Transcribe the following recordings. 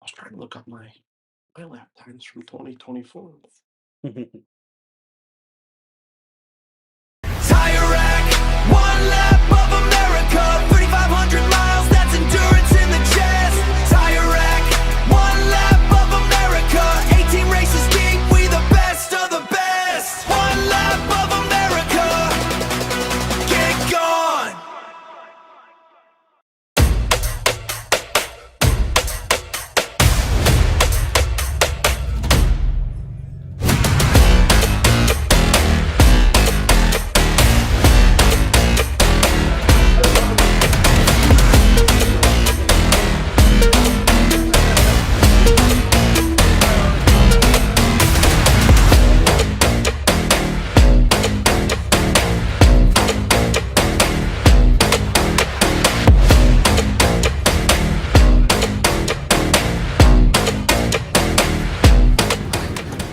was trying to look up my lap times from 2024. Tire rack, one lap of America, 3,500 miles, that's endurance in the chest. Tire rack, one lap of America, 18 races deep, we the best of the best. One lap of America, get gone.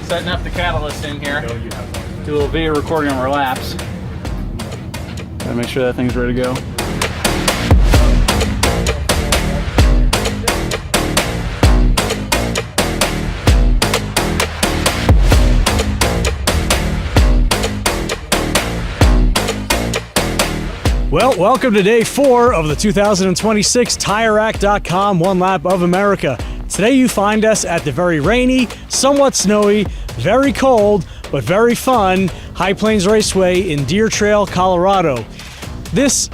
Setting up the catalyst in here. Do a little video recording on our laps. Gotta make sure that thing's ready to go. Well, welcome to day 4 of the 2026 TireRack.com One Lap of America. Today you find us at the very rainy, somewhat snowy, very cold, but very fun High Plains Raceway in Deer Trail, Colorado. This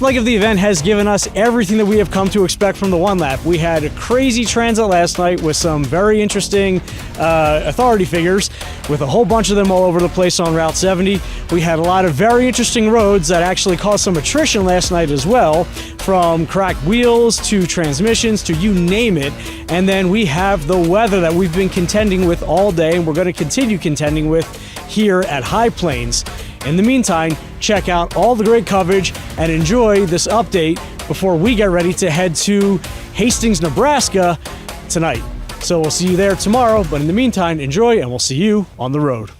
leg of the event has given us everything that we have come to expect from the One Lap. We had a crazy transit last night with some very interesting authority figures, with a whole bunch of them all over the place on Route 70. We had a lot of very interesting roads that actually caused some attrition last night as well, from cracked wheels to transmissions to you name it. And then we have the weather that we've been contending with all day, and we're going to continue contending with here at High Plains. In the meantime, check out all the great coverage and enjoy this update before we get ready to head to Hastings, Nebraska tonight. So we'll see you there tomorrow, but in the meantime, enjoy, and we'll see you on the road.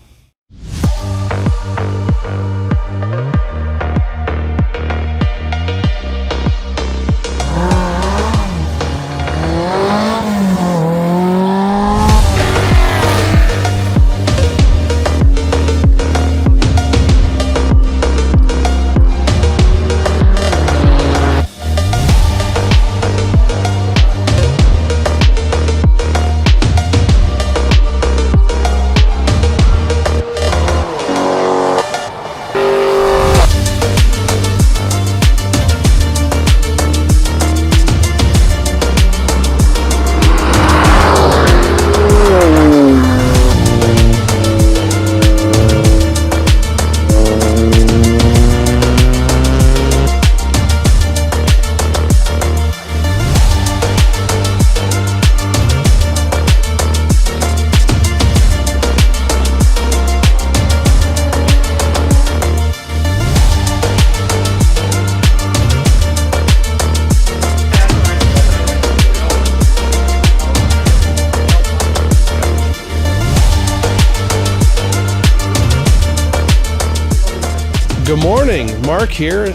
Good morning, Mark here.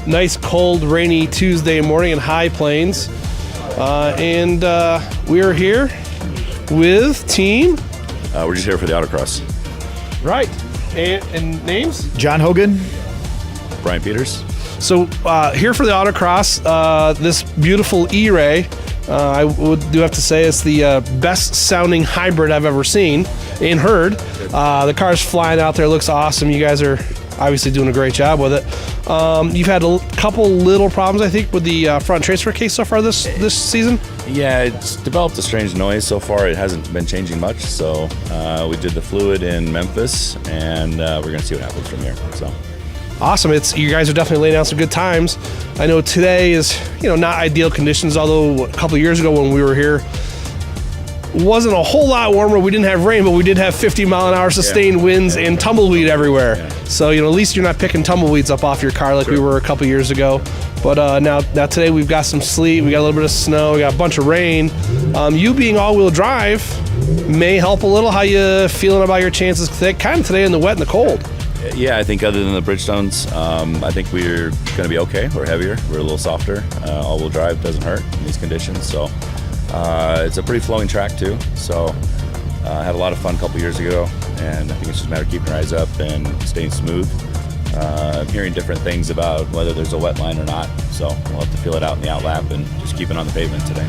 Nice cold rainy Tuesday morning in High Plains, and we are here with team. We're just here for the autocross. Right, and names? John Hogan. Brian Peters. So here for the autocross, this beautiful E-Ray. I do have to say it's the best sounding hybrid I've ever seen and heard. The car's flying out there, looks awesome. You guys are obviously doing a great job with it. You've had a couple little problems, I think, with the front transfer case so far this season. Yeah, it's developed a strange noise so far. It hasn't been changing much, so we did the fluid in Memphis, and we're going to see what happens from here. So awesome. You guys are definitely laying out some good times. I know today is not ideal conditions, although a couple of years ago when we were here, wasn't a whole lot warmer. We didn't have rain, but we did have 50-mile-an-hour sustained winds and tumbleweed everywhere. Yeah. So at least you're not picking tumbleweeds up off your car like we were a couple years ago. But now today we've got some sleet, we got a little bit of snow, we got a bunch of rain. You being all-wheel drive may help a little. How you feeling about your chances kind of today in the wet and the cold? Yeah, I think other than the Bridgestones, I think we're going to be okay. We're heavier, we're a little softer. All-wheel drive doesn't hurt in these conditions, so It's a pretty flowing track too, so I had a lot of fun a couple years ago, and I think it's just a matter of keeping your eyes up and staying smooth. I'm hearing different things about whether there's a wet line or not, so we'll have to feel it out in the outlap and just keep it on the pavement today.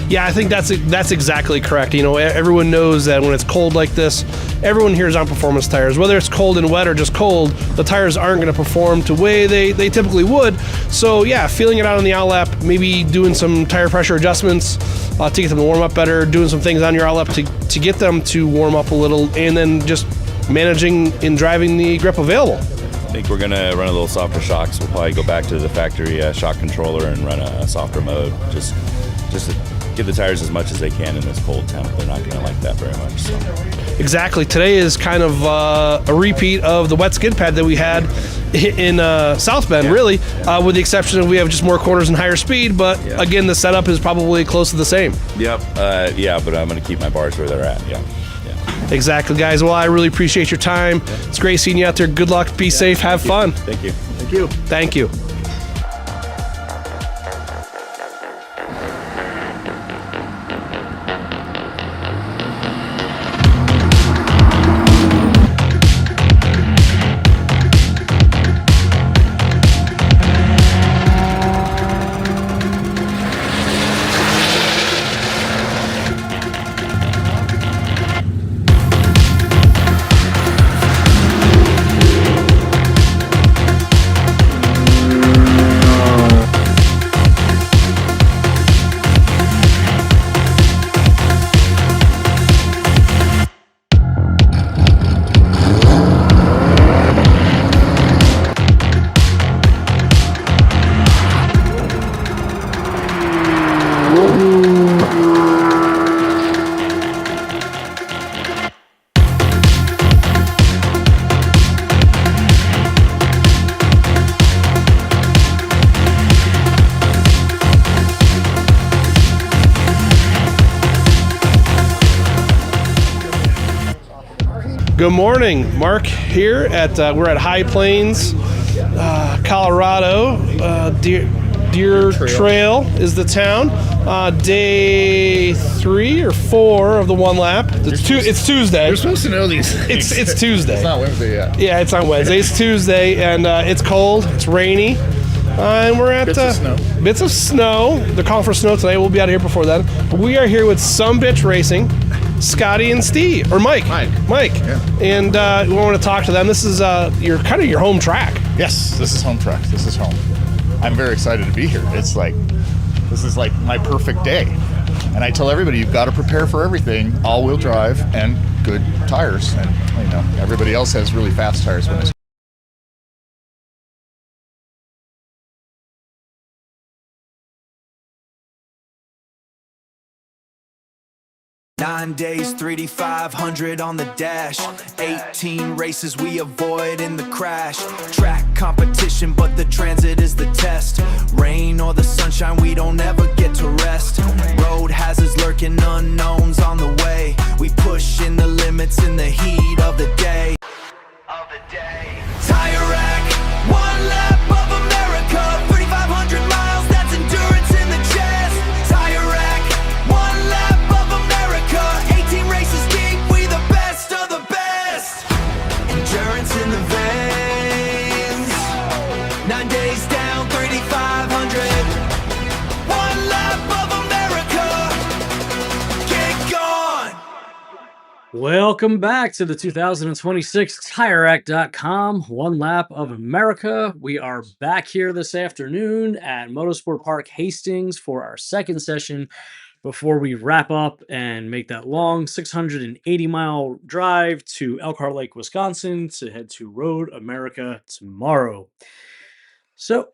Yeah, I think that's exactly correct. You know, everyone knows that when it's cold like this, everyone here is on performance tires. Whether it's cold and wet or just cold, the tires aren't going to perform to the way they typically would. So yeah, feeling it out on the outlap, maybe doing some tire pressure adjustments to get them to warm up better, doing some things on your outlap to get them to warm up a little, and then just managing and driving the grip available. I think we're going to run a little softer shocks. We'll probably go back to the factory shock controller and run a softer mode, just to give the tires as much as they can in this cold temp. They're not going to like that very much. So. Exactly. Today is kind of a repeat of the wet skid pad that we had in South Bend, really, with the exception of we have just more corners and higher speed. But again, the setup is probably close to the same. Yep. But I'm going to keep my bars where they're at. Yeah. Exactly, guys. Well, I really appreciate your time. It's great seeing you out there. Good luck. Be safe. Have fun. Thank you. Thank you. Thank you. Good morning, Mark. Here at we're at High Plains, Colorado. Deer Trail is the town. Day 3 or 4 of the one lap. It's Tuesday. You're supposed to know these things. It's Tuesday. It's not Wednesday yet. Yeah, it's on Wednesday. It's Tuesday, and it's cold. It's rainy. And we're at Bits of snow. Bits of snow. They're calling for snow today. We'll be out of here before then. But we are here with Some Bitch Racing, Scotty and Steve, or Mike. Mike. Yeah. And we want to talk to them. This is your home track. Yes, this is home track. This is home. I'm very excited to be here. This is like my perfect day. And I tell everybody, you've got to prepare for everything: all-wheel drive and good tires. And everybody else has really fast tires when it's 9 days, 3,500 on the dash. 18 races we avoid in the crash. Track competition, but the transit is the test. Rain or the sunshine, we don't ever get to rest. Road hazards lurking, unknowns on the way. We push in the limits in the heat of the day. Tire rack, one lap of America. 3,500 miles, that's endurance in the chest. Tire rack, one lap of America. 18 races deep, we the best of the best. Endurance in the veins. 9 days down, 3,500. One lap of America. Get gone. Welcome back to the 2026 TireRack.com One Lap of America. We are back here this afternoon at Motorsport Park Hastings for our second session before we wrap up and make that long 680-mile drive to Elkhart Lake, Wisconsin to head to Road America tomorrow. So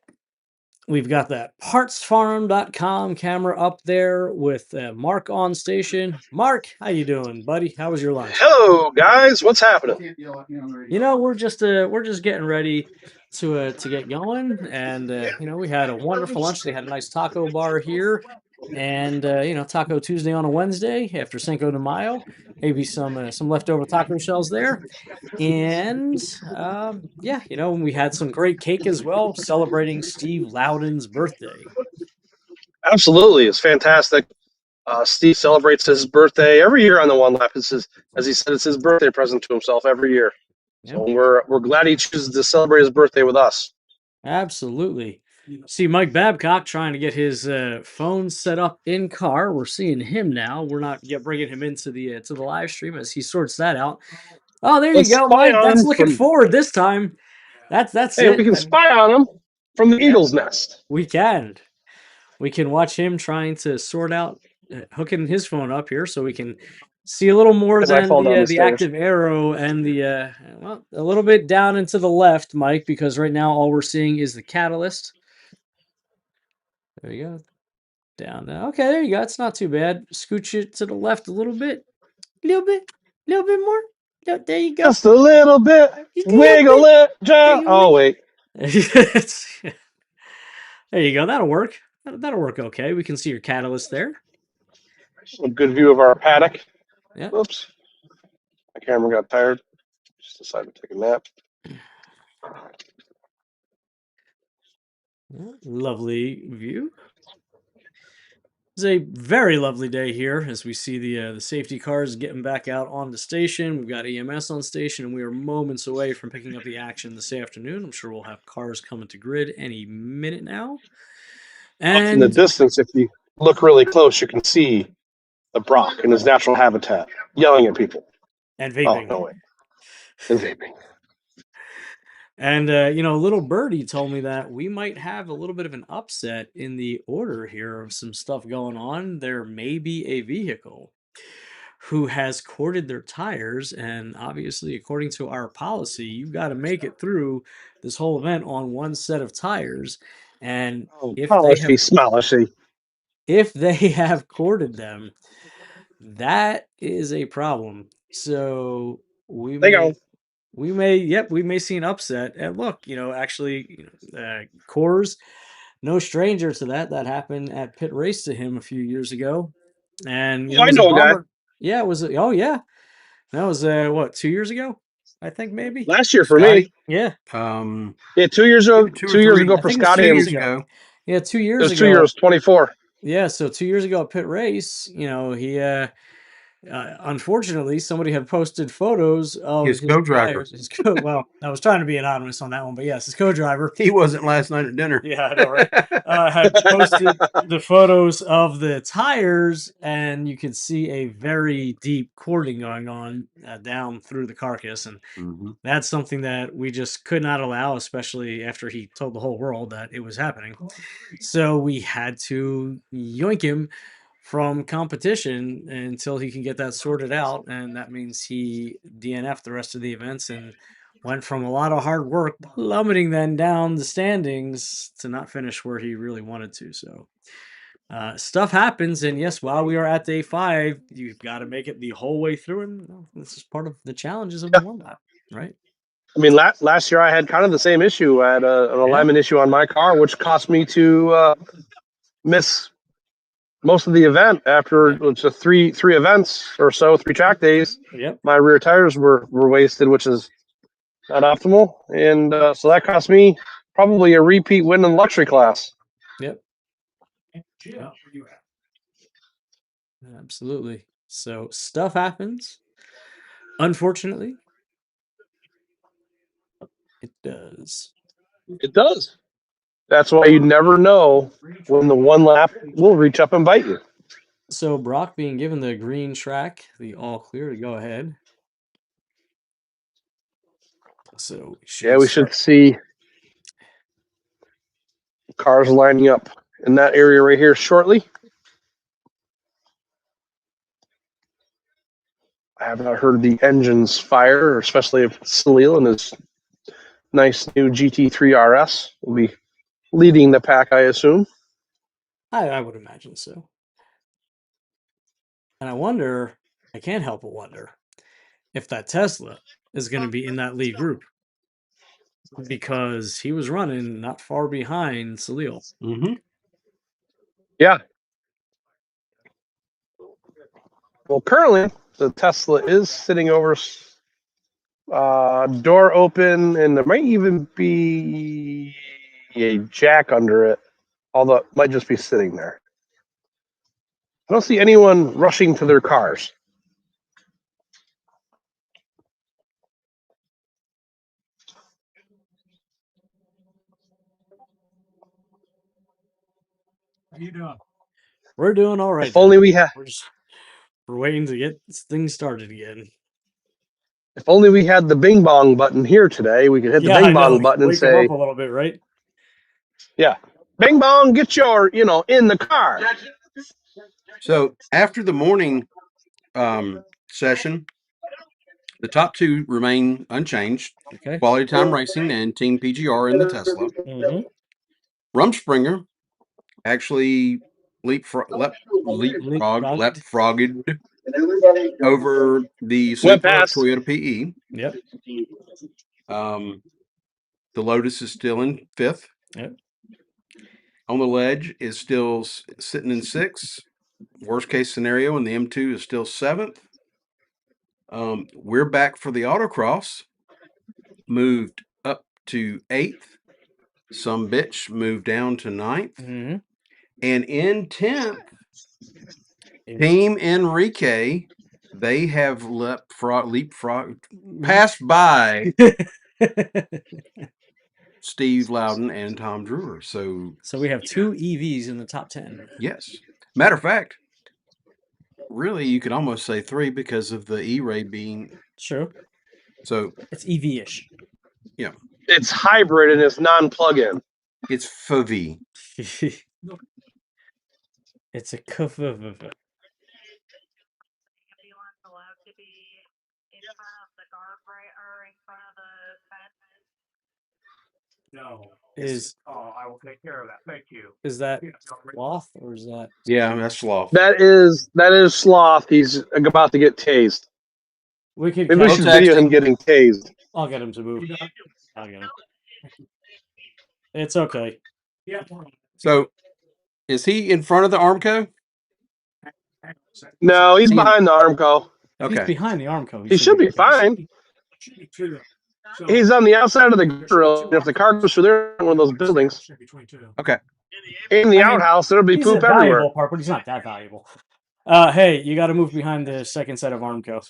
we've got that partsfarm.com camera up there with Mark on station. Mark, how you doing, buddy? How was your lunch? Hello, guys. What's happening? We're just getting ready to get going, and we had a wonderful lunch. They had a nice taco bar here, and Taco Tuesday on a Wednesday after Cinco de Mayo. Maybe some leftover taco shells there, and we had some great cake as well, celebrating Steve Loudon's birthday. Absolutely. It's fantastic. Steve celebrates his birthday every year on the one lap. As he said, it's his birthday present to himself every year. So we're glad he chooses to celebrate his birthday with us. Absolutely. See Mike Babcock trying to get his phone set up in car. We're seeing him now. We're not yet bringing him into the to the live stream as he sorts that out. Oh, there you Let's go, spy Mike. on That's him looking from. forward this time. That's Hey, we it. can spy on him from the Eagle's nest. We can. We can watch him trying to sort out hooking his phone up here so we can see a little more As I than fall down the the stairs. active arrow and the well, a little bit down and to the left, Mike, because right now all we're seeing is the catalyst. There you go. Down now. Okay, there you go. It's not too bad. Scooch it to the left a little bit. A little bit more. There you go. Just a little bit. Just a little Wiggle bit. it, John. Wiggle Oh, it. wait. There you go. That'll work. That'll work okay. We can see your catalyst there. A good view of our paddock. Yeah. Oops. My camera got tired. Just decided to take a nap. Lovely view. It's a very lovely day here as we see the safety cars getting back out on the station. We've got EMS on station, and we are moments away from picking up the action this afternoon. I'm sure we'll have cars coming to grid any minute now. Off in the And distance, if you look really close, you can see the Brock in his natural habitat yelling at people. vaping. Oh, no way. And vaping. And little birdie told me that we might have a little bit of an upset in the order here of some stuff going on. There may be a vehicle who has corded their tires, and obviously, according to our policy, you've got to make it through this whole event on one set of tires. And Oh, smallishy. if they have corded them, that is a problem. So we They may go. we may see an upset. And look, actually, Coors, no stranger to that. That happened at pit race to him a few years ago, and Oh, it I was a know a guy. bummer. Yeah, it was. Oh yeah, that was what, 2 years ago, I think maybe. Last year for Scotty? me. Yeah, Yeah, 2 years ago. Maybe two or 2 years three. ago I for think it was Scotty. 2 years It ago. Yeah, 2 years was 2 ago. years, 24. Yeah, so 2 years ago at pit race, he unfortunately, somebody had posted photos of His his co-driver. tires. Well, I was trying to be anonymous on that one, but yes, his co-driver. He wasn't last night at dinner. Yeah, I know, right? Had posted the photos of the tires, and you could see a very deep cording going on down through the carcass, and Mhm. that's something that we just could not allow, especially after he told the whole world that it was happening. So we had to yoink him from competition until he can get that sorted out, and that means he DNF'd the rest of the events and went from a lot of hard work plummeting then down the standings to not finish where he really wanted to. So stuff happens, and yes, while we are at day 5, you've got to make it the whole way through, and this is part of the challenges of the one lap, right? I mean, last year I had kind of the same issue. I had an alignment issue on my car, which cost me to miss most of the event after just three events or so, 3 track days. Yep. My rear tires were wasted, which is not optimal. And so that cost me probably a repeat win in the luxury class. Yep. Absolutely. So stuff happens. Unfortunately, it does. It does. That's why you never know when the one lap will reach up and bite you. So Brock being given the green track, the all clear to go ahead. So We should see cars lining up in that area right here shortly. I have not heard the engines fire, especially if Salil and his nice new GT3 RS will be leading the pack, I assume. I would imagine so. And I can't help but wonder if that Tesla is going to be in that lead group, because he was running not far behind Salil. Mm-hmm. Yeah. Well, currently the Tesla is sitting over, door open, and there might even be a jack under it, although it might just be sitting there. I don't see anyone rushing to their cars. How you doing? We're doing all right. If only we had. We're waiting to get things started again. If only we had the Bing Bong button here today. We could hit the I Bing know. Bong button and Wake them say, up a little bit, right? "Yeah, Bing Bong, get your, in the car." So after the morning session, the top two remain unchanged. Okay. Quality Time Racing and Team PGR in the Tesla. Mm-hmm. Rumspringer actually leapfrogged over the Went Supra past. Toyota PE. Yep. The Lotus is still in fifth. Yep. On the ledge is still sitting in sixth. Worst case scenario, and the M2 is still seventh. We're back for the autocross. Moved up to eighth. Some bitch moved down to ninth. Mm-hmm. And in 10th, Team Enrique, they have leapfrog passed by Steve Loudon and Tom Drewer. So we have two EVs in the top 10. yes. Matter of fact, really, you could almost say three because of the E-Ray being. True. So it's EV-ish. Yeah. It's hybrid and it's non-plug-in. It's FV. It's a cuff. No. I will take care of that. Thank you. Is that Sloth or is that? Yeah, that's Sloth. That is Sloth. He's about to get tased. Maybe we should video him getting tased. I'll get him to move. I'll get him. It's okay. Yeah. So, is he in front of the Armco? No, he's behind the Armco. Okay. He's behind the Armco. He should be fine. He's on the outside of the grill. If the car goes through there, one of those buildings. Okay. In the outhouse, there'll be he's poop a everywhere. valuable part, but he's not that valuable. Hey, you got to move behind the second set of Armco.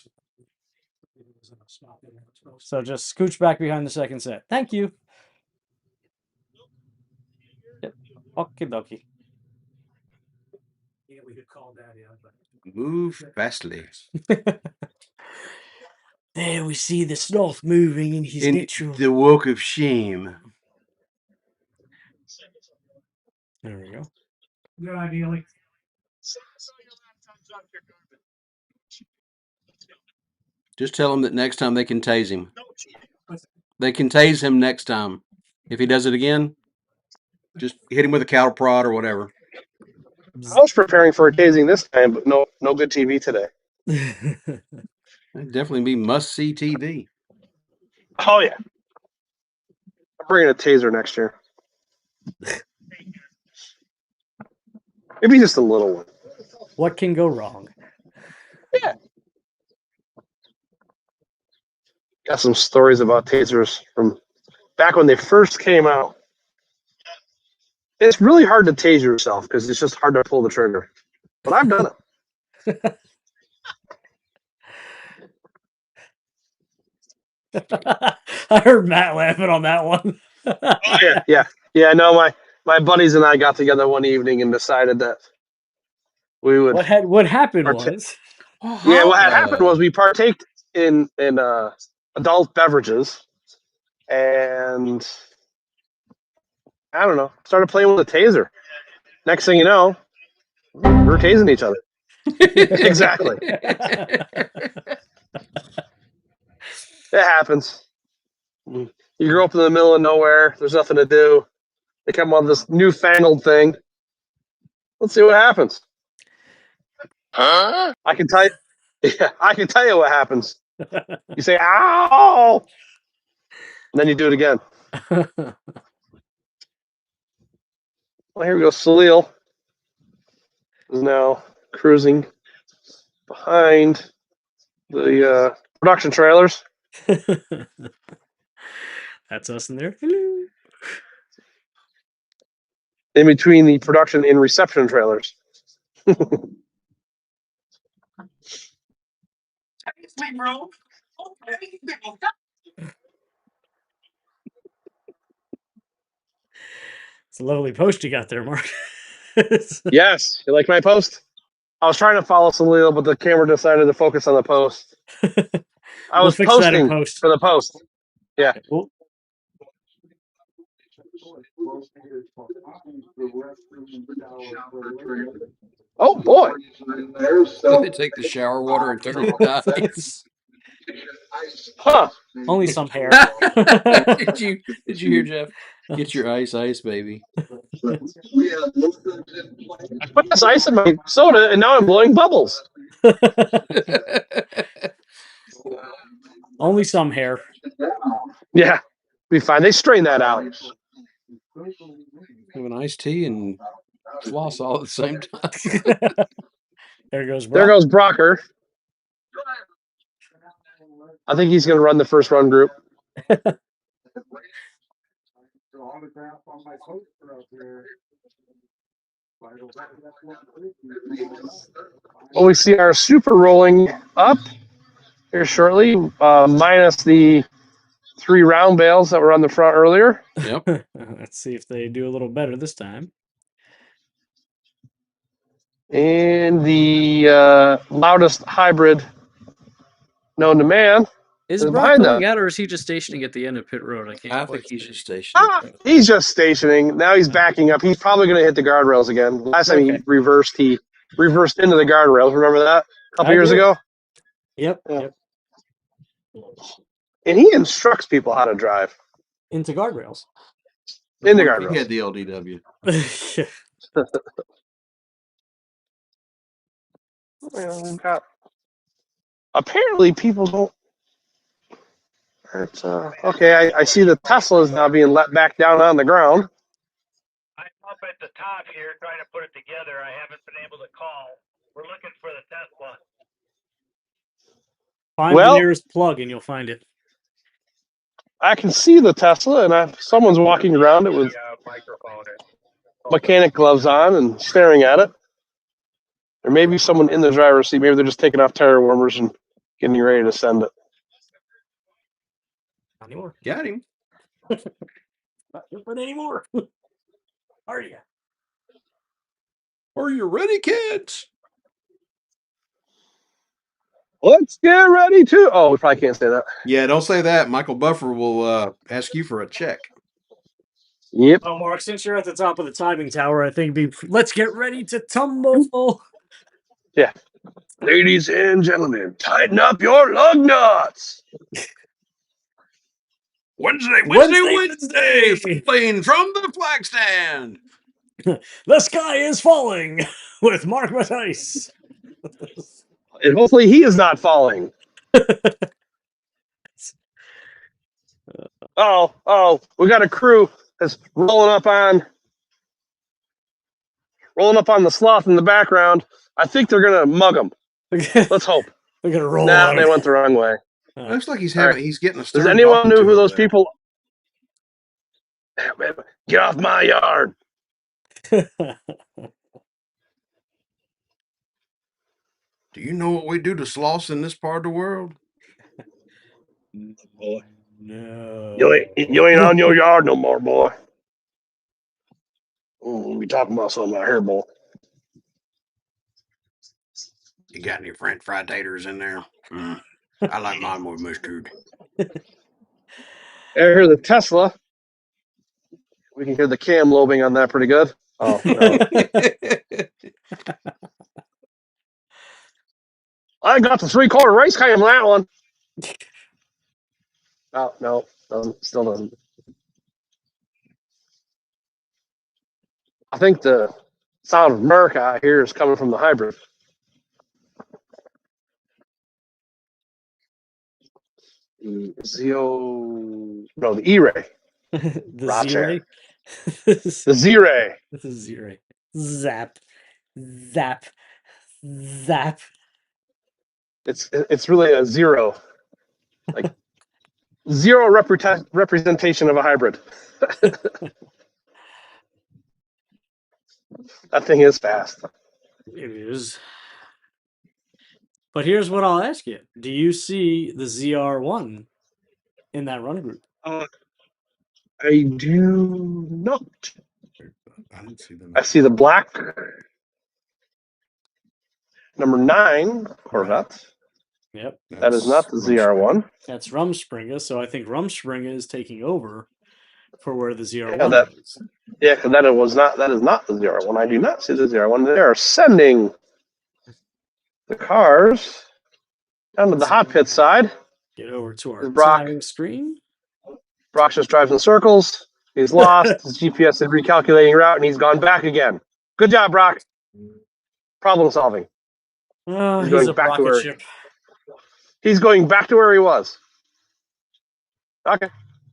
So just scooch back behind the second set. Thank you. Yep. Okie dokie. Yeah, we could call that in, but Move fastly. There we see the Sloth moving in his natural. The walk of shame. There we go. good idea. Like, Just tell him that next time they can tase him. They can tase him next time. If he does it again, just hit him with a cattle prod or whatever. I was preparing for a tasing this time, but no good TV today. That'd definitely be must-see TV. Oh yeah, I'm bringing a taser next year. Maybe just a little one. What can go wrong? Yeah. Got some stories about tasers from back when they first came out. It's really hard to tase yourself because it's just hard to pull the trigger. But I've done it. I heard Matt laughing on that one. Yeah. No, my buddies and I got together one evening and decided that we would. What happened was. Yeah, what had happened was we partaked in adult beverages, and I don't know, started playing with a taser. Next thing you know, we're tasing each other. Exactly. It happens. You grow up in the middle of nowhere. There's nothing to do. They come on this newfangled thing. Let's see what happens. Huh? I can tell you. Yeah, I can tell you what happens. You say "ow," and then you do it again. Well, here we go. Salil is now cruising behind the production trailers. That's us in there. Hello. In between the production and reception trailers. It's a lovely post you got there, Mark. Yes, you like my post? I was trying to follow Salil, but the camera decided to focus on the post. I We'll was fix that in posting post. for the post. Yeah. Well, Oh boy. So they take the shower water and turn it ice. Huh. only some hair. Did you hear Jeff? Get your ice, baby. I put this ice in my soda, and now I'm blowing bubbles. Only some hair. Yeah, be fine. They strain that out. Have an iced tea and floss all at the same time. There goes There Brock. goes Brocker. I think he's going to run the first run group. Well, we see our super rolling up here shortly, minus the 3 round bales that were on the front earlier. Yep. Let's see if they do a little better this time. And the loudest hybrid known to man. Is Is Brock behind going them. out, or is he just stationing at the end of pit road? I can't. I quite think he's see. just stationed. He's just stationing. Now he's backing up. He's probably going to hit the guardrails again. Last time he Okay. reversed into the guardrails. Remember that? A couple I years do. ago? Yep. Yeah. Yep. And he instructs people how to drive Into guardrails. in the He guardrails. had the LDW. We've got, apparently, people don't. It's, okay, I see the Tesla is now being let back down on the ground. I'm up at the top here trying to put it together. I haven't been able to call. We're looking for the Tesla. Find Well- the nearest plug, and you'll find it. I can see the Tesla, and someone's walking around it with Microphone. mechanic gloves on and staring at it. Or maybe someone in the driver's seat. Maybe they're just taking off tire warmers and getting ready to send it. Not anymore. Got him. Not different anymore. Are you? Are you ready, kids? Let's get ready to. Oh, we probably can't say that. Yeah, don't say that. Michael Buffer will ask you for a check. Yep. Oh, Mark, since you're at the top of the timing tower, I think let's get ready to tumble. Ladies and gentlemen, tighten up your lug nuts. Wednesday. Playing from the flag stand. The sky is falling with Mark Matthijs. And hopefully he is not falling. Oh, we got a crew that's rolling up on the sloth in the background. I think they're gonna mug him. Let's hope. We're gonna roll Nah, out. they went the wrong way. Looks like he's All right. he's getting a Does stern anyone talking know to who over those there. people? Get off my yard! Do you know what we do to sloths in this part of the world? No. You ain't on your yard no more, boy. We talking about something out here, boy. You got any French fried taters in there? I like mine with mustard. I hear the Tesla. We can hear the cam lobing on that pretty good. Oh, no. I got the 3/4 race cam on that one. Oh, no, still doesn't. I think the sound of America I hear is coming from the hybrid. The the E-Ray. The Roger. Z-Ray. The Z-Ray. This is Z-Ray. Zap. Zap. Zap. It's really a zero. Like zero representation of a hybrid. That thing is fast. It is. But here's what I'll ask you: do you see the ZR1 in that run group? I do not. I didn't see them. I see the black number 9 Corvette. Yep, That is not the ZR1. that's Rumspringa. So I think Rumspringa is taking over for where the ZR1 Yeah, that- was. Yeah, because that is not the ZR1. I do not see the ZR1. They are sending the cars down to the hot pit side. Get over to our Brock. timing screen. Brock just drives in circles. He's lost. His GPS is recalculating route, and he's gone back again. Good job, Brock. Problem solving. He's going a back to rocket where- ship. He's going back to where he was. Okay.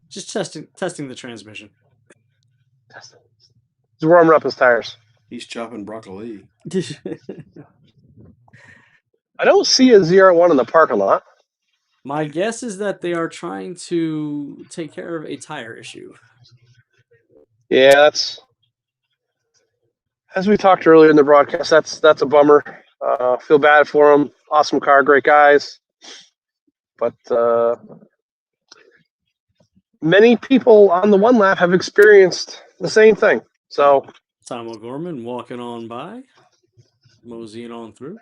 Just testing the transmission. He's warming up his tires. He's chopping broccoli. I don't see a ZR1 in the parking lot. My guess is that they are trying to take care of a tire issue. Yeah, that's as we talked earlier in the broadcast. That's a bummer. Feel bad for him. Awesome car, great guys, but many people on the one lap have experienced the same thing. So Tom O'Gorman walking on by, moseying on through.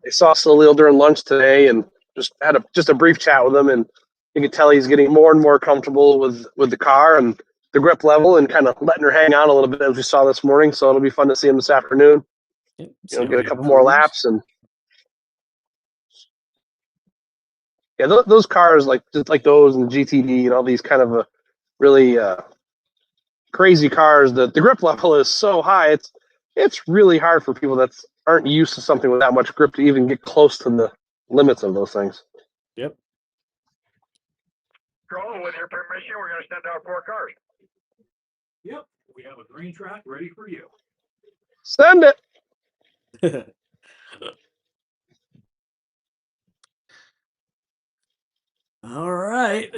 I saw Salil during lunch today, and just had a brief chat with him, and you could tell he's getting more and more comfortable with the car and the grip level, and kind of letting her hang out a little bit as we saw this morning. So it'll be fun to see him this afternoon. Yep, Get a couple more laps, and yeah, those cars just like those and GTD and all these kind of really crazy cars. The grip level is so high. It's really hard for people that aren't used to something with that much grip to even get close to the limits of those things. Yep. Troll, with your permission, we're going to send out 4 cars. Yep. We have a green track ready for you. Send it. All right.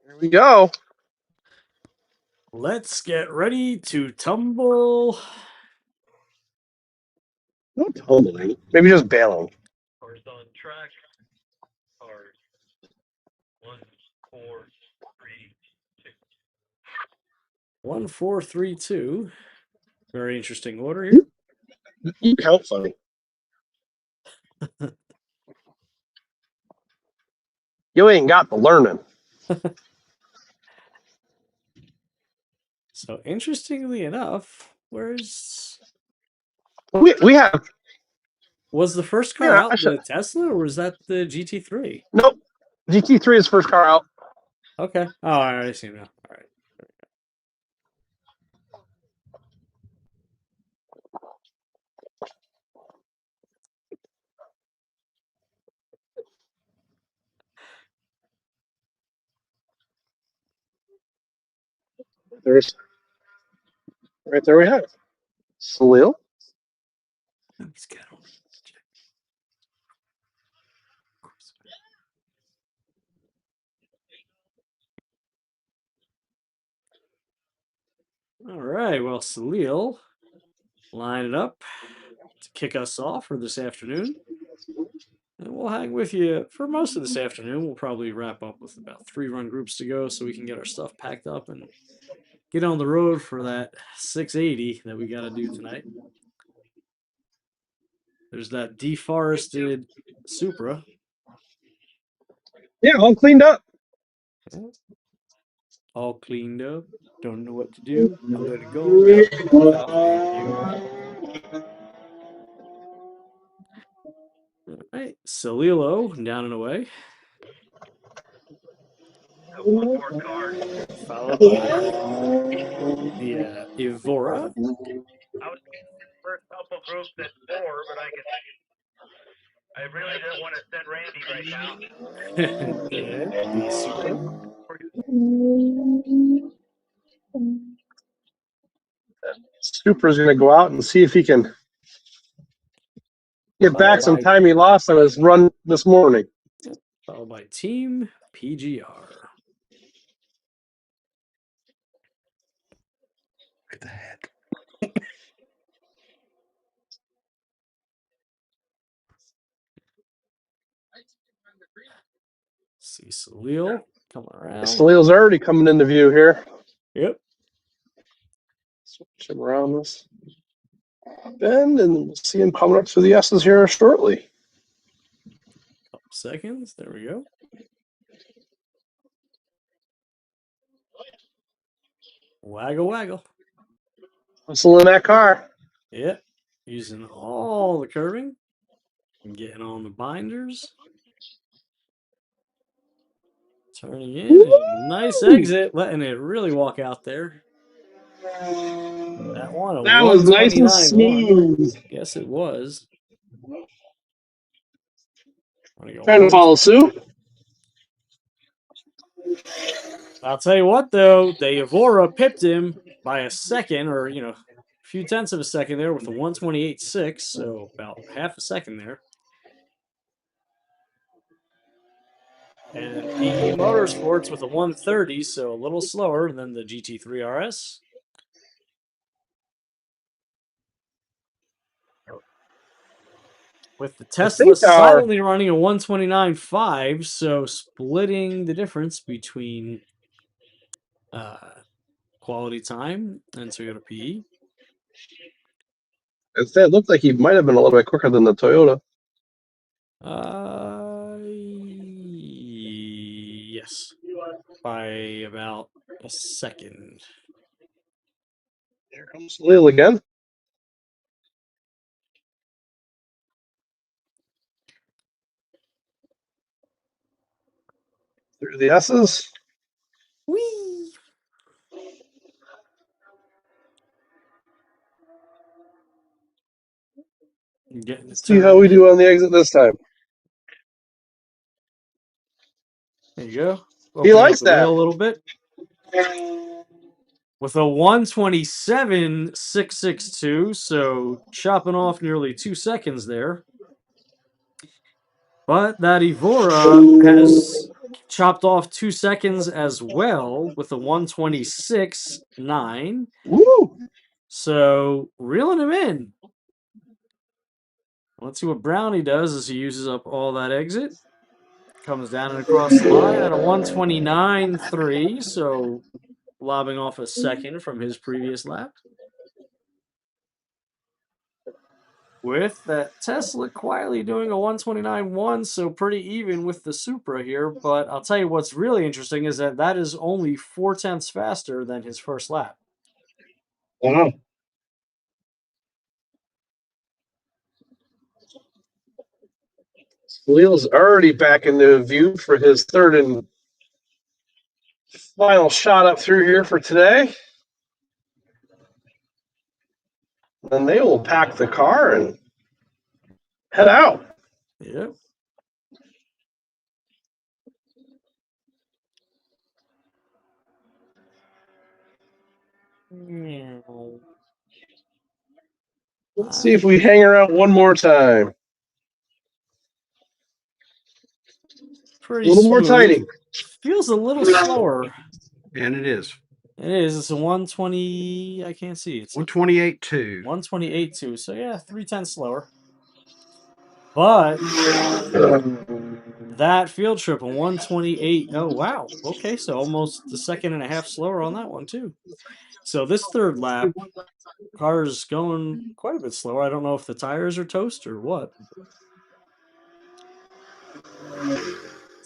Here we go. Let's get ready to tumble. No tumbling. Maybe just bailing. Cars on track. Cars. 1, 4, 3, 2. 1, 4, 3, 2. Very interesting order here. You count funny. You ain't got the learning. So interestingly enough, where's We have was the first car out the Tesla or was that the GT3? nope. GT3 is first car out. Okay. Oh, I already see him now. All right. There's right there we have it. Salil. Let's get him. All right. Well, Salil, line it up to kick us off for this afternoon. And we'll hang with you for most of this afternoon. We'll probably wrap up with about 3 run groups to go so we can get our stuff packed up and get on the road for that 680 that we got to do tonight. There's that deforested Supra. Yeah, all cleaned up. All cleaned up. Don't know what to do. I let it go without thinking. All right, Salilo down and away. One more car. Followed by the Evora. I was first couple groups at 4, but I really don't want to send Randy right now. The Supra. Supra's going to go out and see if he can get back some time he lost on his run this morning. Followed by Team PGR. Look at the head. see Salil coming around. Salil's already coming into view here. Yep. Switch him around this bend, and we'll see him coming up through the S's here shortly. Couple seconds. There we go. Waggle, waggle. Hustle in that car. Yep. Using all the curving and getting on the binders. Turning in. And nice exit. Letting it really walk out there. That one, a That was nice and 129.1. smooth. Guess it was. Trying to follow suit. I'll tell you what, though, the Evora pipped him by a second, or a few tenths of a second there with a 128.6, so about half a second there. And PE Motorsports with a 130, so a little slower than the GT3 RS. With the Tesla silently running a 129.5, so splitting the difference between quality time and Toyota PE. It looked like he might have been a little bit quicker than the Toyota. Yes. By about a second. Here comes Salil again. Through the S's. Whee! Let's see how we do on the exit this time. There you go. He likes that. A little bit. With a 127.662, so chopping off nearly 2 seconds there. But that Evora has chopped off 2 seconds as well with a 126.9. Woo! So reeling him in. Let's see what Brownie does as he uses up all that exit. Comes down and across the line at a 129.3, so lobbing off a second from his previous lap. With that Tesla quietly doing a 129.1, so pretty even with the Supra here. But I'll tell you what's really interesting is that is only 4 tenths faster than his first lap. Wow. Salil's already back into view for his third and final shot up through here for today. Then they will pack the car and head out. Yep. Let's see if we hang around one more time. Pretty a little more smooth. tidy. Feels a little slower. And it is. It is. It's a 120. I can't see. It's 128.2. 128.2. So yeah, 3 tenths slower. But that field trip, a 128. Oh wow. Okay, so almost a second and a half slower on that one too. So this third lap, car's going quite a bit slower. I don't know if the tires are toast or what.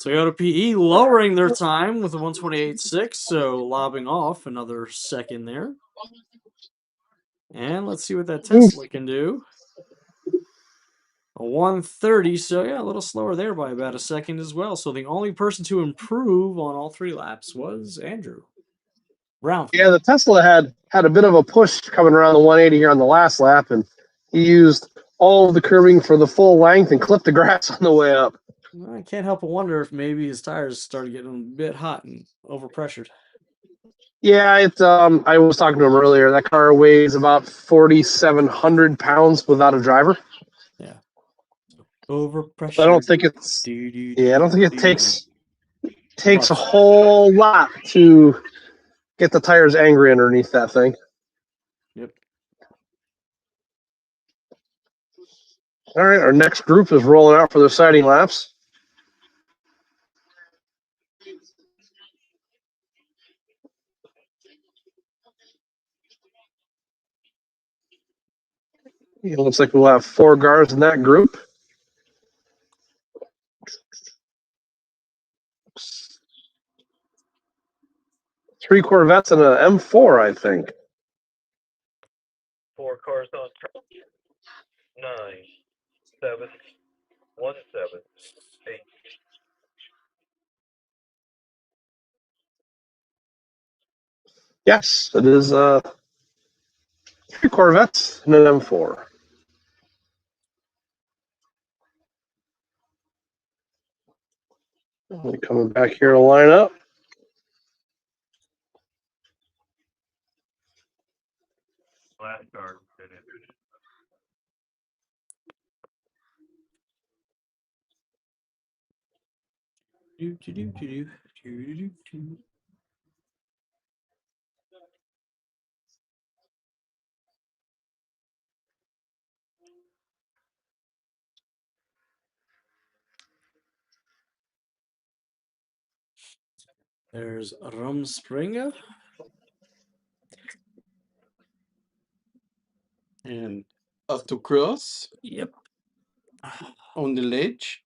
Toyota PE lowering their time with a 128.6, so lobbing off another second there. And let's see what that Tesla can do. A 130, so yeah, a little slower there by about a second as well. So the only person to improve on all 3 laps was Andrew Brown. Yeah, the Tesla had a bit of a push coming around the 180 here on the last lap, and he used all of the curving for the full length and clipped the grass on the way up. I can't help but wonder if maybe his tires started getting a bit hot and overpressured. Yeah, I was talking to him earlier. That car weighs about 4,700 pounds without a driver. Yeah. Overpressure. I don't think it's. Yeah, I don't think it takes a whole lot to get the tires angry underneath that thing. Yep. All right, our next group is rolling out for their sighting laps. It looks like we'll have 4 cars in that group. Three Corvettes and an M4, I think. 4 cars on track. 9, 7, 1, 7, 8. Yes, it is 3 Corvettes and an M4. Coming back here to line up. Last car did it. There's Rumspringa. And autocross Yep. on the ledge.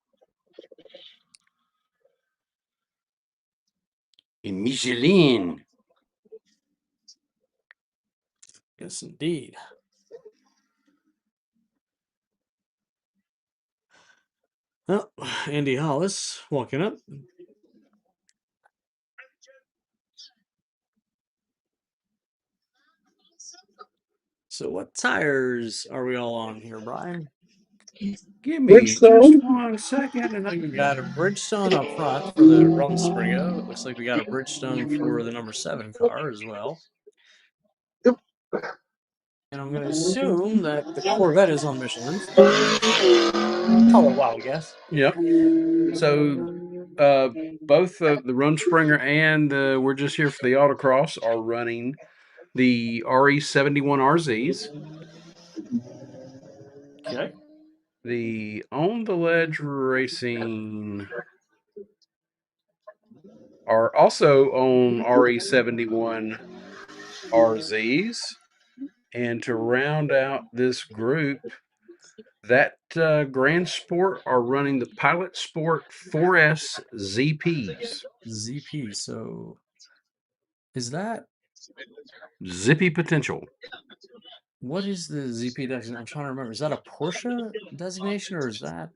And Michelin. Yes, indeed. Oh, Andy Hollis walking up. So what tires are we all on here, Brian? Give me just Bridgestone. 1 second. And We got a Bridgestone up front for the Rumspringa. It looks like we got a Bridgestone for the number 7 car as well. Yep. And I'm going to assume that the Corvette is on Michelin's. Call it a wild guess. Yep. So both the Rumspringer and we're just here for the autocross are running the RE71 RZs. Okay. The On the Ledge Racing are also on RE71 RZs. And to round out this group, that Grand Sport are running the Pilot Sport 4S ZPs. ZP. So is that Zippy Potential. what is the ZP designation? I'm trying to remember. Is that a Porsche designation or is that?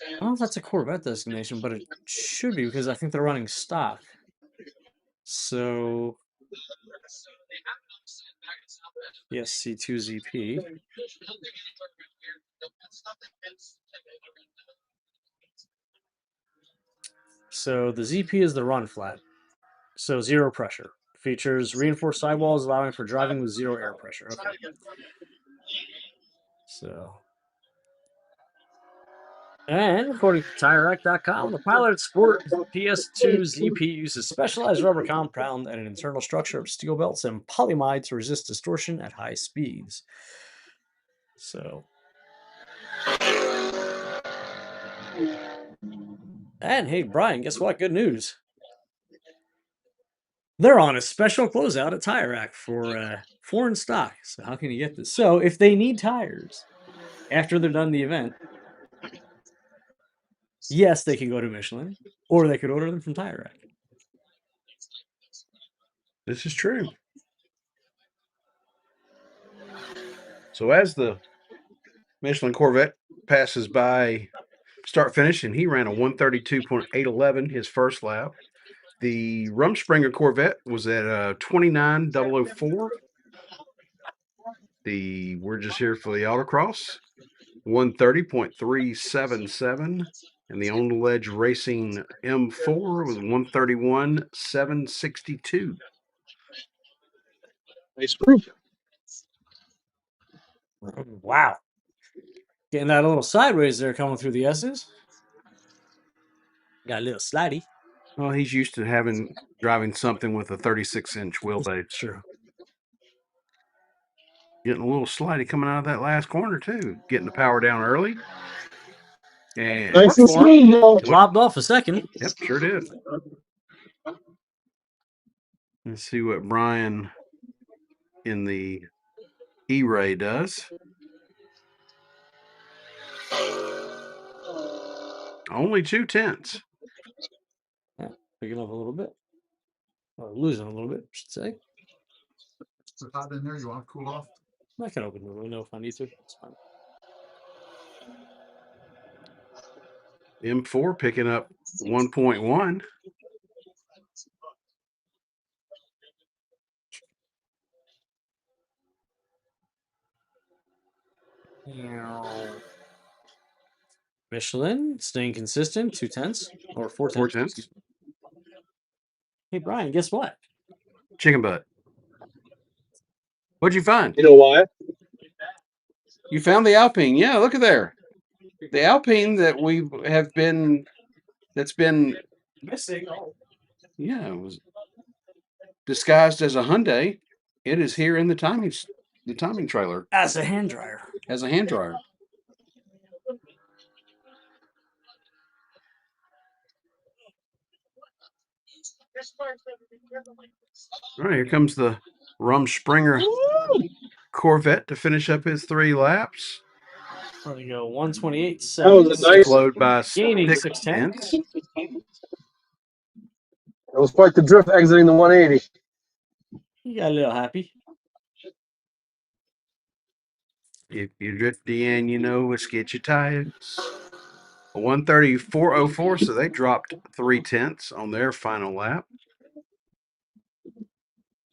I don't know if that's a Corvette designation, but it should be because I think they're running stock. So yes, C2 ZP. So the ZP is the run flat. So zero pressure. Features reinforced sidewalls allowing for driving with zero air pressure. Okay. So, and according to TireRack.com, the Pilot Sport PS2 ZP uses specialized rubber compound and an internal structure of steel belts and polyamide to resist distortion at high speeds. So, and hey, Brian, guess what? Good news. They're on a special closeout at Tire Rack for foreign stock. So how can you get this? So if they need tires after they're done the event, yes, they can go to Michelin, or they could order them from Tire Rack. This is true. So as the Michelin Corvette passes by start finish, and he ran a 132.811 his first lap. The Rumspringer Corvette was at 29.004. We're just here for the autocross, 130.377. And the On the Ledge Racing M4 was 131.762. Nice group. Wow. Getting that a little sideways there coming through the S's. Got a little slidey. Well, he's used to driving something with a 36-inch wheelbase. True. Getting a little slidey coming out of that last corner, too. Getting the power down early. And Nice and smooth, though. Dropped off a second. Yep, sure did. Let's see what Brian in the E-Ray does. Only 2/10. Yeah, picking up a little bit. Or losing a little bit, I should say. It's hot in there. You want to cool off? I can open the window if I need to. It's fine. M4 picking up 1.1. Michelin staying consistent, 2/10 or 4/10. 4/10. Hey Brian, guess what? Chicken butt. What'd you find? You know why? You found the Alpine. Yeah, look at there. The Alpine that we have been, that's been, Missing. Oh. yeah, it was disguised as a Hyundai. It is here in the timing trailer As a hand dryer. as a hand dryer. All right, here comes the Rumspringa Corvette to finish up his 3 laps. There we go. 128 That was a seconds. nice. Followed by Gaining 6 6/10. tenths. It was quite the drift exiting the 180. You got a little happy. If you're drifty and you know it's get your tires. 134.04, so they dropped 3/10 on their final lap.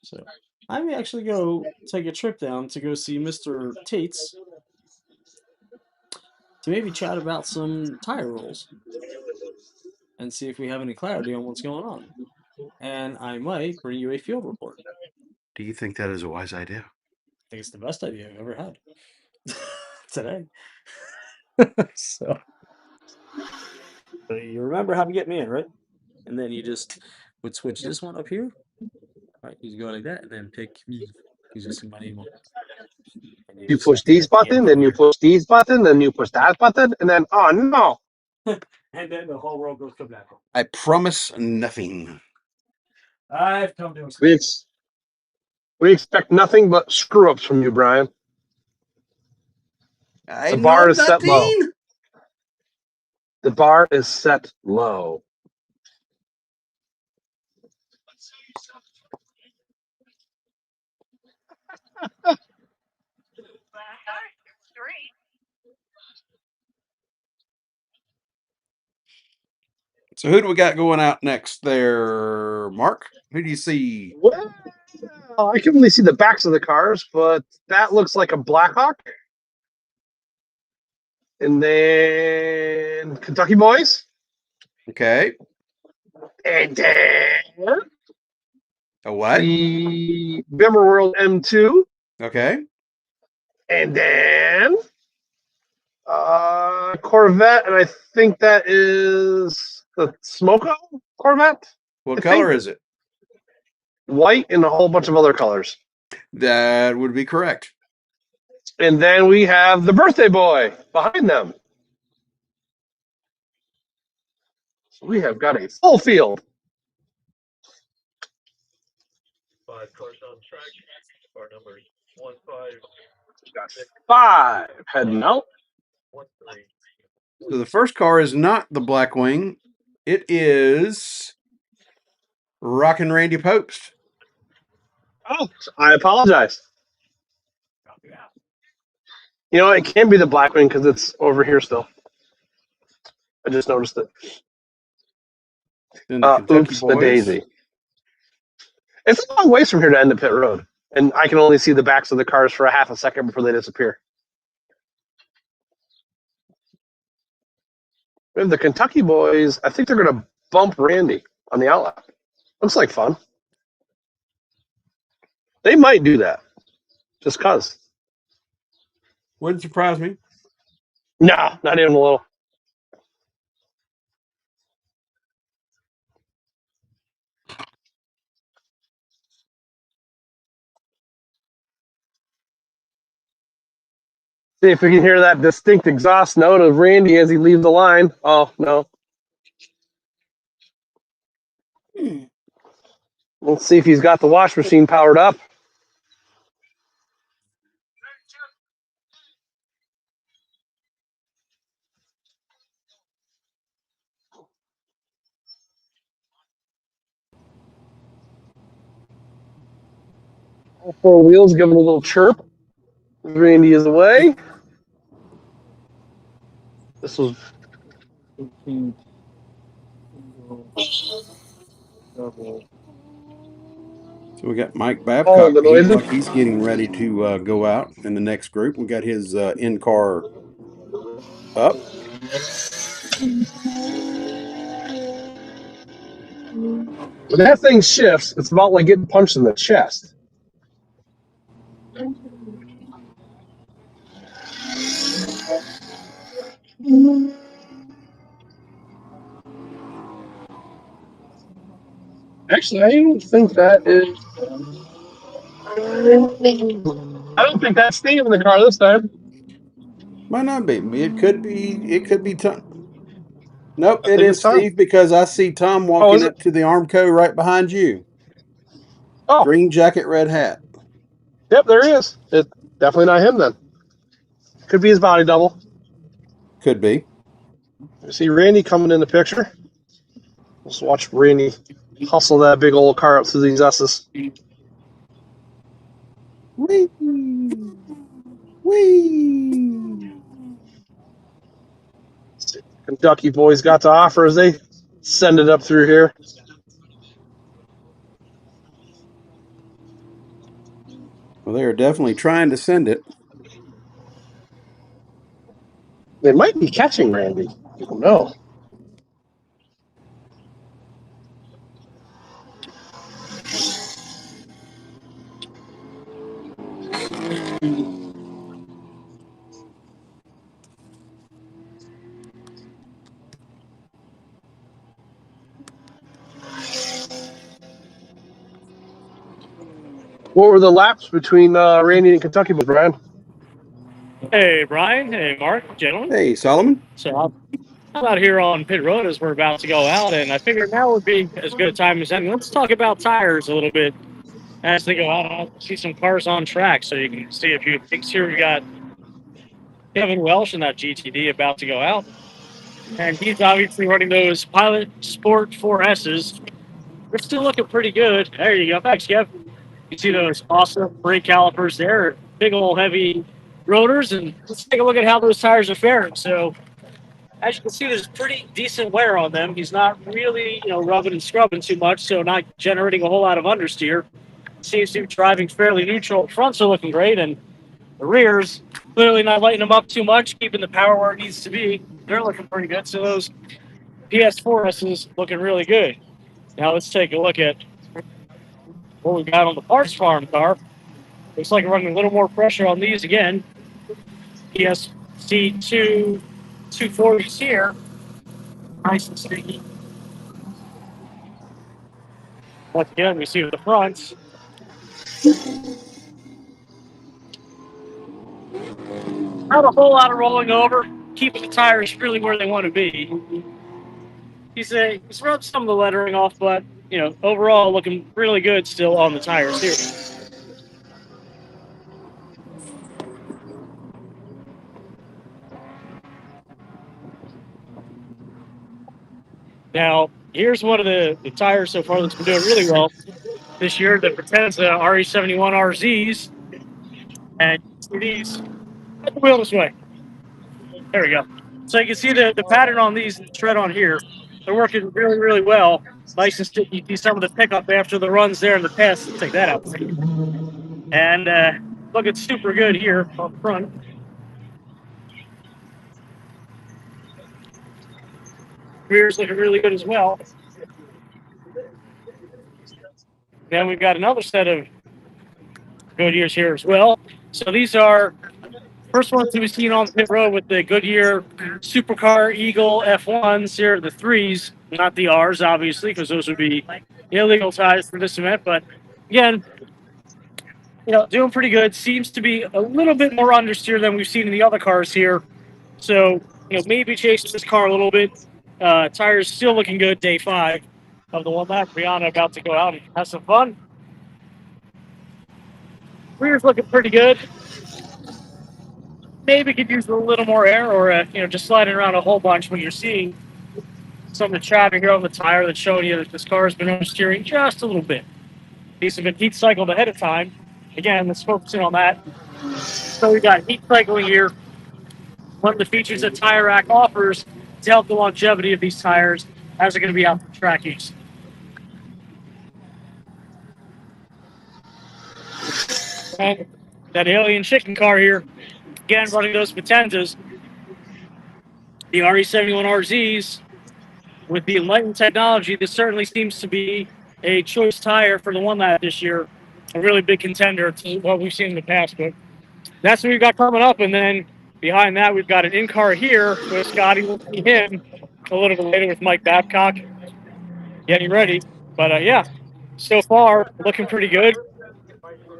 So I may actually go take a trip down to go see Mr. Tate's to maybe chat about some tire rolls and see if we have any clarity on what's going on. And I might bring you a field report. Do you think that is a wise idea? I think it's the best idea I've ever had today. So you remember how to get me in, right? And then you just would switch this one up here. Right, you go like that, and then pick me. You just see my name on it. And You just push these hit the end button, then you here. push these button, then you push that button, and then oh no! And then the whole world goes kablam. I promise nothing. I've come to expect. We expect nothing but screw ups from you, Brian. I The bar know is set low. nothing. The bar is set low. So who do we got going out next there, Mark? Who do you see? Well, I can only see the backs of the cars, but that looks like a Blackhawk. And then Kentucky Boys. Okay. And then A what? the Bimmer World M2. Okay. And then Corvette, and I think that is the Smoko Corvette. What I color think- is it? White and a whole bunch of other colors. That would be correct. And then we have the birthday boy behind them. So we have got a full field. 5 cars on track. Car numbers 1, 5, We've got 5 heading out. 1, 3. So the first car is not the Blackwing. It is Rockin' Randy Popst. Oh, I apologize. You know, it can be the Blackwing because it's over here still. I just noticed it. Then the Kentucky Oops, the Boys. daisy. It's a long ways from here to end of pit road, and I can only see the backs of the cars for a half a second before they disappear. We have the Kentucky Boys. I think they're going to bump Randy on the outlap. Looks like fun. They might do that, just cause. Wouldn't surprise me. No, not even a little. See if we can hear that distinct exhaust note of Randy as he leaves the line. Oh, no. Let's see if he's got the wash machine powered up. All four wheels giving a little chirp. Randy is away. This was So we got Mike all Babcock. the He looks noises. like he's getting ready to go out in the next group. We got his in-car up. When that thing shifts, it's about like getting punched in the chest. Actually, I don't think that is. I don't think that's Steve in the car this time. Might not be. It could be. It could be Tom. Nope, I it think it's is Tom. Steve because I see Tom Oh, walking is it? up to the Armco right behind you. Oh, Green jacket, red hat. yep, there he is. It's definitely not him then. Could be his body double. Could be. You see Randy coming in the picture. Let's watch Randy hustle that big old car up through these S's. Wee. Wee. Kentucky boys got to offer as they send it up through here. Well, they are definitely trying to send it. They might be catching Randy. I don't know. What were the laps between Randy and Kentucky, Brian? Hey, Brian. Hey, Mark, gentlemen. Hey, Solomon. So I'm out here on pit road as we're about to go out, and I figured now would be as good a time as any. Let's talk about tires a little bit as they go out. I'll see some cars on track so you can see a few things here. We got Kevin Welsh in that GTD about to go out, and he's obviously running those Pilot Sport 4S's. They're still looking pretty good. There you go. Thanks, Kev. You see those awesome brake calipers there, big old heavy rotors, and let's take a look at how those tires are faring. So as you can see, there's pretty decent wear on them. He's not really, rubbing and scrubbing too much, so not generating a whole lot of understeer. Seems to be driving fairly neutral. Fronts are looking great, and the rears clearly not lighting them up too much, keeping the power where it needs to be. They're looking pretty good. So those PS4s looking really good. Now let's take a look at what we've got on the parts farm car. Looks like we're running a little more pressure on these again. PSC2 240s here. Nice and sticky. Once again, we see the fronts. Not a whole lot of rolling over, keeping the tires really where they want to be. He's rubbed some of the lettering off, but overall looking really good still on the tires here. Now, here's one of the tires so far that's been doing really well this year that pretends the RE71 RZs. And you see these. Put the wheel this way. There we go. So you can see the pattern on these tread on here. They're working really, really well. Nice and sticky. You see some of the pickup after the runs there in the past. Let's take that out. And looking super good here up front. Rear's looking really good as well. Then we've got another set of Goodyears here as well. So these are first ones we've seen on pit road with the Goodyear Supercar Eagle F1s. Here are the 3s, not the Rs, obviously, because those would be illegal tires for this event. But again, doing pretty good. Seems to be a little bit more understeer than we've seen in the other cars here. So, maybe chasing this car a little bit. Tires still looking good, day 5 of the one lap. Brianna about to go out and have some fun. Rear's looking pretty good. Maybe could use a little more air or, just sliding around a whole bunch when you're seeing some of the traffic here on the tire that's showing you that this car has been understeering just a little bit. These have been heat cycled ahead of time. again, let's focus in on that. So we got heat cycling here. One of the features that Tire Rack offers to help the longevity of these tires as they're going to be out for track use. And that alien chicken car here, again, running those Potenzas, the RE71RZs, with the enlightened technology, this certainly seems to be a choice tire for the one lap this year. A really big contender to what we've seen in the past. But that's what we've got coming up. And then behind that, we've got an in-car here with Scotty. We'll see him a little bit later with Mike Babcock getting ready. But yeah, so far looking pretty good.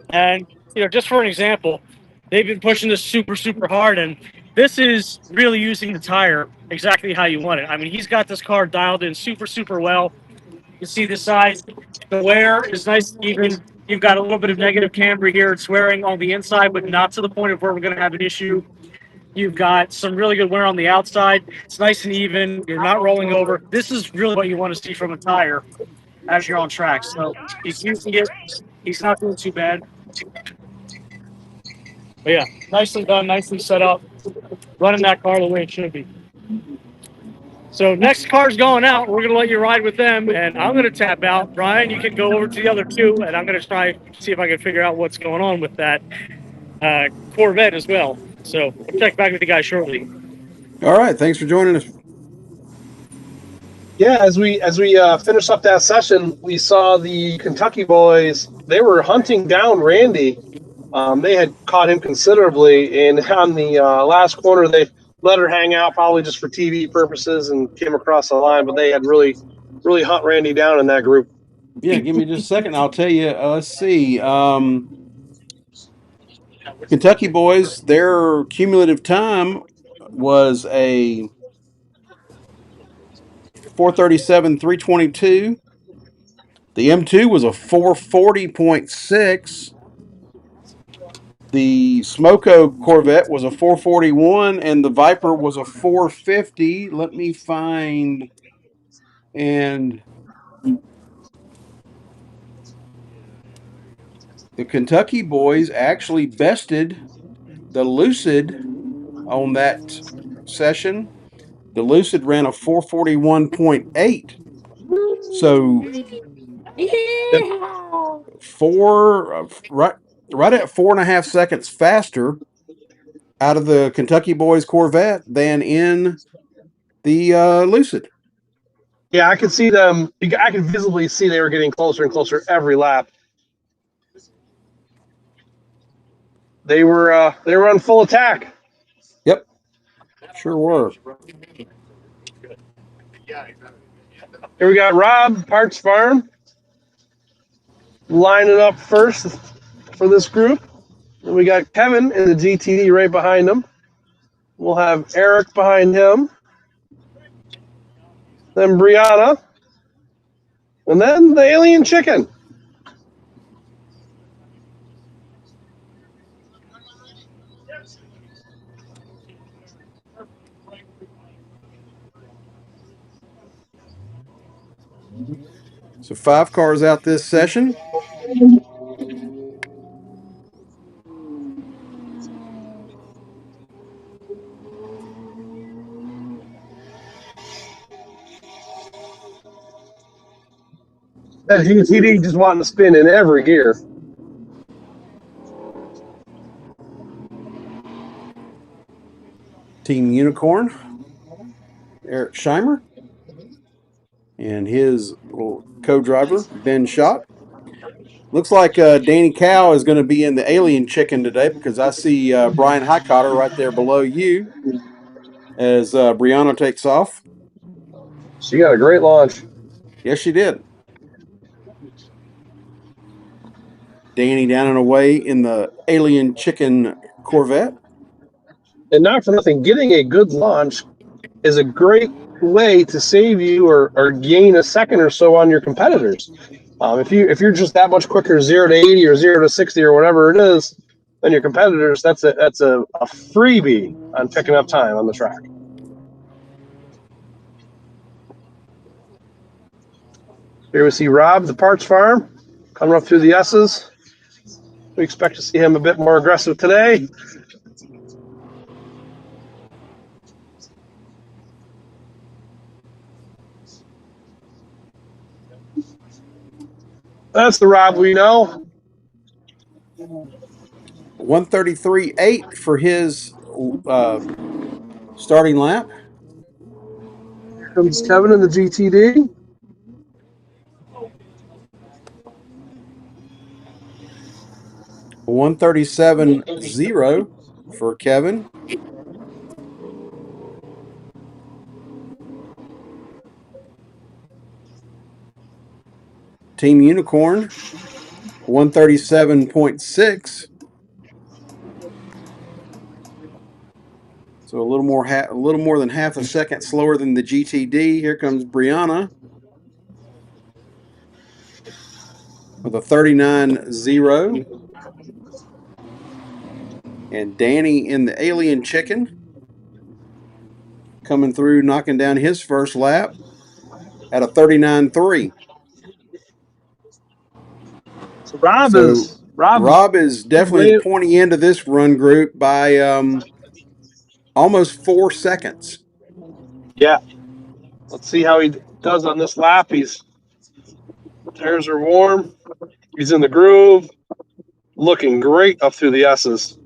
And just for an example, they've been pushing this super, super hard, and this is really using the tire exactly how you want it. I mean, he's got this car dialed in super, super well. You can see the size. The wear is nice and even. You've got a little bit of negative camber here. It's wearing on the inside, but not to the point of where we're going to have an issue. You've got some really good wear on the outside. It's nice and even. You're not rolling over. This is really what you want to see from a tire as you're on track. So he's using it. He's not doing too bad. But yeah, nicely done, nicely set up, running that car the way it should be. So next car's going out. We're gonna let you ride with them, and I'm gonna tap out. Brian, you can go over to the other two, and I'm gonna try see if I can figure out what's going on with that Corvette as well. So we'll check back with the guys shortly. All right. Thanks for joining us. Yeah, as we finished up that session, we saw the Kentucky boys. They were hunting down Randy. They had caught him considerably, and on the last corner, they let her hang out, probably just for TV purposes, and came across the line. But they had really hunt Randy down in that group. Yeah, give me just a second. I'll tell you. Let's see. Kentucky boys, their cumulative time was a 4:37.322. The M2 was a 4:40.6. The Smoko Corvette was a 4:41, and the Viper was a 4:50. Let me find. And the Kentucky boys actually bested the Lucid on that session. The Lucid ran a 4:41.8. So right at 4.5 seconds faster out of the Kentucky boys Corvette than in the Lucid. Yeah, I could see them. I could visibly see they were getting closer and closer every lap. They were on full attack. Yep, sure were. Here we got Rob, Parts Farm, lining up first for this group. And we got Kevin in the GTD right behind him. We'll have Eric behind him. Then Brianna. And then the alien chicken. So 5 cars out this session. That GTD just wanting to spin in every gear. Team Unicorn, Eric Scheimer, and his little co-driver, Ben Schott. Looks like Danny Cow is going to be in the alien chicken today because I see Brian Highcotter right there below you as Brianna takes off. She got a great launch. Yes, she did. Danny down and away in the alien chicken Corvette. And not for nothing, getting a good launch is a great way to save you or gain a second or so on your competitors. If you're just that much quicker, 0 to 80 or 0 to 60 or whatever it is, than your competitors, that's a freebie on picking up time on the track. Here we see Rob, the Parts Farm, coming up through the S's. We expect to see him a bit more aggressive today. That's the Rob we know. 133.8 for his starting lap. Here comes Kevin in the GTD. A 137.0 for Kevin. Team Unicorn, 137.6. So a little more than half a second slower than the GTD. Here comes Brianna with a 39.0. And Danny in the Alien Chicken coming through, knocking down his first lap at a 39.3. So Rob So is Rob is definitely way, pointing into this run group by almost 4 seconds. yeah. Let's see how he does on this lap. Tires are warm. He's in the groove. Looking great up through the S's.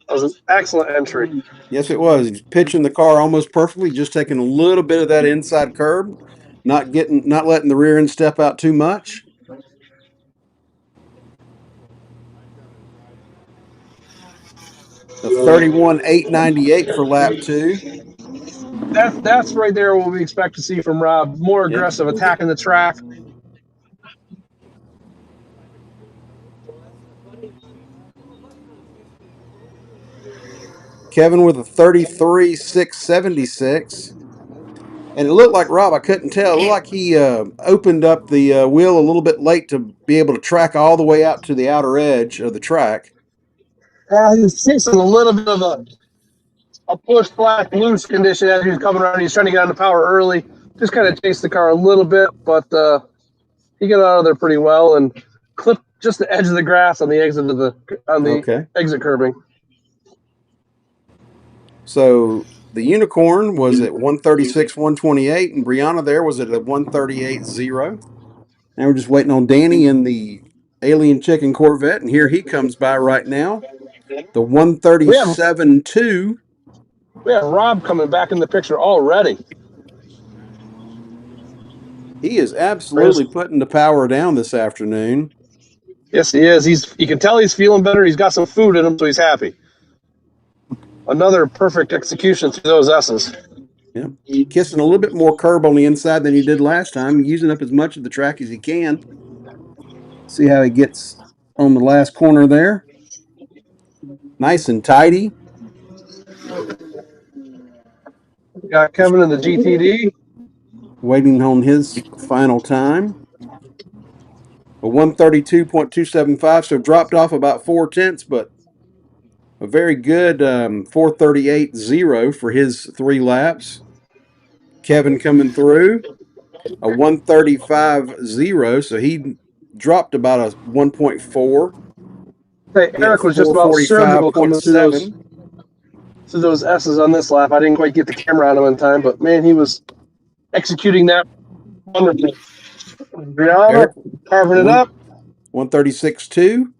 That was an excellent entry. Yes, it was. He's pitching the car almost perfectly, just taking a little bit of that inside curb, not letting the rear end step out too much. The 31.898 for lap 2. That's right there what we expect to see from Rob. More Yep. aggressive, attacking the track. Kevin with a 33.676. And it looked like Rob, I couldn't tell. It looked like he opened up the wheel a little bit late to be able to track all the way out to the outer edge of the track. He's chasing a little bit of a push flat loose condition as he's coming around. He's trying to get on the power early. Just kind of chased the car a little bit, but he got out of there pretty well and clipped just the edge of the grass on the exit of the exit curbing. So the Unicorn was at 136, 128, and Brianna there was at a 138.0. Now we're just waiting on Danny in the Alien Chicken Corvette, and here he comes by right now. The 137.2. We have Rob coming back in the picture already. He is absolutely putting the power down this afternoon. Yes, he is. You can tell he's feeling better. He's got some food in him, so he's happy. Another perfect execution through those S's. Yeah, kissing a little bit more curb on the inside than he did last time, using up as much of the track as he can. See how he gets on the last corner there. Nice and tidy. Got Kevin in the GTD. Waiting on his final time. A 132.275, so dropped off about 4/10, but a very good 438.0 for his 3 laps. Kevin coming through, a 135.0, so he dropped about a 1.4. Hey, Eric was just about surgical coming through those S's on this lap. I didn't quite get the camera on him in time, but man, he was executing that wonderfully. Brianna carving it up. 136.2.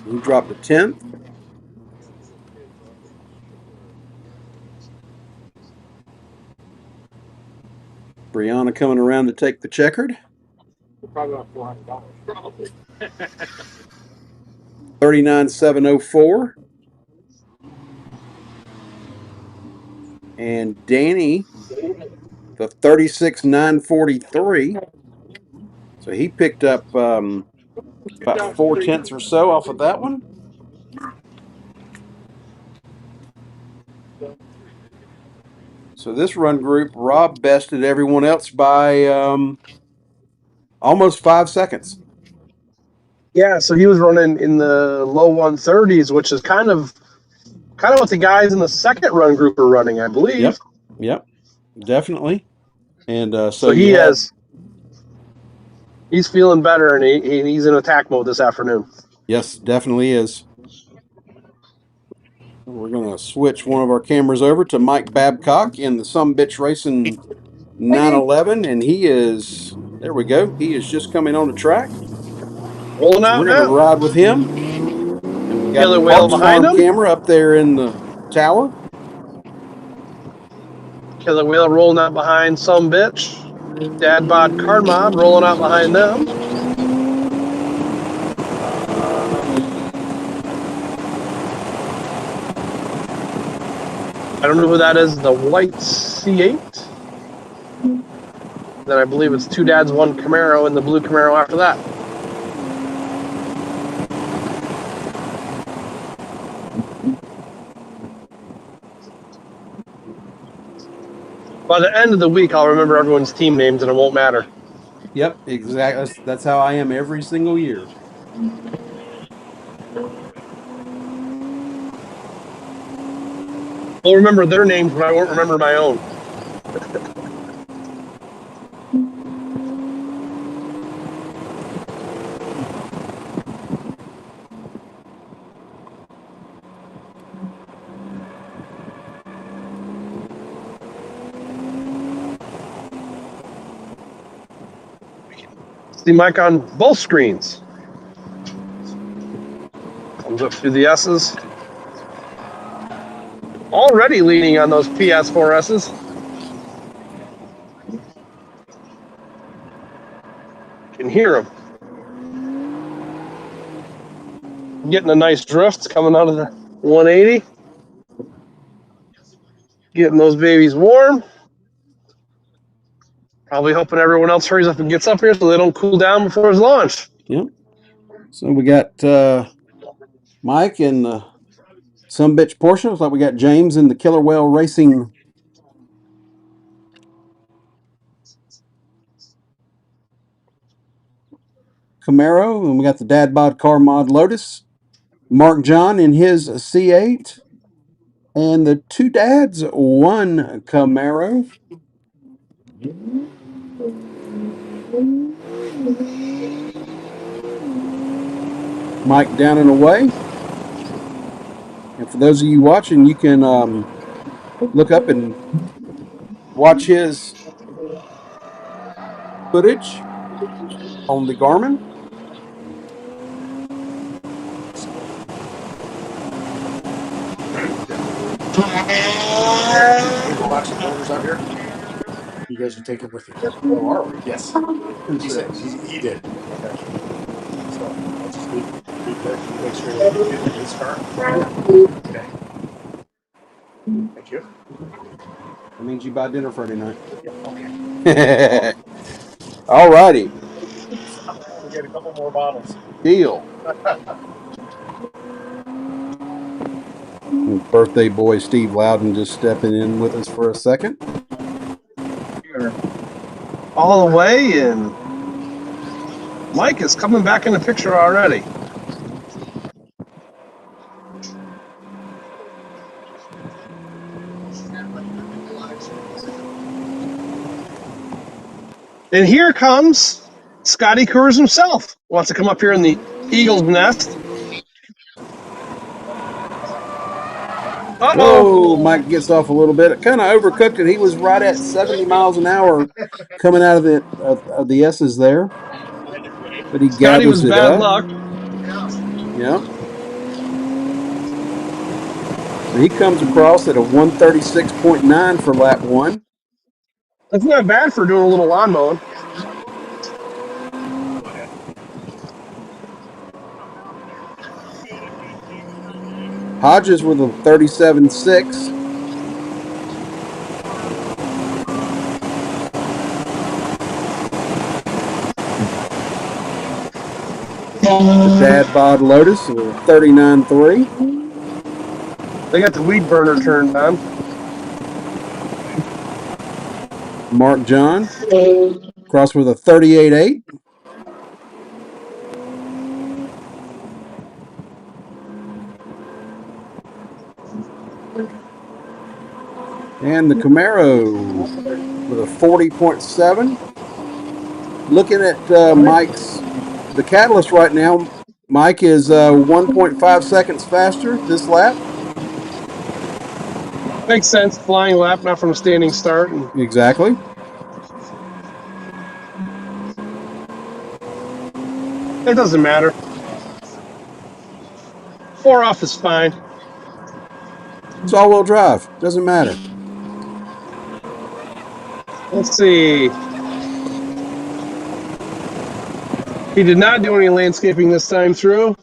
He dropped a 10th. Brianna coming around to take the checkered. Probably about $400. 39.704. And Danny, the 36.943. So he picked up about 4/10 or so off of that one. So this run group, Rob bested everyone else by almost 5 seconds. Yeah, so he was running in the low 130s, which is kind of what the guys in the second run group are running, I believe. Yep, definitely. And so he has He's feeling better, and he's in attack mode this afternoon. Yes, definitely is. We're going to switch one of our cameras over to Mike Babcock in the Some Bitch Racing 911, and he is, there we go, he is just coming on the track. Rolling So out we're going to now. ride with him. And we got Killer the Whale Parks behind Farm him. camera up there in the tower. Killer Whale rolling out behind Some Bitch. Dad Bod Card Mod rolling out behind them. I don't know who that is. The white C8. Then I believe it's two dads, one Camaro, and the blue Camaro after that. By the end of the week, I'll remember everyone's team names, and it won't matter. Yep, exactly. That's how I am every single year. I'll remember their names, but I won't remember my own. See Mike on both screens. Comes up through the S's. Already leaning on those PS4S's. Can hear him. Getting a nice drift coming out of the 180. Getting those babies warm. Probably hoping everyone else hurries up and gets up here so they don't cool down before his launch. Yep. So we got Mike in the Some Bitch Porsche. Looks like we got James in the Killer Whale Racing Camaro. And we got the Dad Bod Car Mod Lotus. Mark John in his C8. And the two dads, one Camaro. Mike down and away. And for those of you watching, you can look up and watch his footage on the Garmin. Hey, go watch the orders out here. You guys can take them with you. Oh, are we? Yes. He said he did. Okay. So I'll just leave there. Make sure that you get in this car. Okay. Thank you. That means you buy dinner Friday night. Okay. All righty. We get a couple more bottles. Deal. Birthday boy Steve Loudon just stepping in with us for a second. All the way, and Mike is coming back in the picture already. And here comes Scotty Coors himself. Wants to come up here in the Eagle's nest. Whoa, Mike gets off a little bit. It kind of overcooked it. He was right at 70 miles an hour coming out of the S's there. But he Scotty gathers was it bad up. luck. Yeah. So he comes across at a 136.9 for lap one. That's not bad for doing a little lawn mowing. Hodges with a 37.6. The Dad Bod Lotus with a 39.3. They got the weed burner turned on. Mark John cross with a 38.8. And the Camaro with a 40.7. Looking at the catalyst right now, Mike is 1.5 seconds faster this lap. Makes sense. Flying lap, not from a standing start. And Exactly. it doesn't matter. 4 off is fine. It's all-wheel drive. Doesn't matter. Let's see. He did not do any landscaping this time through.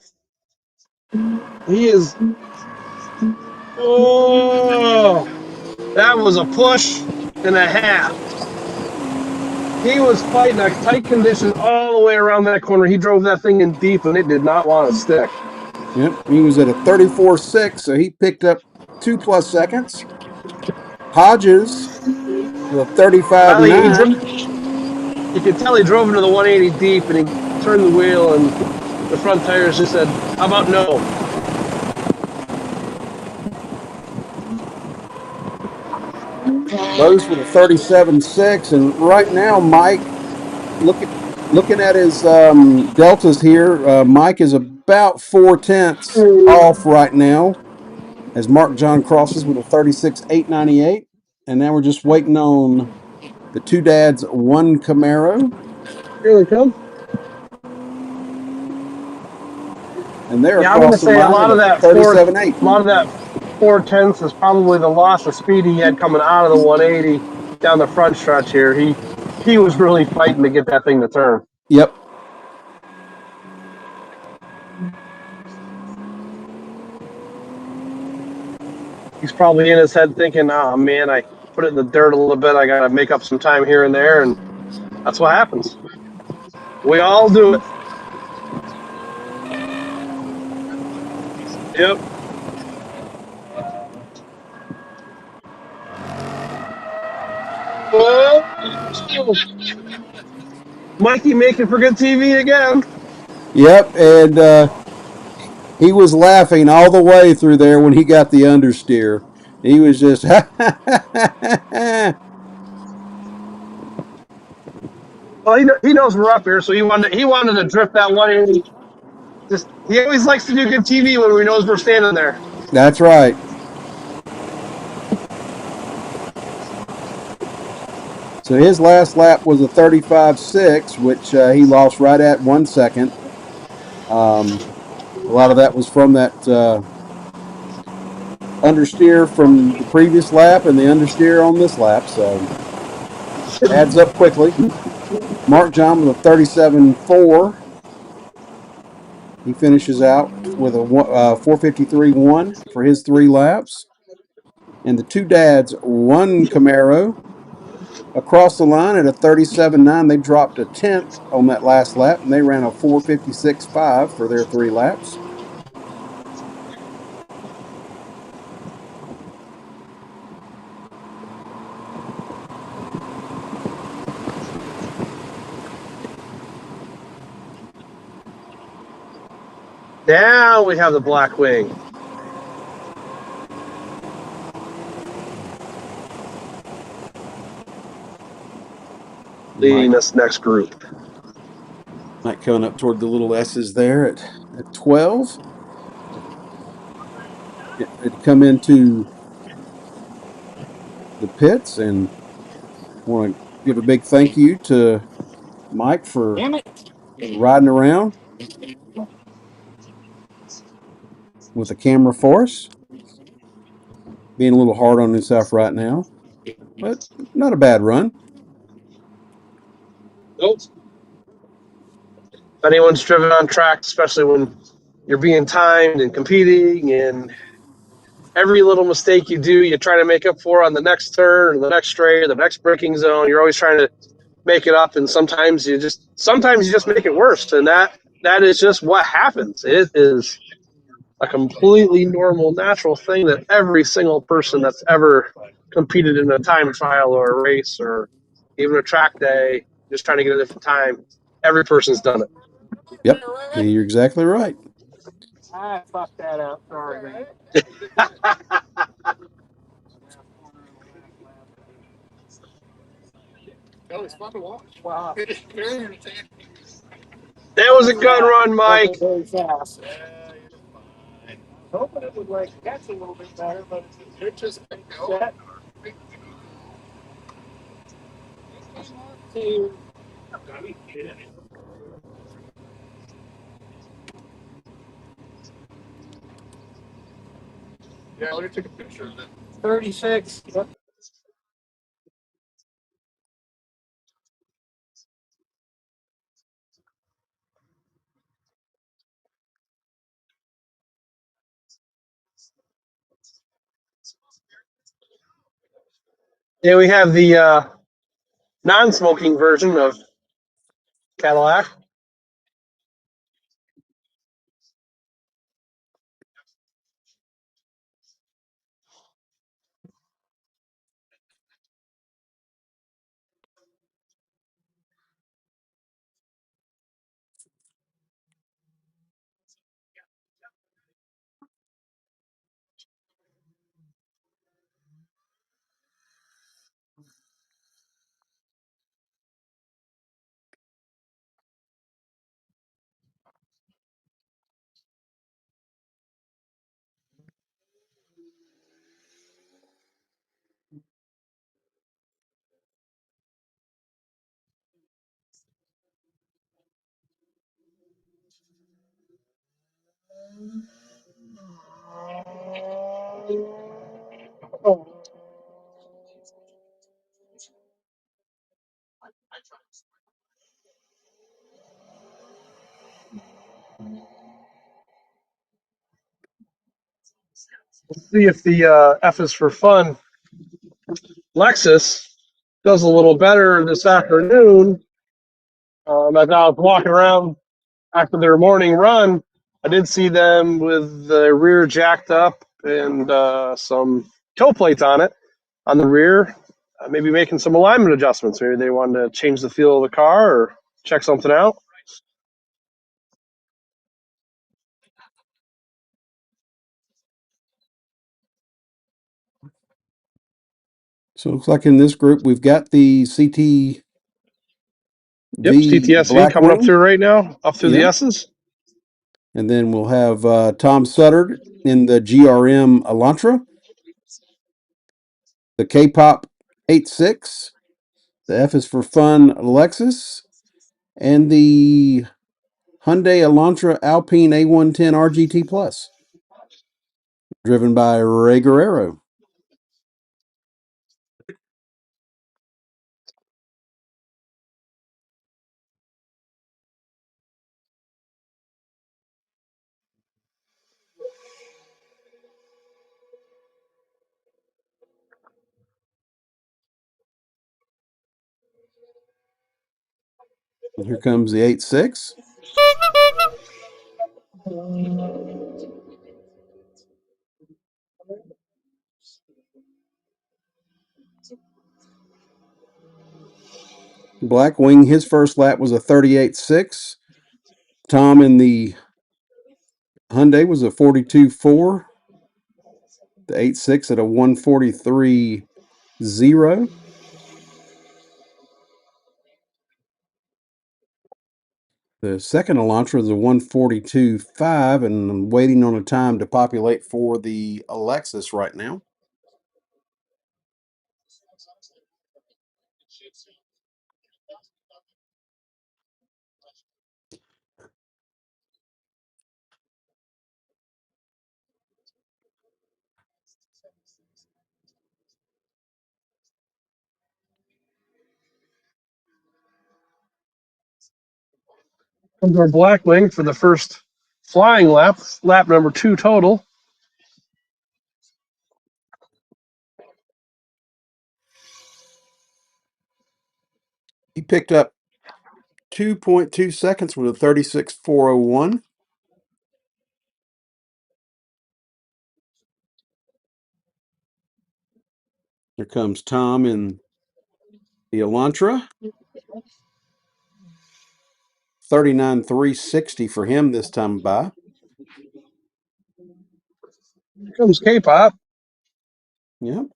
He is. Oh, that was a push and a half. He was fighting a tight condition all the way around that corner. He drove that thing in deep, and it did not want to stick. Yep. He was at a 34.6, so he picked up 2+ seconds. Hodges with a Finally, 35.9. you could tell he drove into the 180 deep, and he turned the wheel, and the front tires just said, "How about no?" Lowe's with a 37.6, and right now, Mike, looking at his deltas here, Mike is about 4/10 off right now, as Mark John crosses with a 36.898, and now we're just waiting on the two dads, one Camaro, Here they come. and they're Yeah, I'm going to across the say a line lot at of a that 37.8. 4/10 is probably the loss of speed he had coming out of the 180 down the front stretch here. He was really fighting to get that thing to turn. Yep. He's probably in his head thinking, "Oh man, I put it in the dirt a little bit. I got to make up some time here and there," and that's what happens. We all do it. Yep. Oh, Mikey making for good TV again. Yep, and he was laughing all the way through there when he got the understeer. He was just, Well, he knows we're up here, so he wanted to drift that 180. Just he always likes to do good TV when he knows we're standing there. that's right. So his last lap was a 35.6, which he lost right at 1 second. A lot of that was from that understeer from the previous lap and the understeer on this lap, so adds up quickly. Mark John with a 37.4. He finishes out with a 4:53.1 for his 3 laps. And the two dads, one Camaro, across the line at a 37.9. They dropped a tenth on that last lap, and they ran a 4:56.5 for their 3 laps. Now we have the Black Wing. Leading this next group. Mike coming up toward the little S's there at 12. It come into the pits, and want to give a big thank you to Mike for riding around with the camera for us. Being a little hard on himself right now, but not a bad run. Nope. If anyone's driven on track, especially when you're being timed and competing, and every little mistake you do, you try to make up for on the next turn or the next straight or the next braking zone. You're always trying to make it up, and sometimes you just make it worse, and that is just what happens. It is a completely normal, natural thing that every single person that's ever competed in a time trial or a race or even a track day, just trying to get a different time, every person's done it. Yep, you're exactly right. I fucked that up. Sorry, man. That was fun to watch. Wow. Very entertaining. That was a good run, Mike. Very fast. Yeah, you're fine. Hoping it would like catch a little bit better, but it just kept going. Yeah, let me take a picture of it. 36. Yeah, we have the non-smoking version of Cadillac. See if the F is for fun. Lexus does a little better this afternoon. As I was walking around after their morning run, I did see them with the rear jacked up and some toe plates on the rear. Maybe making some alignment adjustments. Maybe they wanted to change the feel of the car or check something out. So it looks like in this group we've got the CTV Yep, CTSV coming up Blackwing. through right now, up through the Yep. S's. And then we'll have Tom Sutter in the GRM Elantra, the K-Pop 86, the F is for Fun Lexus, and the Hyundai Elantra Alpine A110 RGT Plus, driven by Ray Guerrero. And here comes the 86. Blackwing, his first lap was a 38.6. Tom in the Hyundai was a 42.4. The 86 at a 143.0. The second Elantra is a 142.5, and I'm waiting on a time to populate for the Alexis right now. Comes our Blackwing for the first flying lap, lap number 2 total. He picked up 2.2 seconds with a 36.401. Here comes Tom in the Elantra. 39.360 for him this time by. Here comes K-Pop. Yep.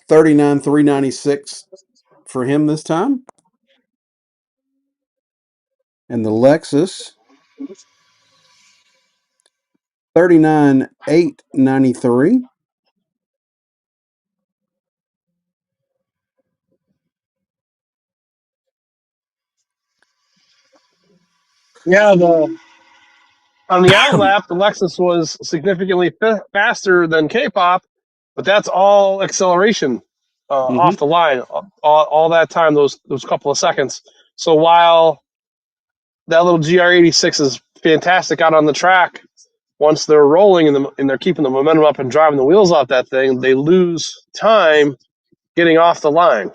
39,396 for him this time. And the Lexus, 39,893. Yeah, on the outlap, the Lexus was significantly faster than K-pop, but that's all acceleration off the line, all that time, those couple of seconds. So while that little GR86 is fantastic out on the track, once they're rolling and they're keeping the momentum up and driving the wheels off that thing, they lose time getting off the line.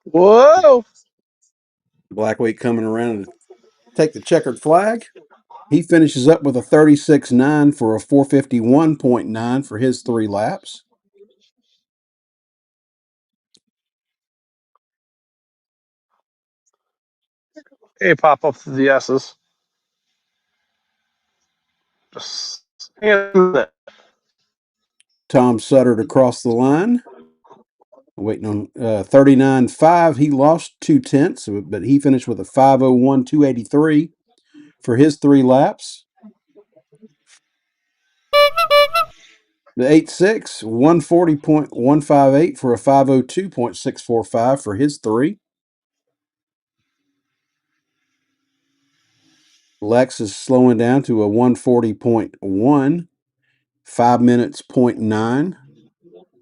Whoa! Blackweight coming around to take the checkered flag. He finishes up with a 36.9 for a 451.9 for his 3 laps. Hey, pop up to the S's. Just hand Tom Sutter across the line. Waiting on 39.5. He lost 0.2, but he finished with a 501.283 for his 3 laps. The 8.6, 140.158 for a 502.645 for his 3. Lex is slowing down to a 140.1, 5 minutes 0.9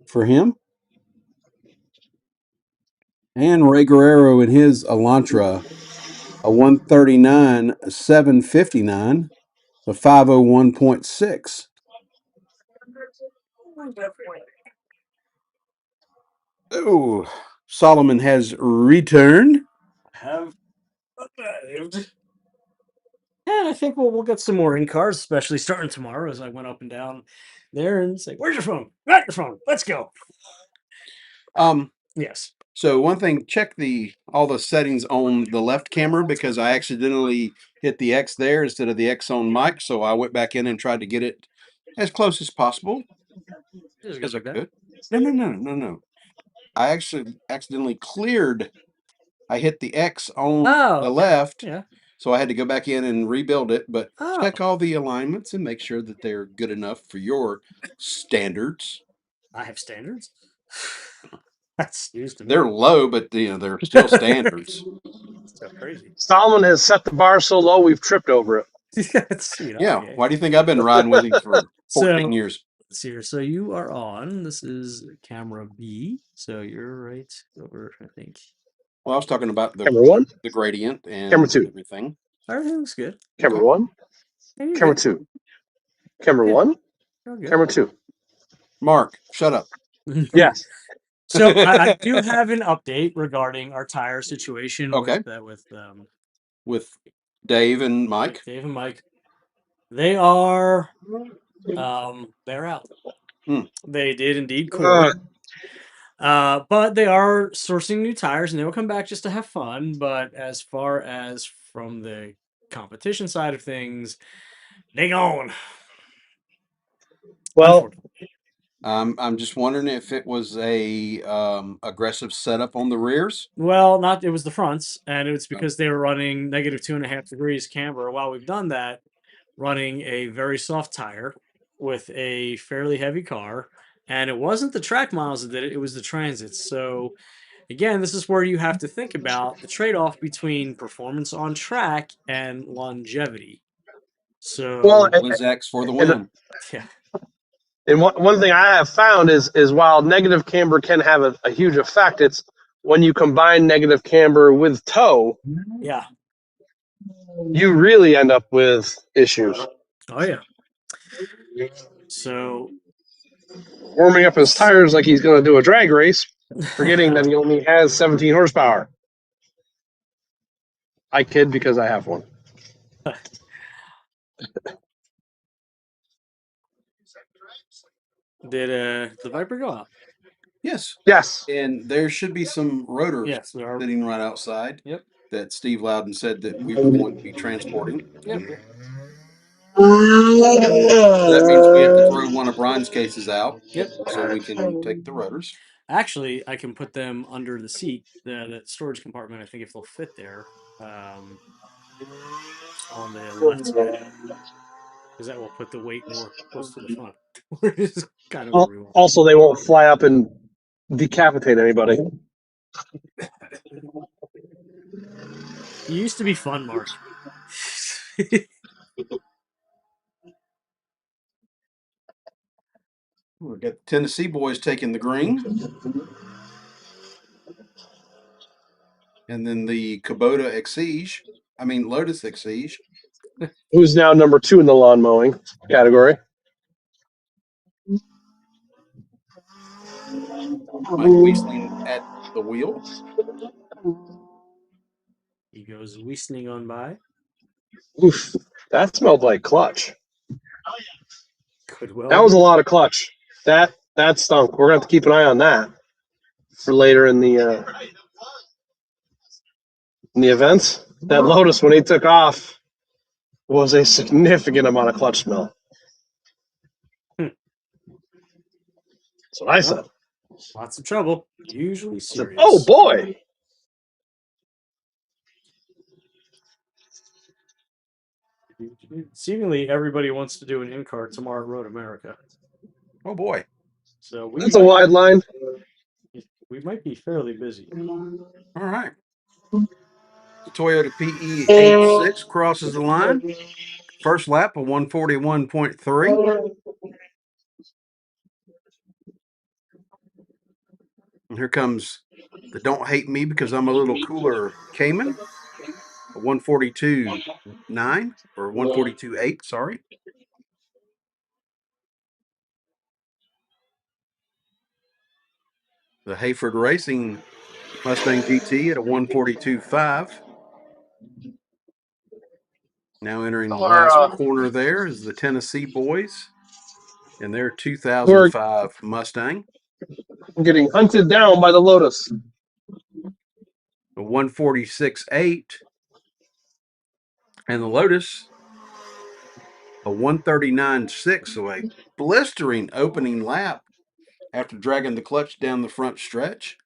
for him. And Ray Guerrero in his Elantra, a 139.759, a 501.6. Oh, Solomon has returned. Have arrived. And I think we'll get some more in cars, especially starting tomorrow as I went up and down there and say, "Where's your phone? Got your phone. Let's go." Yes. So one thing, check all the settings on the left camera because I accidentally hit the X there instead of the X on mic. So I went back in and tried to get it as close as possible Just as I like that. could. No. I actually accidentally cleared. I hit the X on the Oh, left, yeah. so I had to go back in and rebuild it. But Oh, check all the alignments and make sure that they're good enough for your standards. I have standards. That's news to They're me. low, but they're still standards. So crazy. Solomon has set the bar so low we've tripped over it. It's, Yeah. okay. Why do you think I've been riding with him for 14 So years? let's see here. So you are on. This is camera B. So you're right over, I think. Well, I was talking about Camera one, the gradient camera and two, everything. Everything looks good. camera Okay. one, Hey, you're camera good. two, camera Yeah, one, you're good. camera two. Mark, shut up. Yes. So I do have an update regarding our tire situation Okay. with With Dave and Mike. Dave and Mike. They are they're out. Hmm. They did indeed quit. But they are sourcing new tires and they will come back just to have fun. But as far as from the competition side of things, they gone. Well, Unfortunately. I'm just wondering if it was a aggressive setup on the rears. Well, not it was the fronts, and it's Oh. because they were running -2.5 degrees camber. While we've done that, running a very soft tire with a fairly heavy car, and it wasn't the track miles that did it, it was the transits. So again, this is where you have to think about the trade-off between performance on track and longevity. well, So Was X for the and win. yeah, and one thing I have found is while negative camber can have a huge effect, it's when you combine negative camber with toe, yeah, you really end up with issues. oh yeah. So Warming up his tires like he's going to do a drag race, forgetting that he only has 17 horsepower. I kid because I have one. did the Viper go out? Yes. Yes. And there should be some rotors Yes, there are. sitting right outside. Yep. That Steve Loudon said that we were going to be transporting. Yep. That means we have to throw one of Brian's cases out Yep. so we can take the rotors. Actually, I can put them under the seat, the storage compartment. I think if they'll fit there, on the left side, because that will put the weight more close to the front, which is kind of where we want. Also, they won't fly up and decapitate anybody. You used to be fun, Mark. We've got the Tennessee boys taking the green. And then the Lotus Exige. Who's now number 2 in the lawn mowing category? Mike Weisling at the wheel. He goes whistling on by. Oof, that smelled like clutch. Could well. That was be. a lot of clutch. That stunk. We're gonna have to keep an eye on that for later in the events. That Lotus, when he took off, was a significant amount of clutch smell. Hmm. That's what I said. Lots of trouble. Usually serious. Oh boy! Seemingly everybody wants to do an in-car tomorrow at Road America. Oh boy. So That's a wide line. we might be fairly busy. All right. The Toyota PE86 crosses the line. First lap of 141.3. And here comes the Don't Hate Me Because I'm a Little Cooler Cayman. A 142.9 or 142.8, sorry. The Hayford Racing Mustang GT at a 142.5. Now entering the last corner there is the Tennessee boys and their 2005 Mustang. Getting hunted down by the Lotus. A 146.8. And the Lotus, a 139.6. So a blistering opening lap after dragging the clutch down the front stretch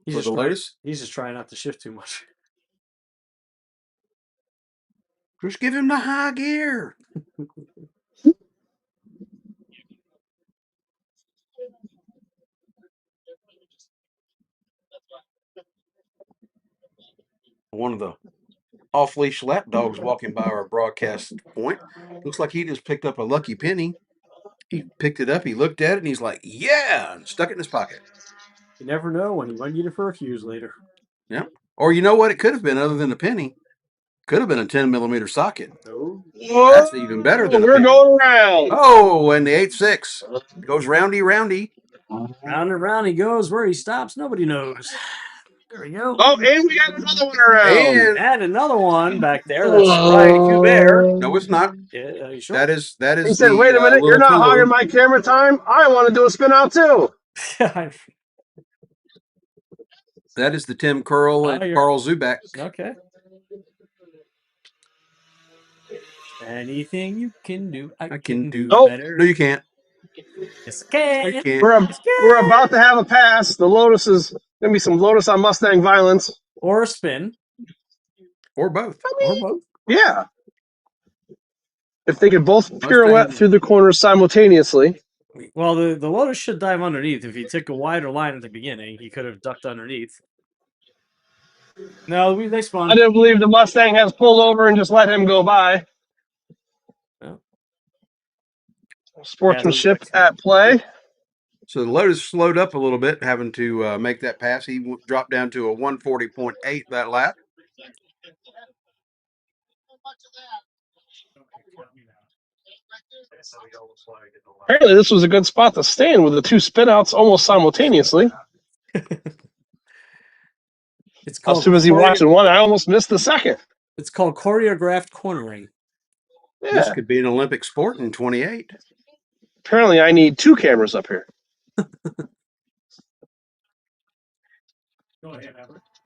for the Lotus. He's just trying not to shift too much. Just give him the high gear. One of the off-leash lap dogs walking by our broadcast point. Looks like he just picked up a lucky penny. He picked it up, he looked at it, and he's like, yeah, and stuck it in his pocket. You never know when he might need it for a fuse later. Yeah. Or you know what it could have been other than a penny? Could have been a 10mm socket. Oh. That's even better than a We're penny. going around. Oh, and the 8.6 goes roundy. Round and round he goes. Where he stops, nobody knows. There we go. Oh, and we got another one around. And another one back there. That's Brian Kubert. No, it's not. Yeah, you sure? That is He said, the "Wait a minute, you're little not cooler. hogging my camera time. I want to do a spin out too." That is the Tim Curl and Carl Zubak. Okay. Anything you can do, I can do better. No, you can't. Yes, I can. You can't. We're about to have a pass. The Lotus is going to be some Lotus on Mustang violence. Or a spin. Or both. Or both. Yeah. If they could both pirouette through the corners simultaneously. Well, the Lotus should dive underneath. If he took a wider line at the beginning, he could have ducked underneath. No, they spun. I didn't believe the Mustang has pulled over and just let him go by. No. Sportsmanship at play. So the Lotus slowed up a little bit, having to make that pass. He dropped down to a 140.8 that lap. Apparently, this was a good spot to stand with the two spinouts almost simultaneously. It's I was too busy watching one. I almost missed the second. It's called choreographed cornering. Yeah. This could be an Olympic sport in 28. Apparently, I need two cameras up here.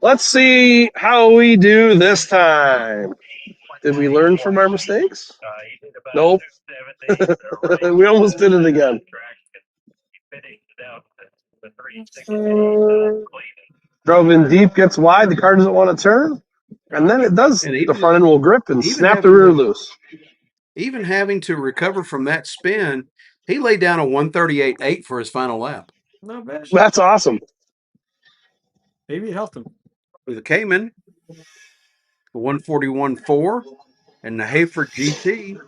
Let's see how we do this time. Did we learn from our mistakes? He did about Nope. 270. We almost did it again. Track, and he finished out the 360 clean. Drove in deep, gets wide, the car doesn't want to turn, and then it does. And The even- front end will grip and even snap the having rear to- loose. Even having to recover from that spin, he laid down a 138.8 for his final lap. Not bad. That's awesome. Maybe it helped him. With the Cayman, the 141.4, and the Hayford GT,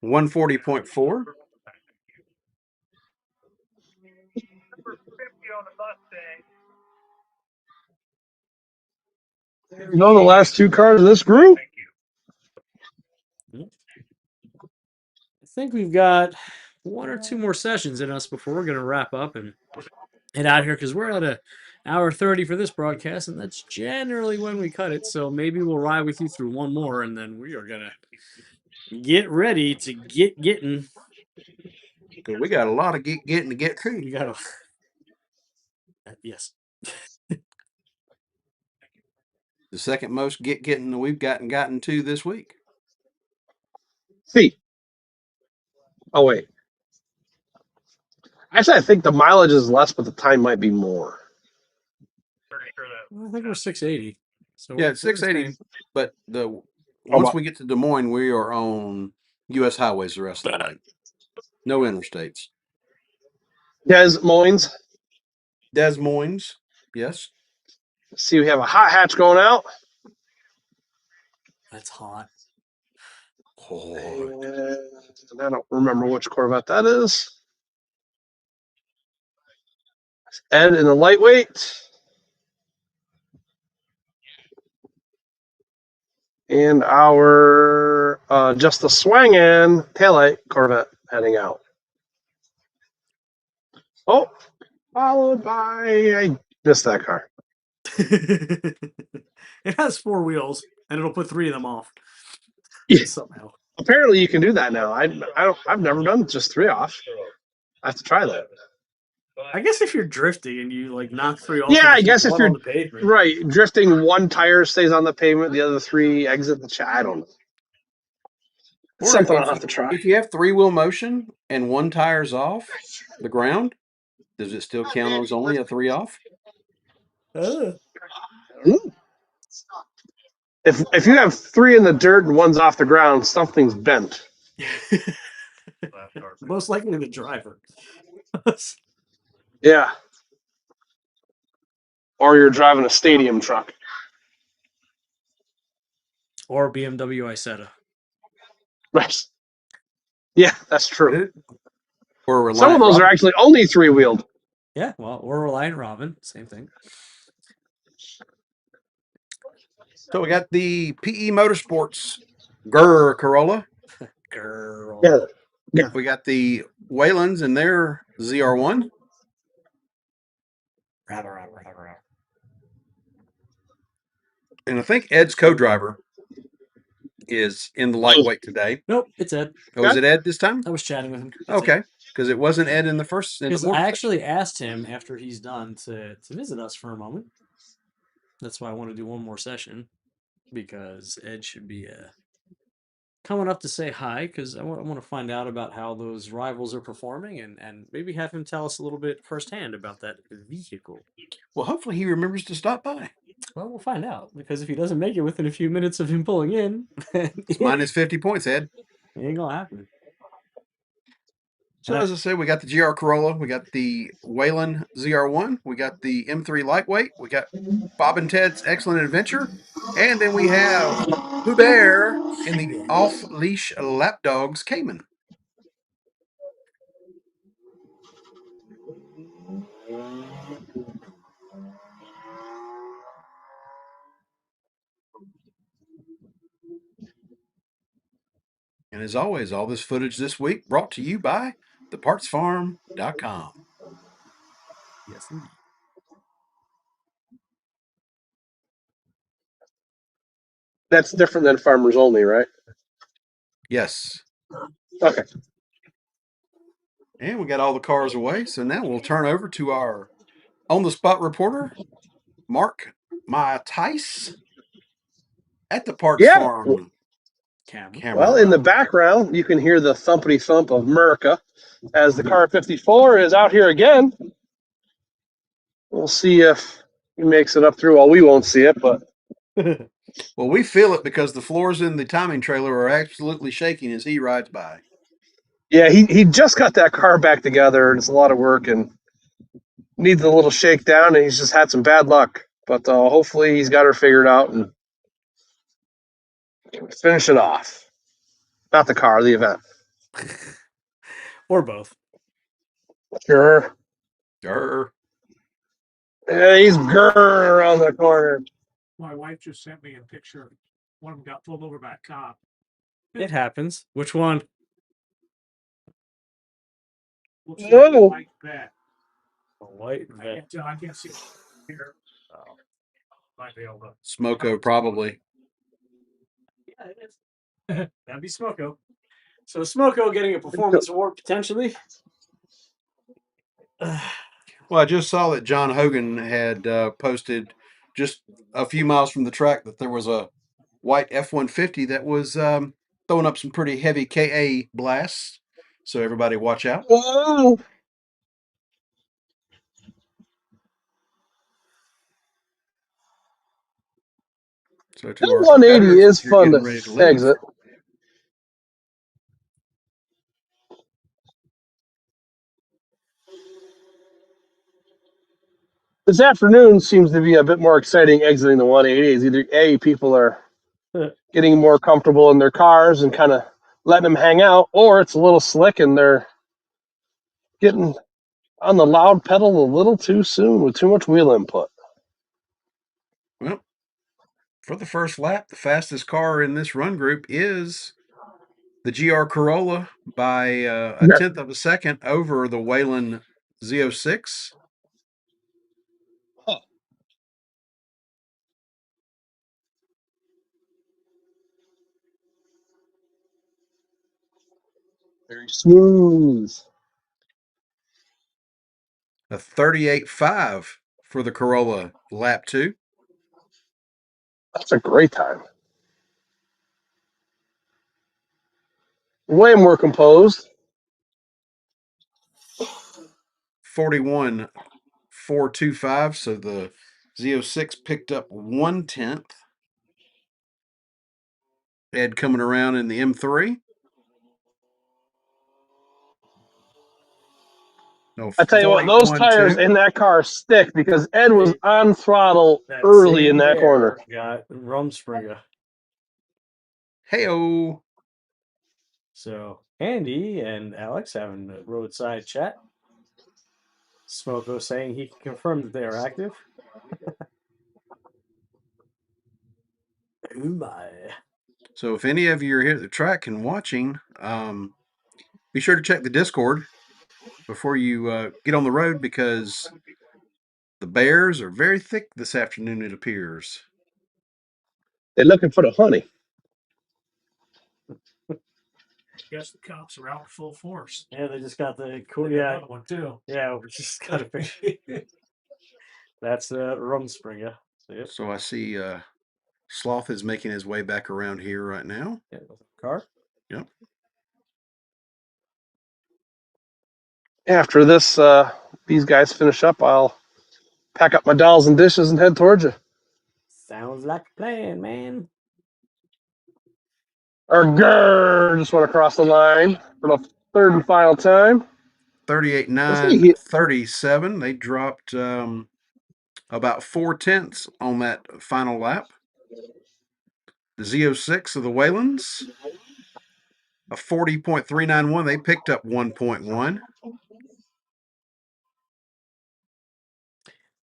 140.4. Number 50 on the Mustang. There you go, the last two cars of this group. Thank you. I think we've got one or two more sessions in us before we're going to wrap up and head out here because we're at an hour 30 for this broadcast, and that's generally when we cut it. So maybe we'll ride with you through one more, and then we are going to get ready to getting. Because we got a lot of getting to get We to. got to. Yes. The second most getting that we've gotten to this week. See. Oh, wait. Actually, I think the mileage is less, but the time might be more. Pretty sure that I think we're 680. So Yeah, we're it's 680. staying- But Oh, once wow. we get to Des Moines, we are on U.S. highways the rest of the way. No interstates. Des Moines. Des Moines, yes. See, we have a hot hatch going out. That's hot. And I don't remember which Corvette that is. Ed in the lightweight. And our just the swangin' taillight Corvette heading out. Oh, followed by I missed that car. It has four wheels, and it'll put three of them off. Yeah. Somehow. Apparently, you can do that now. I've never done just three off. I have to try that. I guess if you're drifting and you like knock three off, Yeah, and I keep guess if one you're on the pavement. right drifting, one tire stays on the pavement, the other three exit the chat. I don't know. It's Or something if I'll have to try. If you have three-wheel motion and one tire's off the ground, does it still count as only a three off? If you have three in the dirt and one's off the ground, something's bent. Most likely the driver. Yeah. Or you're driving a stadium truck. Or BMW Isetta. Right. Yeah, that's true. Or Some of those are actually only three-wheeled. Yeah, well, or Reliant Robin, same thing. So we got the PE Motorsports Corolla. Girl. Yeah. We got the Waylands and their ZR1. And I think Ed's co-driver is in the lightweight today. Nope, it's Ed. Oh, is it Ed this time? I was chatting with him. Okay, because it wasn't Ed in the first. Because I actually asked him after he's done to visit us for a moment. That's why I want to do one more session, because Ed should be coming up to say hi, because I want to find out about how those rivals are performing and maybe have him tell us a little bit firsthand about that vehicle. Well, hopefully he remembers to stop by. Well, we'll find out, because if he doesn't make it within a few minutes of him pulling in, It's minus 50 points, Ed. it ain't gonna happen. So as I said, we got the GR Corolla, we got the Wayland ZR1, we got the M3 Lightweight, we got Bob and Ted's Excellent Adventure, and then we have Pooh Bear in the off-leash Lapdogs Cayman. And as always, all this footage this week brought to you by thepartsfarm.com. Yes, indeed. That's different than Farmers Only, right? Yes. Okay. And we got all the cars away, so now we'll turn over to our on-the-spot reporter, Mark, my Tice at the Parks Yeah. Farm Camera. Well, in the camera. background, you can hear the thumpity thump of America as the car 54 is out here again. We'll see if he makes it up through. Well, we won't see it, but Well, we feel it because the floors in the timing trailer are absolutely shaking as he rides by. yeah, he just got that car back together, and it's a lot of work and needs a little shakedown, and he's just had some bad luck. But hopefully, he's got her figured out and can finish it off. Not the car, the event. Or both. Sure. Grr. Yeah, he's grrring around the corner. My wife just sent me a picture. One of them got pulled over by a cop. It happens. Which one? Looks like a Whoa. white vet. A white I vet. can't tell. I can't see it here. Oh. Might be able to. Smoko, probably. Yeah, it is. That'd be Smoko. So Smoko getting a performance award potentially. Well, I just saw that John Hogan had posted just a few miles from the track that there was a white F-150 that was throwing up some pretty heavy KA blasts. So everybody watch out. Whoa. So to That our 180 competitors, is as you're fun getting to ready to leave, exit. This afternoon seems to be a bit more exciting exiting the 180s. Either A, people are getting more comfortable in their cars and kind of letting them hang out, or it's a little slick and they're getting on the loud pedal a little too soon with too much wheel input. well, for the first lap, the fastest car in this run group is the GR Corolla by a tenth of a second over the Wayland Z06. Very smooth. A 38.5 for the Corolla lap 2. That's a great time. Way more composed. 41.425. So the Z06 picked up 1/10. Ed coming around in the M3. No, I tell you what, those tires 40.12. in that car stick because Ed was Hey, on throttle that early in same that corner. hair got Rumspringer. Hey-oh. So Andy and Alex having a roadside chat. Smoko saying he can confirm that they are active. Oh my. So if any of you are here at the track and watching, be sure to check the Discord before you get on the road because the bears are very thick this afternoon, it appears. They're looking for the honey. Guess the cops are out in full force. Yeah, they just got the cool. They got Yeah, another one too. yeah. We just got a picture. That's Rumspringer. So, yep. So I see Sloth is making his way back around here right now. Yeah, car. Yep. After this, these guys finish up, I'll pack up my dolls and dishes and head towards you. Sounds like a plan, man. Or grrr, just went across the line for the third and final time. 38.937. They dropped about 4/10 on that final lap. The Z06 of the Waylands, a 40.391. They picked up 1.1.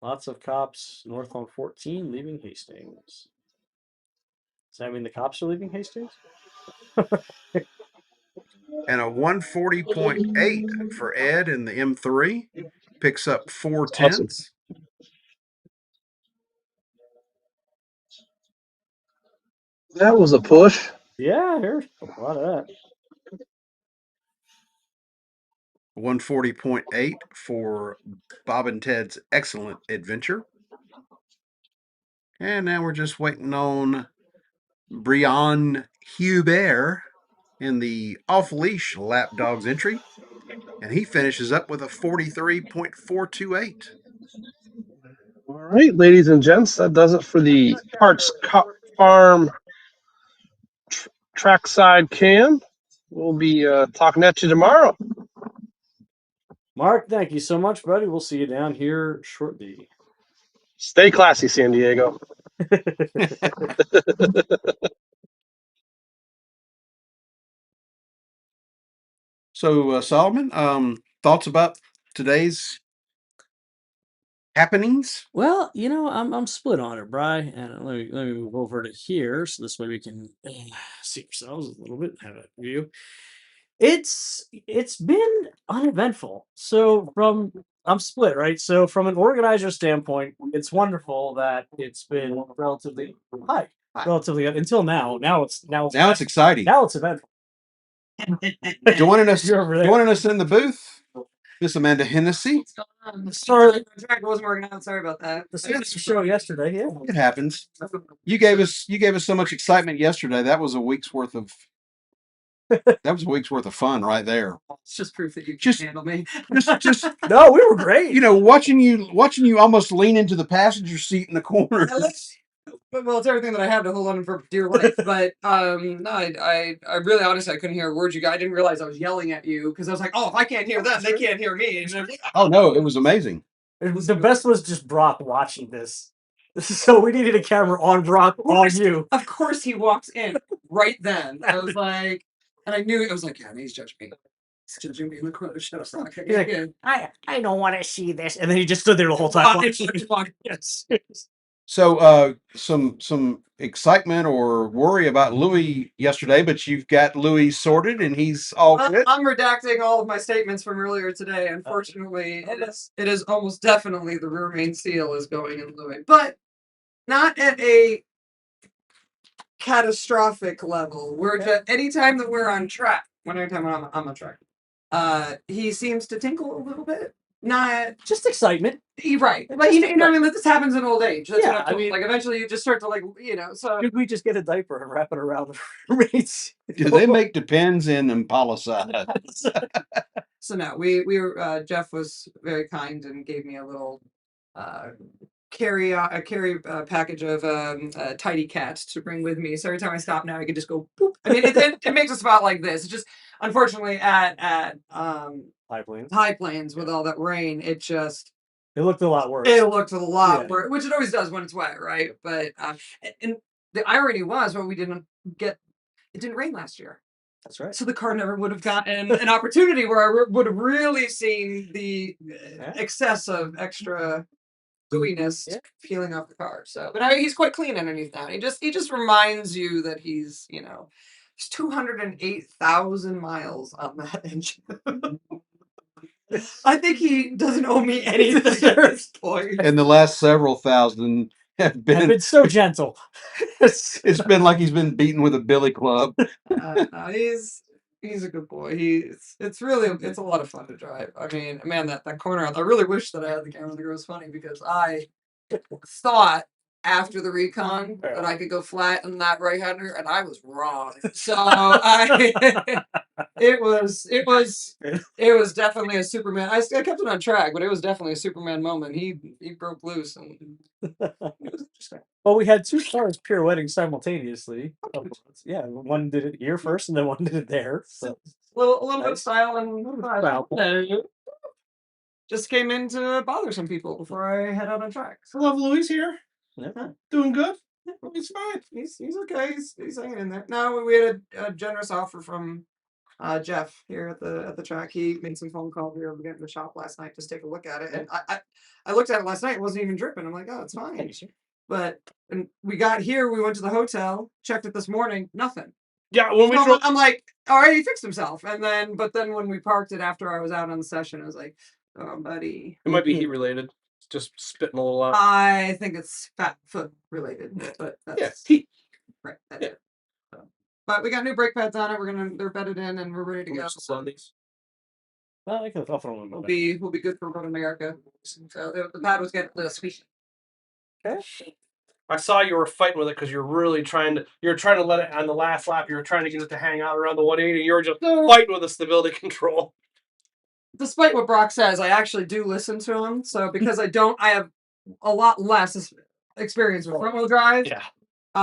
Lots of cops north on 14 leaving Hastings. Does that mean the cops are leaving Hastings? And a 140.8 for Ed in the M3. Picks up 4/10. Awesome. That was a push. Yeah, I heard a lot of that. 140.8 for Bob and Ted's Excellent Adventure. And now we're just waiting on Brian Hubert in the off leash lap dogs entry. And he finishes up with a 43.428. All right, ladies and gents, that does it for the Farm trackside cam. We'll be talking at you tomorrow. Mark, thank you so much, buddy. We'll see you down here shortly. Stay classy, San Diego. So, Solomon, thoughts about today's happenings? Well, I'm split on it, Bry, and let me move over to here so this way we can see ourselves a little bit, have a view. It's been uneventful. So I'm split, right? So from an organizer standpoint, it's wonderful that it's been relatively relatively until now. Now it's Exciting. now it's eventful. Joining us, You're over there. joining us in the booth, Miss Amanda Hennessy. Sorry, The track wasn't working out. Sorry about that. the show yesterday. Yeah. It happens. You gave us so much excitement yesterday. That was a week's worth of fun right there. It's just proof that you can Just- handle me. Just No, we were great. watching you almost lean into the passenger seat in the corner. Well, it's everything that I have to hold on for dear life. But no, I really honestly I couldn't hear a word you got. I didn't realize I was yelling at you because I was like, oh, if I can't hear them, they can't hear me. And Oh no, it was amazing. It was the best was just Brock watching this. So we needed a camera on Brock on you. of course, he walks in right then. I was like, and I knew I was like, yeah, he's judging me. He's judging me in the corner. Shut up, Brock. He's like, I don't want to see this. And then he just stood there the whole time. Yes. So some excitement or worry about Louis yesterday, but you've got Louis sorted and he's all good. I'm redacting all of my statements from earlier today. Unfortunately, it is almost definitely the rear main seal is going in Louis, but not at a catastrophic level. We're just anytime that we're on track. Anytime I'm on track, he seems to tinkle a little bit. Not Just excitement. right, but you know what I mean. This happens in old age. That's Yeah, what I mean, like eventually you just start to So Could we just get a diaper and wrap it around the roommates? Do they make Depends in Impala side? So no, we were Jeff was very kind and gave me a little carry package of tidy cats to bring with me. So every time I stop now, I can just go boop. I mean, it makes a spot like this. It's just unfortunately at High Plains with all that rain, it looked a lot worse. It looked a lot Yeah. worse, which it always does when it's wet, right? But and the irony was, well, it didn't rain last year. That's right. So the car never would have gotten an opportunity where I would have really seen the excess of extra gooiness peeling off the car. So, but he's quite clean underneath now. He just reminds you that he's there's 208,000 miles on that engine. I think he doesn't owe me anything at this point. And the last several thousand have I've been been so gentle. it's been like he's been beaten with a billy club. No, he's a good boy. It's a lot of fun to drive. I mean, man, that corner. I really wish that I had the camera. The girl's funny because I thought after the recon that I could go flat in that right hander, and I was wrong. So it was definitely a Superman. I kept it on track, but it was definitely a Superman moment. He broke loose, and it was interesting. Well, we had two cars pirouetting simultaneously. Yeah, one did it here first, and then one did it there. So A little bit of style and style. just came in to bother some people before I head out on track. I love Louis here. Yeah. Doing good. He's fine. He's okay. He's hanging in there. No, we had a generous offer from Jeff here at the track. He made some phone calls. We were getting to the shop last night, just take a look at it. And I looked at it last night. It wasn't even dripping. I'm like, oh, it's fine. But and we got here. We went to the hotel. Checked it this morning. Nothing. Yeah, when we So drove, I'm like, all right, he fixed himself. And then, but then when we parked it after I was out on the session, I was like, oh, buddy. it might be heat related. Just spitting a little out. I think it's fat foot related, but that's heat. right. That's it. So, but we got new brake pads on it. They're bedded in and we're ready to go. On these. Well, I can throw them in. We'll be good for Road America. So the pad was getting a little squeaky. Okay. I saw you were fighting with it because you're really trying to let it on the last lap. You were trying to get it to hang out around the 180. You were just fighting with the stability control. Despite what Brock says, I actually do listen to him. So because I have a lot less experience with front wheel drive. Yeah.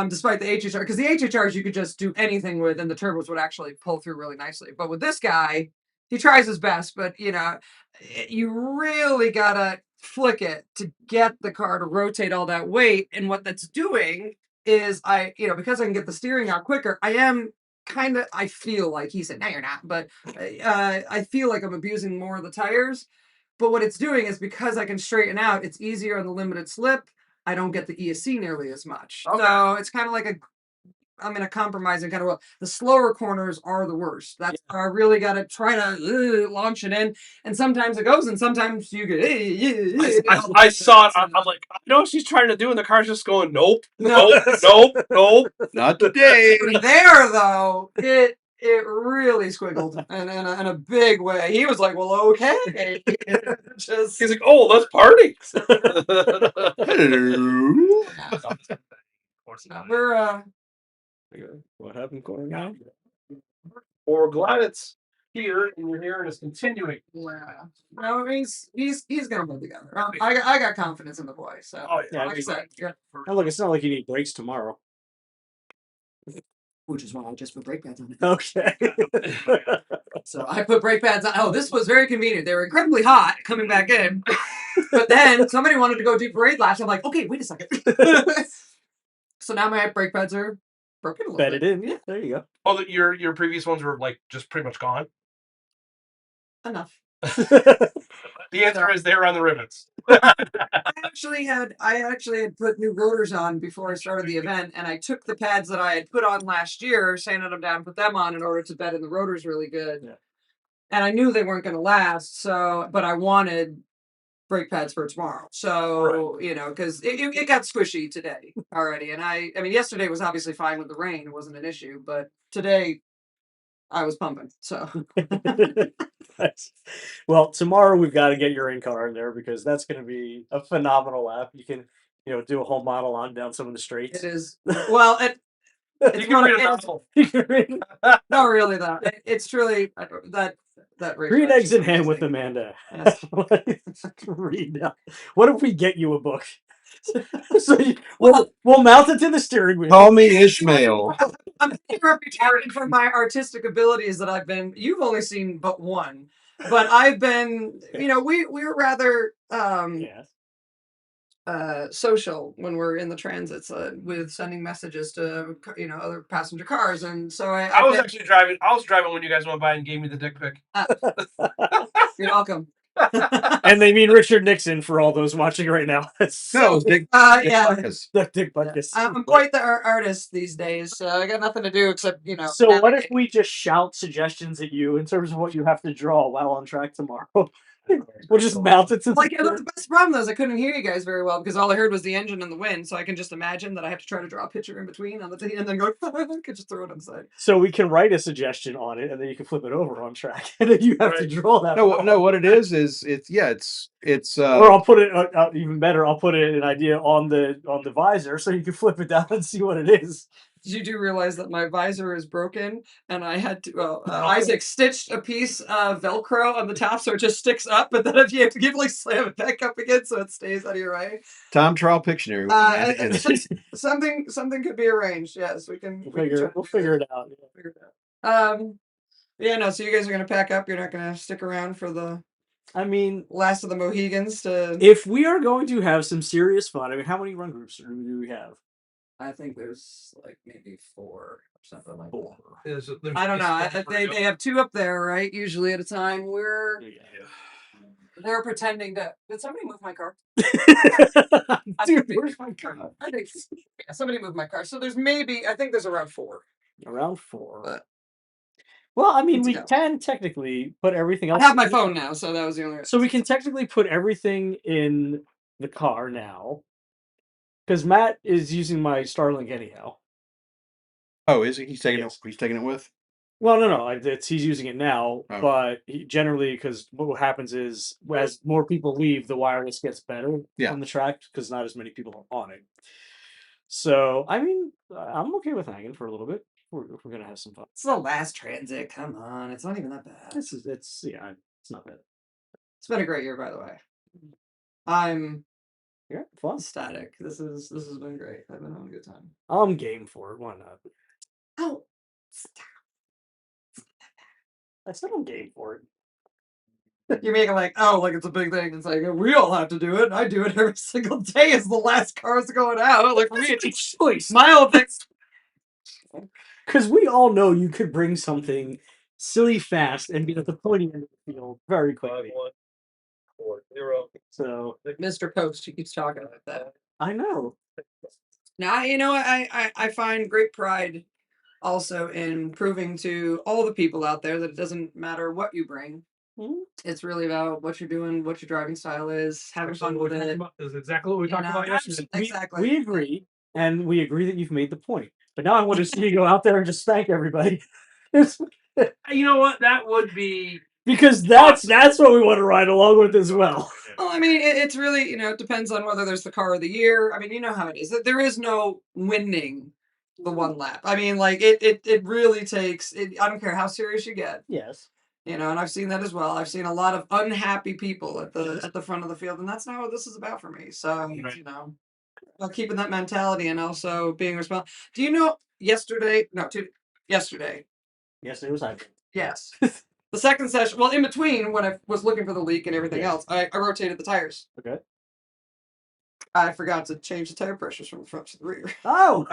Despite the HHR, because the HHRs you could just do anything with, and the turbos would actually pull through really nicely. But with this guy, he tries his best, but you really gotta flick it to get the car to rotate all that weight. And what that's doing is because I can get the steering out quicker, I feel like he said, no, you're not, but I feel like I'm abusing more of the tires. But what it's doing is because I can straighten out, it's easier on the limited slip. I don't get the ESC nearly as much. Okay. So it's kind of like I'm in a compromising kind of role. The slower corners are the worst. That's where I really got to try to launch it in. And sometimes it goes, and sometimes you get. I saw it. I'm like, I know what she's trying to do, and the car's just going, nope, nope. Not today. There though, it really squiggled in a big way. He was like, "Well, okay." He's like, "Oh, let's party." We're What happened, Corey? Now? We're glad it's here, and you're here, and it's continuing. no, he's gonna pull together. I got confidence in the boy. So Yeah, like I said, yeah. And look, it's not like you need brakes tomorrow. Which is why I just put brake pads on it. Okay. So I put brake pads on. Oh, this was very convenient. They were incredibly hot coming back in. But then somebody wanted to go do parade laps. I'm like, okay, wait a second. So now my brake pads are broken a little Bedded in. Yeah, there you go. Oh, your previous ones were like just pretty much gone. Enough. The answer is they were on the rivets. I actually had put new rotors on before I started the event, and I took the pads that I had put on last year, sanded them down, put them on in order to bed in the rotors really good. Yeah. And I knew they weren't going to last, but I wanted brake pads for tomorrow. So, because it got squishy today already. And I mean, yesterday was obviously fine with the rain. It wasn't an issue, but today I was pumping. So, well, tomorrow we've got to get your in-car in there because that's going to be a phenomenal lap. You can, do a whole model on down some of the straights. it is. Well, it's You can read a novel. no, really though. It's truly that Green eggs in hand with Amanda. Yes. Read now. What if we get you a book? So we'll mount it to the steering wheel. Call me Ishmael. I'm reputed for my artistic abilities that you've only seen but one, but I've been, we're rather social when we're in the transits with sending messages to other passenger cars, and so I was actually driving. I was driving when you guys went by and gave me the dick pic. You're welcome. And they mean Richard Nixon for all those watching right now. No, Dick. Yeah. Dick Butkus. I'm quite the artist these days, so I got nothing to do except So what if we just shout suggestions at you in terms of what you have to draw while on track tomorrow? We'll just mount it to the best problem though is I couldn't hear you guys very well because all I heard was the engine and the wind. So I can just imagine that I have to try to draw a picture in between on the thing and then go. I could just throw it on the side. So we can write a suggestion on it and then you can flip it over on track and then you have to draw that. No. What it is it's. Or I'll put it even better. I'll put an idea on the visor so you can flip it down and see what it is. You do realize that my visor is broken, and I had to. Isaac stitched a piece of Velcro on the top, so it just sticks up. But then if you have to slam it back up again, so it stays out of your way. Time trial Pictionary. Something could be arranged. Yes, we can. We'll figure it out. Yeah, no. So you guys are gonna pack up. You're not gonna stick around for the. I mean, last of the Mohegans to. If we are going to have some serious fun, I mean, how many run groups do we have? I think there's like maybe 4 or something like that. I don't know. They have 2 up there, right? Usually at a time. They're pretending to. Did somebody move my car? Dude, where's my car? I think somebody moved my car. So there's I think there's around 4. Around 4. But, well, I mean, we can technically put everything else. I have my phone now, so that was the only. So we can technically put everything in the car now. Because Matt is using my Starlink anyhow. Oh, is he? He's taking it. He's taking it with. Well, no. He's using it now, but generally, because what happens is as more people leave, the wireless gets better on the track because not as many people are on it. So I mean, I'm okay with hanging for a little bit. If we're gonna have some fun. It's the last transit. Come on, it's not even that bad. It's yeah, it's not bad. It's been a great year, by the way. I'm Yeah, fun. ecstatic. This has been great. I've been having a good time. I'm game for it. Why not? Oh, I said I'm game for it. you make it like, oh, like it's a big thing. It's like we all have to do it. I do it every single day as the last car's going out. Like for me, it's choice. my own thing. Because we all know you could bring something silly fast and be at the pointy end of the field very quickly. 5-1-4-0. So Mr. Post, he keeps talking about that. I know. Now, you know, I find great pride also in proving to all the people out there that it doesn't matter what you bring. Mhm. It's really about what you're doing, what your driving style is, having fun with it. Is exactly what we You talked know, about yesterday. Exactly. We agree, and we agree that you've made the point. But now I want to see you go out there and just spank everybody. It's- You know what? That would be because that's what we want to ride along with as well. Well, I mean, it's really, you know, it depends on whether there's the car of the year. I mean, you know how it is. There is no winning the one lap. I mean, like it really takes. I don't care how serious you get. Yes. You know, and I've seen that as well. I've seen a lot of unhappy people at the front of the field, and that's not what this is about for me. So, you know, keeping that mentality and also being responsible. Do you know yesterday? No, yesterday. Yes, it was happening. Yes. The second session, well, in between when I was looking for the leak and everything else, I rotated the tires. Okay. I forgot to change the tire pressures from the front to the rear. Oh.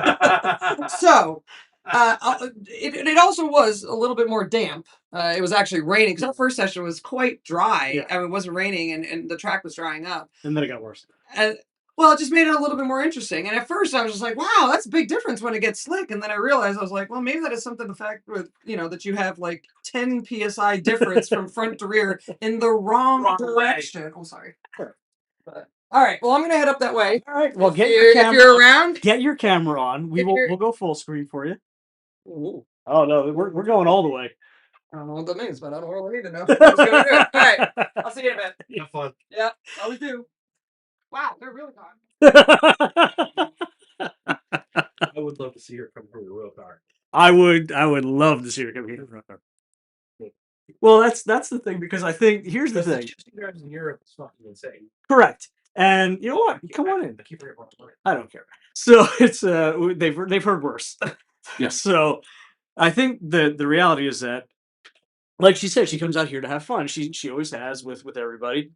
So, it also was a little bit more damp. It was actually raining because our first session was quite dry. Yeah. I mean, it wasn't raining and the track was drying up. And then it got worse. And well, it just made it a little bit more interesting. And at first, I was just like, "Wow, that's a big difference when it gets slick." And then I realized I was like, "Well, maybe that is something to fact with that you have like 10 psi difference from front to rear in the wrong direction." Oh, sorry. Sure. But, all right. Well, I'm gonna head up that way. All right. Well, If get you- your if camera. you're around. Get your camera on. If you're- We'll go full screen for you. Ooh, Oh no, we're going all the way. I don't know what that means, but I don't really need to know. I'm just gonna do it. All right. I'll see you in a bit. have fun. Yeah, always do. Wow, they're really gone. I would love to see her come from the real car. I would love to see her come here. Well, that's the thing because I think here's the thing. Shifting drives in Europe is fucking insane. Correct. And you know what? Come on in. I keep forgetting about it. I don't care. So it's they've heard worse. Yeah. So I think the reality is that, like she said, she comes out here to have fun. She always has with everybody.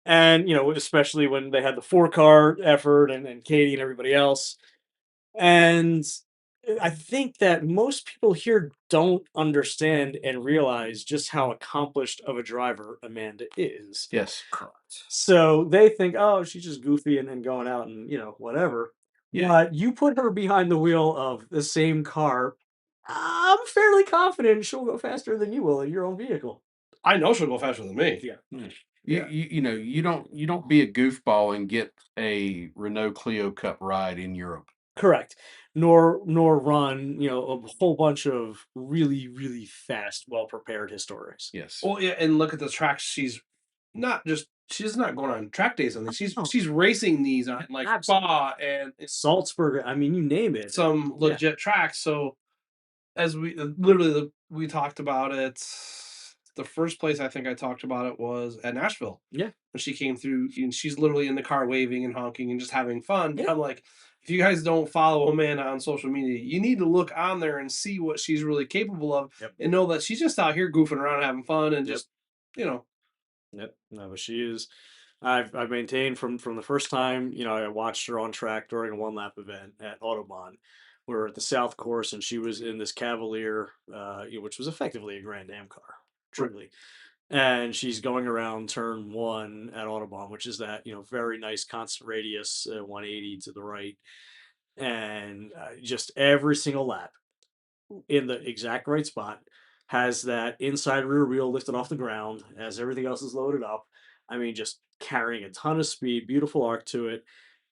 And especially when they had the 4-car effort and Katie and everybody else. And I think that most people here don't understand and realize just how accomplished of a driver Amanda is. Yes. So they think, oh, she's just goofy and going out and whatever. Yeah. But you put her behind the wheel of the same car, I'm fairly confident she'll go faster than you will in your own vehicle. I know she'll go faster than me. Yeah. You don't be a goofball and get a Renault Clio Cup ride in Europe. Correct. Nor run, a whole bunch of really, really fast, well prepared historics. Yes. Well, yeah, and look at the tracks. She's not going on track days on these. She's racing these on like Spa and Salzburg, I mean, you name it. some legit tracks. So as we talked about it, the first place I think I talked about it was at Nashville. Yeah. When she came through, and she's literally in the car waving and honking and just having fun. Yeah. I'm like, if you guys don't follow Amanda on social media, you need to look on there and see what she's really capable of, and know that she's just out here goofing around, having fun, and just, Yep. No, but she is. I've maintained from the first time I watched her on track during a 1-lap event at Autobahn. We were at the South Course, and she was in this Cavalier, which was effectively a Grand Am car, truly. And she's going around turn 1 at Autobahn, which is that very nice constant radius 180 to the right, and just every single lap in the exact right spot has that inside rear wheel lifted off the ground as everything else is loaded up. I mean, just carrying a ton of speed, beautiful arc to it.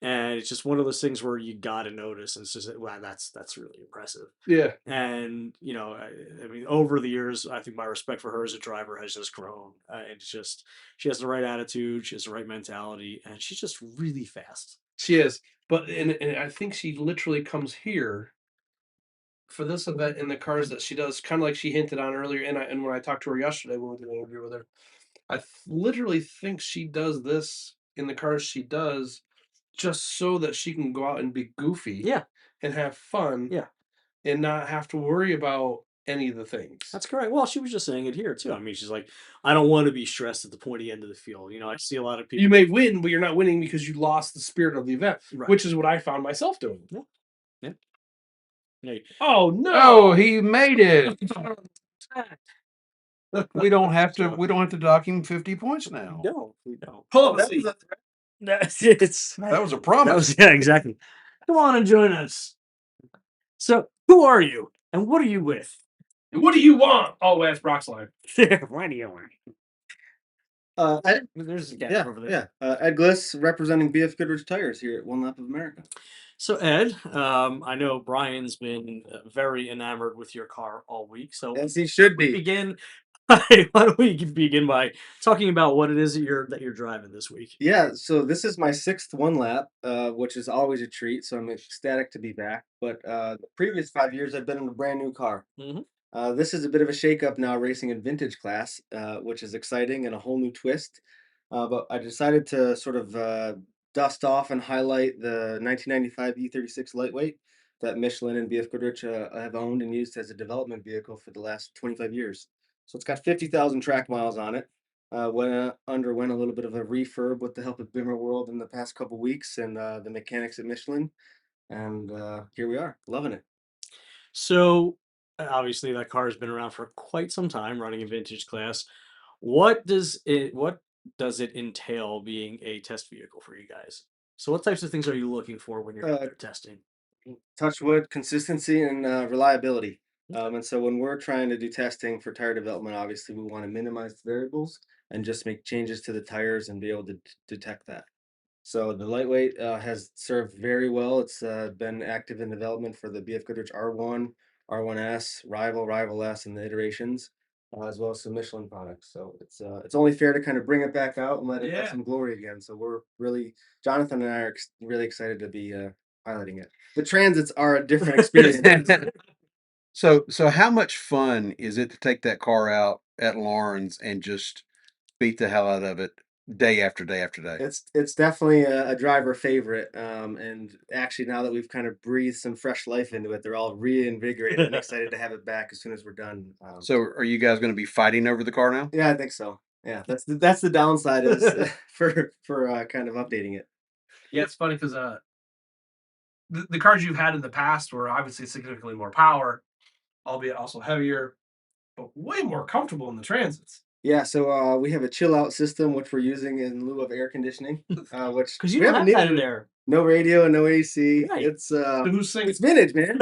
And it's just one of those things where you got to notice. And it's just, wow, that's really impressive. Yeah. And, I mean, over the years, I think my respect for her as a driver has just grown. It's just, she has the right attitude, she has the right mentality, and she's just really fast. She is. But and I think she literally comes here for this event in the cars that she does, kind of like she hinted on earlier. And when I talked to her yesterday when we did an interview with her, literally think she does this in the cars she does just so that she can go out and be goofy, Yeah. and have fun, Yeah. and not have to worry about any of the things. That's correct. Well, she was just saying it here too. I mean, she's like, I don't want to be stressed at the pointy end of the field. You know, I see a lot of people. You may win, but you're not winning because you lost the spirit of the event, Right. which is what I found myself doing. Yeah. Yeah. Yeah. Oh no! Oh, he made it. We don't have to dock him 50 points now. No, we don't. Pull up a seat. It's That was a that promise. was yeah, exactly. Come on and join us. So, who are you, and what are you with? What do you want? Oh, that's Brock's line. Why do you want? Ed, There's a gap yeah, over there. yeah. Ed Gliss representing BF Goodrich Tires here at One Lap of America. So Ed, I know Brian's been very enamored with your car all week. So As he should we be. begin. Why don't we begin by talking about what it is that you're driving this week? Yeah, so this is my sixth one lap, which is always a treat. So I'm ecstatic to be back. But the previous 5 years, I've been in a brand new car. Mhm. This is a bit of a shakeup now, racing in vintage class, which is exciting and a whole new twist. But I decided to sort of dust off and highlight the 1995 E36 lightweight that Michelin and BF Goodrich have owned and used as a development vehicle for the last 25 years. So it's got 50,000 track miles on it. Underwent a little bit of a refurb with the help of Bimmer World in the past couple weeks and the mechanics at Michelin. And here we are, loving it. So obviously that car has been around for quite some time, running a vintage class. What does it entail being a test vehicle for you guys? So what types of things are you looking for when you're out there testing? Touch wood, consistency and reliability. Okay. And so when we're trying to do testing for tire development, obviously we want to minimize the variables and just make changes to the tires and be able to detect that. So the lightweight has served very well. It's been active in development for the BF Goodrich R1, R1S, Rival S, and the iterations, as well as some Michelin products. So it's only fair to kind of bring it back out and let it have Yeah. some glory again. So we're really, Jonathan and I are really excited to be piloting it. The transits are a different experience. So how much fun is it to take that car out at Lawrence and just beat the hell out of it day after day after day? It's definitely a driver favorite, and actually now that we've kind of breathed some fresh life into it, they're all reinvigorated and excited to have it back as soon as we're done. So are you guys going to be fighting over the car now? Yeah, I think so. Yeah, that's the downside is for kind of updating it. Yeah, it's funny because the cars you've had in the past were obviously significantly more power, albeit also heavier, but way more comfortable in the transits. Yeah, so we have a chill out system which we're using in lieu of air conditioning, which Because you we don't haven't have that in needed. there. No radio, no AC. Right. It's So who's singing? it's vintage, man.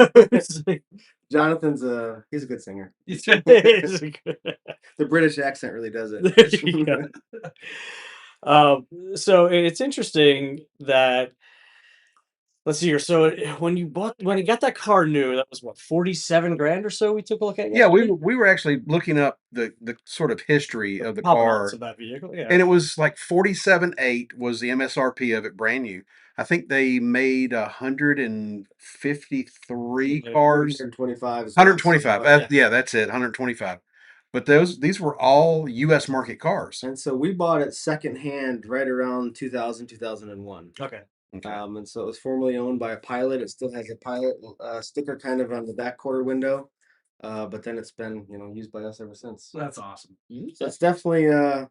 Jonathan's he's a good singer. It's good. The British accent really does it. There you go. So it's interesting that let's see here. So when you got that car new, that was what 47 grand or so. We took a look at. Yeah, yesterday? we were actually looking up the sort of history of the Provenance car, of that vehicle. Yeah. and it was like 47.8 was the MSRP of it, brand new. I think they made 153 Yeah. cars. 125. 125. Yeah, that's it. 125. But these were all U.S. market cars. And so we bought it secondhand right around 2000, 2001. Okay. Okay. And so it was formerly owned by a pilot. It still has a pilot sticker kind of on the back quarter window. But then it's been, used by us ever since. That's awesome. So it's definitely a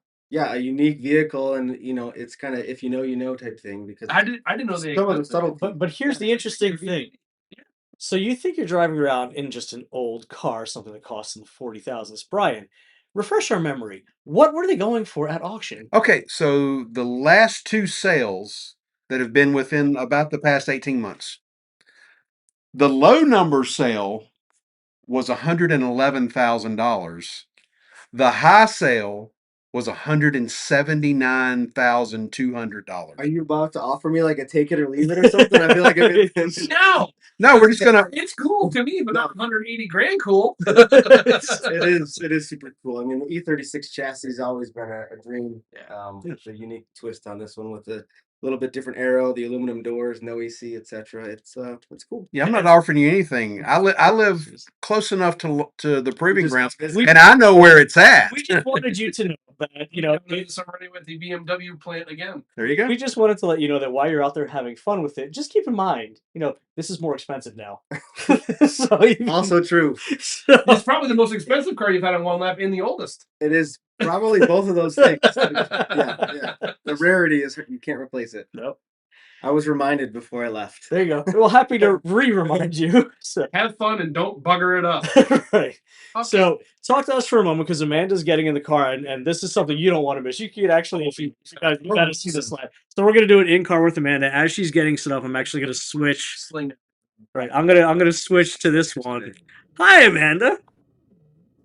unique vehicle, and it's kind of if you know type thing because I didn't know they some of the existed. subtle But here's the interesting thing. So you think you're driving around in just an old car, something that costs in the 40,000s. Brian, refresh our memory. What were they going for at auction? Okay, so the last two sales that have been within about the past 18 months, the low number sale was $111,000. The high sale was $179,200. Are you about to offer me like a take it or leave it or something? I feel like No, No, we're just gonna. it's cool to me, but not 180 grand cool. it is super cool. I mean, the E36 chassis has always been a dream. Yeah. It's a unique twist on this one with the little bit different aero, the aluminum doors, no AC, etc. It's cool. Yeah, I'm not offering you anything. I live close enough to the proving just grounds, visit. and I know where it's at. We just wanted you to know that, you know, It's already with the BMW plant again. There you go. we just wanted to let you know that while you're out there having fun with it, just keep in mind, you know, this is more expensive now. So you can- Also true. so- It's probably the most expensive car you've had on one lap and the oldest. It is probably both of those things. Yeah. The rarity is you can't replace it. Nope. I was reminded before I left. There you go. Well, happy to re-remind you. So, Have fun and don't bugger it up. right. So talk to us for a moment because Amanda's getting in the car, and this is something you don't want to miss. You could actually, if you got to see this live. So we're gonna do it in car with Amanda as she's getting set up. I'm actually gonna switch. Sling it. Right. I'm gonna switch to this one. Hi, Amanda.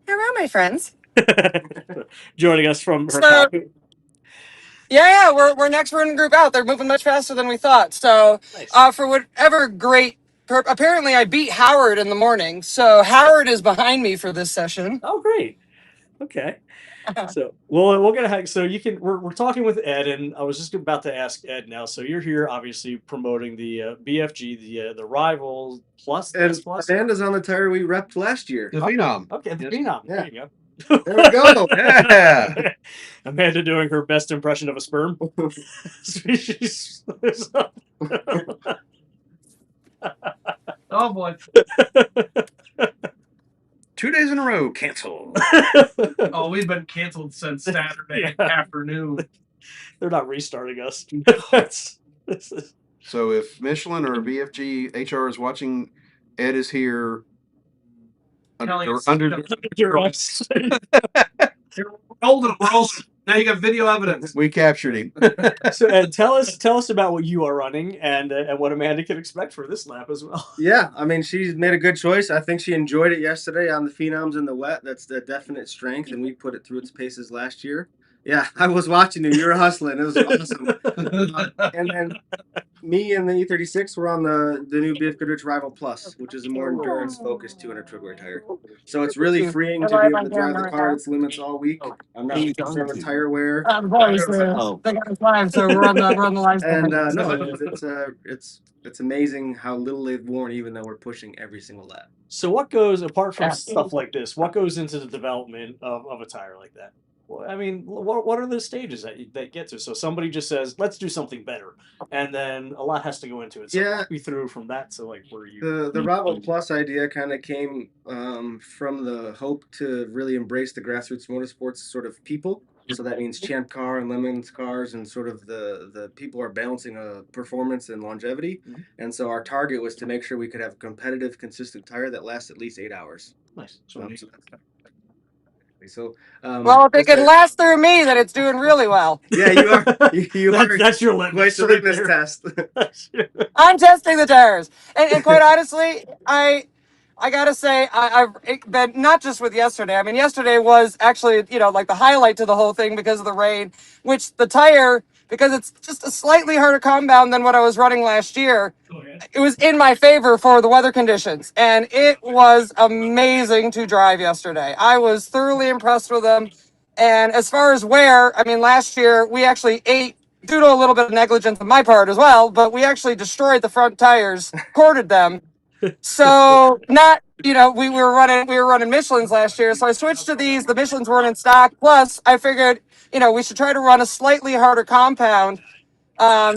Hello, my friends. Joining us from her So- cockpit. Yeah, we're next running group out. They're moving much faster than we thought. So, Nice. for whatever great, apparently I beat Howard in the morning. So Howard is behind me for this session. Oh, great. Okay. So we'll get a so you can we're talking with Ed, and I was just about to ask Ed now. So you're here obviously promoting the BFG, the Rival Plus. And S Plus. Amanda's on the tire we repped last year. The Phenom. Okay, the Yes. Phenom. Yeah. There you go. There we go. Yeah. Amanda doing her best impression of a sperm. Oh boy. 2 days in a row, cancel. Oh, we've been canceled since Saturday Yeah. afternoon. They're not restarting us. This is- So if Michelin or BFG HR is watching, Ed is here Telling us- under duress. We're holding. Now you got video evidence. we captured him. So Ed, tell us about what you are running and what Amanda can expect for this lap as well. Yeah, I mean, she's made a good choice. I think she enjoyed it yesterday on the Phenoms in the wet. That's the definite strength, and we put it through its paces last year. Yeah, I was watching you. You were hustling. It was awesome. And then me and the E36 were on the new BF Goodrich Rival Plus, which is a more endurance-focused 200 Twiggler tire. So it's really freeing to be able to drive the car its limits all week. I'm not concerned with tire wear. Of course, they got us live, so we're on the line. And no, it's amazing how little they've worn, even though we're pushing every single lap. So what goes apart from stuff like this? What goes into the development of a tire like that? Well, I mean, what are the stages that get to? So somebody just says, "Let's do something better," and then a lot has to go into it. So Yeah. walk me through from that to like where you. The Rival Plus idea kind of came from the hope to really embrace the grassroots motorsports sort of people. So that means Champ Car and Lemons cars, and sort of the people are balancing performance and longevity. Mhm. And so our target was to make sure we could have a competitive, consistent tire that lasts at least 8 hours. Nice. So, Well, if it can last through me, then it's doing really well. yeah, you are. You are. That's your litmus. Quite the litmus test. I'm testing the tires, and quite honestly, I gotta say, I've been not just with yesterday. I mean, yesterday was actually, like the highlight to the whole thing because of the rain, which the tire, because it's just a slightly harder compound than what I was running last year. It was in my favor for the weather conditions, and it was amazing to drive yesterday. I was thoroughly impressed with them. And as far as wear, I mean, last year we actually ate, due to a little bit of negligence on my part as well, but we actually destroyed the front tires, corded them. So not, we were running Michelins last year, so I switched to these. The Michelins weren't in stock. Plus, I figured, we should try to run a slightly harder compound,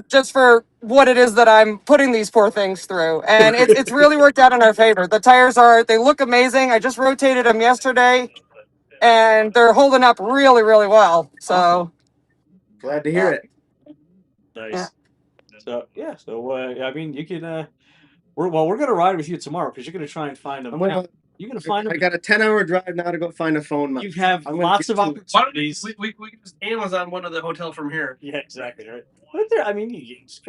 just for what it is that I'm putting these poor things through. And it's really worked out in our favor. The tires they look amazing. I just rotated them yesterday, and they're holding up really, really well. So Glad to hear it. Nice. Yeah. So yeah. So I mean, you can. We're gonna ride with you tomorrow because you're gonna try and find them. You're gonna find them. I got a 10-hour drive now to go find a phone. You have I'm gonna lots get of to it. opportunities. We can just Amazon one to the hotel from here. Yeah, exactly right. But there, I mean, you just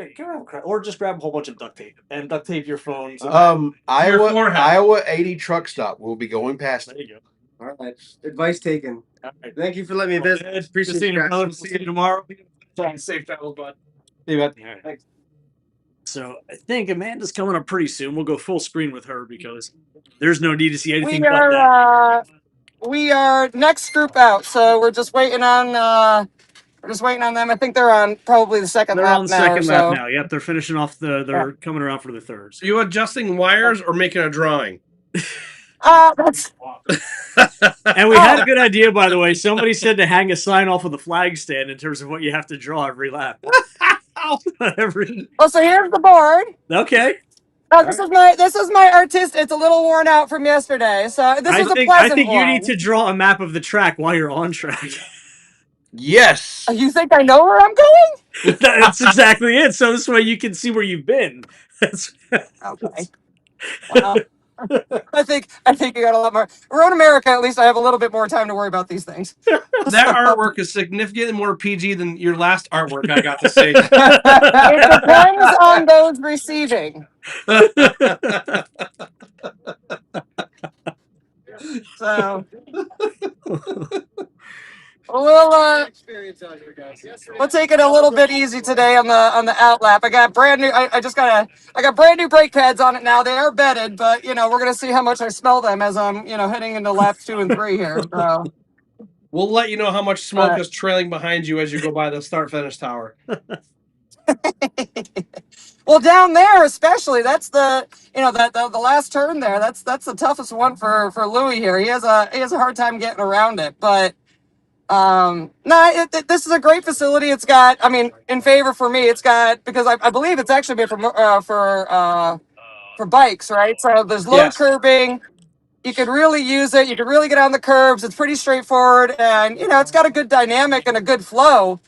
or just grab a whole bunch of duct tape and duct tape your phones. forehead. Iowa 80 truck stop. We'll be going past There it. you go. All right. Advice taken. All right. Thank you for letting me Well, visit. Ed, Appreciate good seeing you you, guys. brother. We'll see you tomorrow. Safe travels, bud. See you, bud. All right. Thanks. So I think Amanda's coming up pretty soon. We'll go full screen with her because there's no need to see anything we but that. are we are next group out, so we're just waiting on We're just waiting on them. I think they're on probably the second They're lap on now. second or lap so. now. Yep, they're finishing off they're coming around for the third. Are you adjusting wires or making a drawing? That's And we had a good idea, by the way. Somebody said to hang a sign off of the flag stand in terms of what you have to draw every lap. well. So here's the board. Okay. Oh, this is my artist. It's a little worn out from yesterday, so this is a I pleasant think you one. need to draw a map of the track while you're on track. Yes. You think I know where I'm going? That's exactly it. So this way you can see where you've been. Okay. Well, I think you got a lot more. Road America, at least I have a little bit more time to worry about these things. That artwork is significantly more PG than your last artwork I got to see. It depends on those receiving. So we'll take it a little bit easy today on the out lap. I got brand new. I got brand new brake pads on it now. They are bedded, but we're gonna see how much I smell them as I'm heading into laps 2 and 3 here. So. We'll let you know how much smoke is trailing behind you as you go by the start-finish tower. Well, down there especially, that's the the last turn there. That's the toughest one for Louis here. He has a hard time getting around it, but this is a great facility. It's got, I mean, in favor for me, it's got, because I believe it's actually made for bikes, right? So there's low curbing. You could really use it. You could really get on the curbs. It's pretty straightforward, and it's got a good dynamic and a good flow.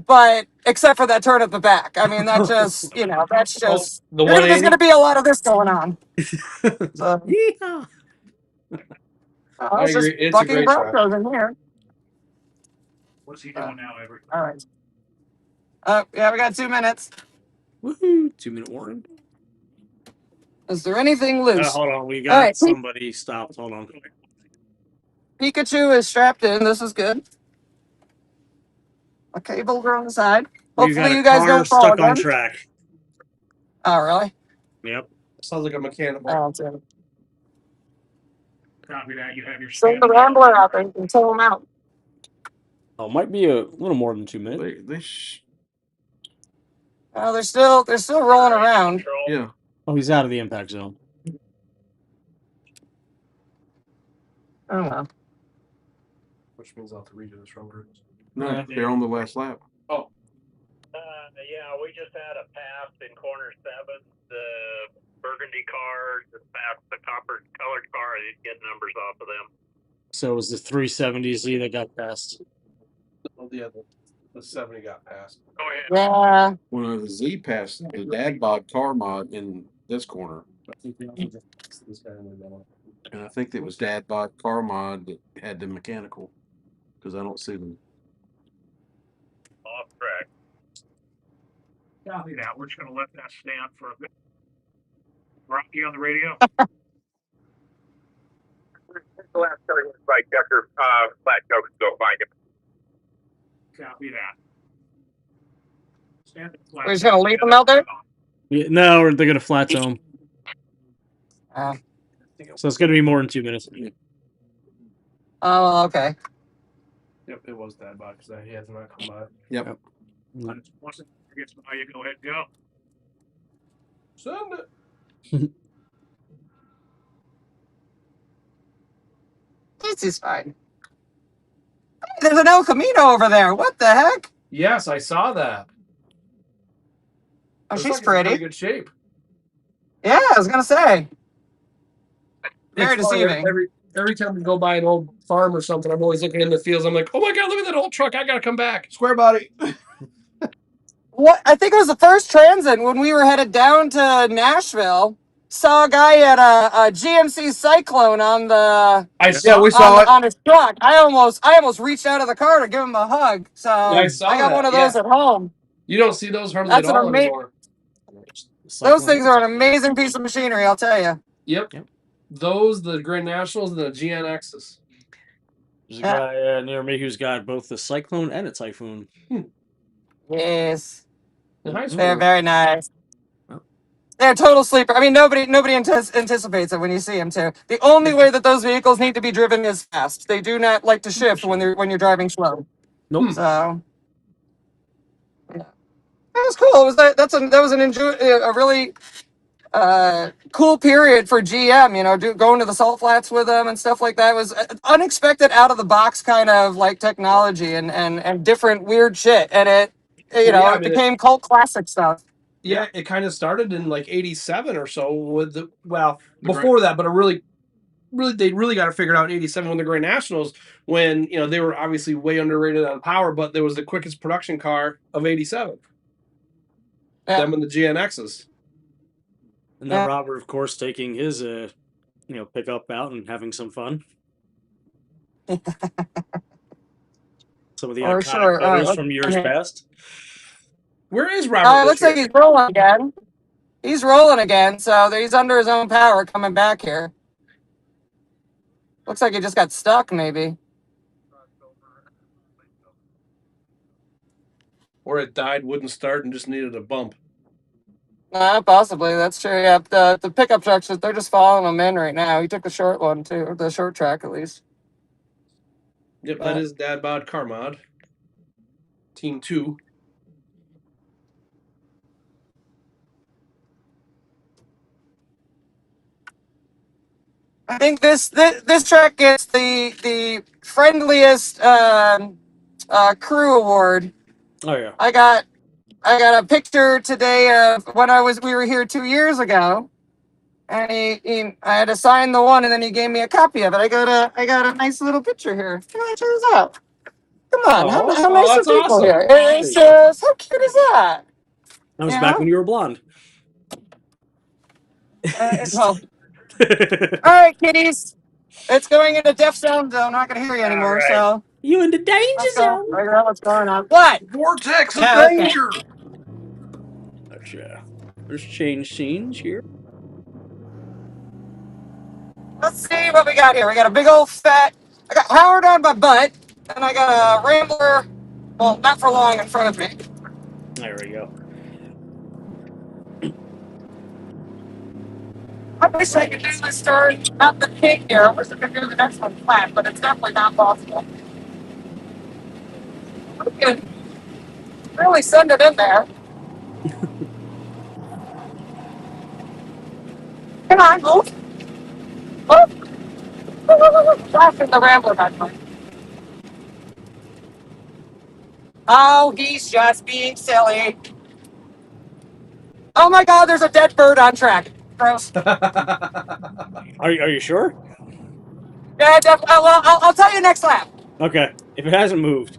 But except for that turn at the back, I mean, that just that's just there's going to be a lot of this going on. So, I it's just agree. It's a fucking great track. Broncos in here. What's he doing now, Avery? All right. Yeah, we got 2 minutes. Woohoo! 2-minute warning. Is there anything loose? Hold on, we got somebody stopped. Hold on. Pikachu is strapped in. This is good. A cable on the side. Hopefully you guys don't fall stuck again. on track. Oh, really? Yep. Sounds like a mechanical. Oh, it's in. Copy that. You have your Send the Rambler out there and tow him out. Oh, it might be a little more than 2 minutes. Oh, they're still rolling around. Yeah. Oh, he's out of the impact zone. Oh well. Which means I'll have to redo this run group. No, they're on the last lap. Oh. Yeah, we just had a pass in corner 7. The burgundy car just passed the copper colored car. I didn't get numbers off of them. So it was the 370Z that got passed. Oh, yeah, the 70 got passed. Go ahead. Yeah. When the Z passed the dad bod car mod in this corner. And I think it was dad bod car mod that had the mechanical, because I don't see them. Off track. Copy that. We're just going to let that stand for a bit. Rocky on the radio. The last turn was by Checker. Flat Joe can go find him. Copy that. Stand flat. We're just gonna leave them out there. Yeah, no, they're gonna flat zone. Oh. So it's gonna be more than 2 minutes. Oh, okay. Yep, it was that box that he has not come by. Yep. Once it gets by, you go ahead and go. Send it. This is fine. Hey, there's an El Camino over there. What the heck? Yes, I saw that. Oh, Looks she's like it's in pretty. pretty good shape. Yeah, I was gonna say. Very It's funny, deceiving. Every time we go by an old farm or something, I'm always looking in the fields. I'm like, oh my god, look at that old truck! I gotta come back. Square body. What? I think it was the first transit when we were headed down to Nashville. Saw a guy at a GMC Cyclone on the we saw on his truck. I almost reached out of the car to give him a hug. So I I saw got that, one of those at home. You don't see those hardly That's at an all anymore. Those things are an amazing piece of machinery, I'll tell you. Yep. Those, the Grand Nationals, and the GNXs. There's a guy near me who's got both the Cyclone and a Typhoon. Yes. Nice. They're very nice. They're a total sleeper. I mean, nobody anticipates it when you see them too. The only way that those vehicles need to be driven is fast. They do not like to shift when you're driving slow. Nope. So was cool. It was that was a really cool period for GM. You know, going to the salt flats with them and stuff like that. It was unexpected, out of the box kind of like technology and different weird shit. And Well, yeah, I it mean, became cult classic stuff. yeah, it kind of started in like '87 or so with The before that, but they really got it figured out in '87 when the Grand Nationals, when they were obviously way underrated on power, but there was the quickest production car of '87. Yeah. Them and the GNXs. And then Yeah. Robert, of course, taking his pickup out and having some fun. Some of the For iconic sure. photos from years past. Where is Robert It this looks like year? he's rolling again. He's rolling again, so he's under his own power coming back here. Looks like he just got stuck, maybe. Or it died, wouldn't start, and just needed a bump. Possibly. That's true. Yeah, the pickup trucks, they're just following him in right now. He took the short one, too. The short track, at least. Yep, that is Dad Bod Car Mod. Team 2. I think this track gets the friendliest crew award. Oh yeah. I got a picture today of when we were here 2 years ago, and I had to sign the one, and then he gave me a copy of it. I got a nice little picture here. Check this out. Come on, how nice are that's people awesome. here? It's just, how cute is that? That was Yeah. back when you were blonde. Well, all right, kiddies. It's going into Deaf Zone, so I'm not going to hear you anymore. right. So You in the danger let's go zone. figure out what's going on. What? Vortex of Yeah, okay. danger. Gotcha. There's change scenes here. Let's see what we got here. We got a big old fat. I got Howard on my butt, and I got a Rambler. Well, not for long in front of me. There we go. I wish I could do this start out the pig here. I wish I could do the next one flat, but it's definitely not possible. We can really send it in there. Come on, move. Flashing the Rambler back there. Oh, he's just being silly. Oh my God, there's a dead bird on track. Gross. Are you sure? Yeah, I'll tell you next lap. Okay. If it hasn't moved.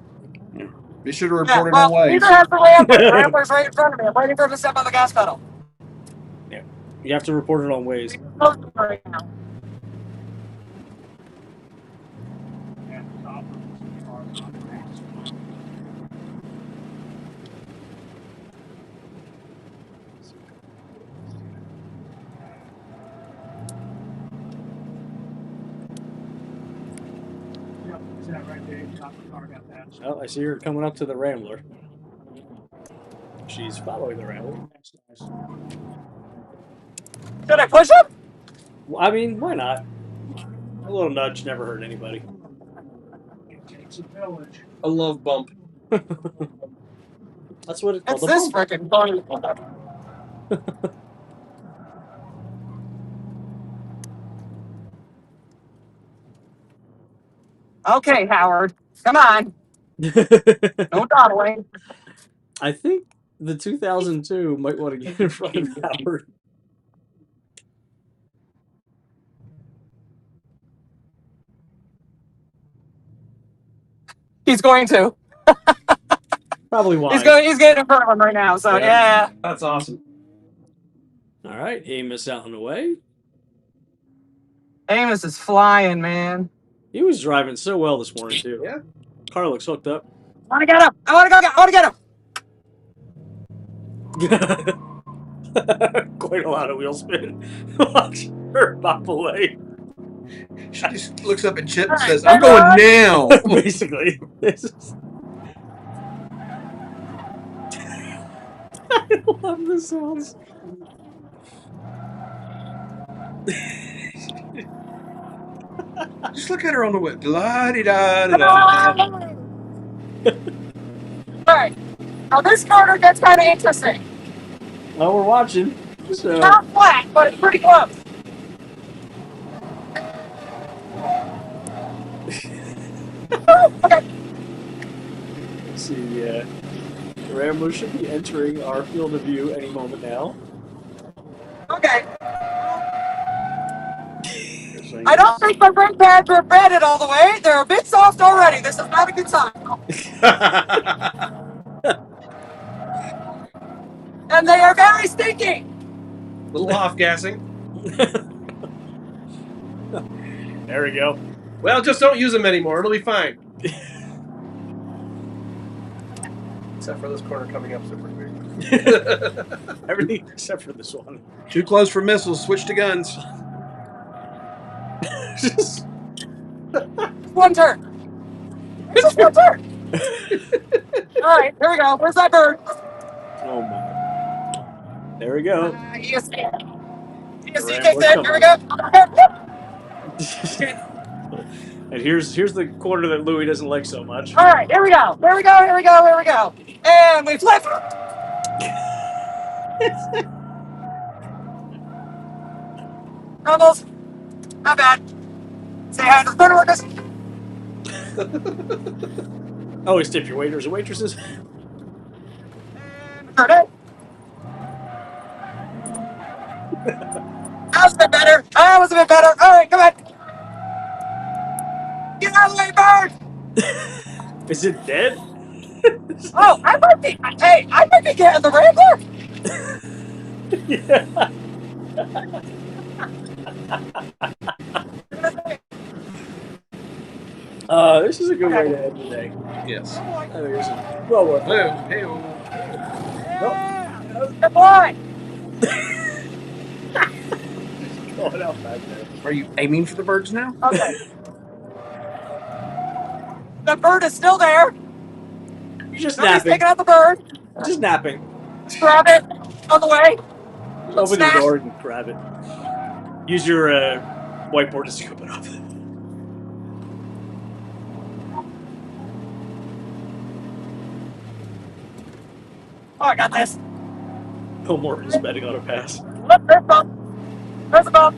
Be sure to report it well, on Waze. neither has the Rambler. The Rambler's right in front of me. I'm waiting for him to step on the gas pedal. Yeah. You have to report it on Waze. Right now. Well, I see her coming up to the Rambler. She's following the Rambler. Should I push him? Well, I mean, why not? A little nudge never hurt anybody. A love bump. That's what it's called. It's this freaking funny. Okay, Howard. Come on. No dawdling. I think the 2002 might want to get in front of Howard. He's going to. Probably why. He's getting in front of him right now. So yeah. That's awesome. All right, Amos out and away. Amos is flying, man. He was driving so well this morning too. Yeah. Car looks hooked up. I want to get him. I want to get him. Quite a lot of wheel spin. Watch her bop away. She just looks up at Chip and says, "I'm going now." Basically. I love the sounds. Just look at her on the way. La-di-da-di-da. All right. Now this corner gets kind of interesting. Well, we're watching. So Not flat, but it's pretty close. Okay. let's see. The Rambler should be entering our field of view any moment now. Okay. I don't think my brake pads are bedded all the way. They're a bit soft already. This is not a good sign. And they are very stinky. Little off gassing. There we go. Well, just don't use them anymore. It'll be fine. Except for this corner coming up super quick. Everything except for this one. Too close for missiles. Switch to guns. One turn. It's just one turn. All right, here we go. Where's that bird? Oh my. There we go. ESC. ESC Right, kicked we're in. Here we go. And here's the corner that Louis doesn't like so much. All right, here we go. Here we go. Here we go. Here we go. And we flip. Rumbles. Not bad. Say hi to the corner workers. Always tip your waiters and waitresses. Turn it. That was a bit better. That was a bit better. All right, come on. Get out of the way, bird. Is it dead? Oh, I might be. Hey, I might be getting the Rambler. Yeah. This is a good way to end the day. Yes. I think this is well worth it. Hey, Good boy. Going out back there. Are you aiming for the birds now? Okay. The bird is still there. You're just Nobody's napping. picking out the bird. Just napping. Just grab it on the way. Just open Snap. the door and grab it. Use your whiteboard to scoop it up. Oh, I got this. No more is betting on a pass. Look, there's a bump. There's a bump.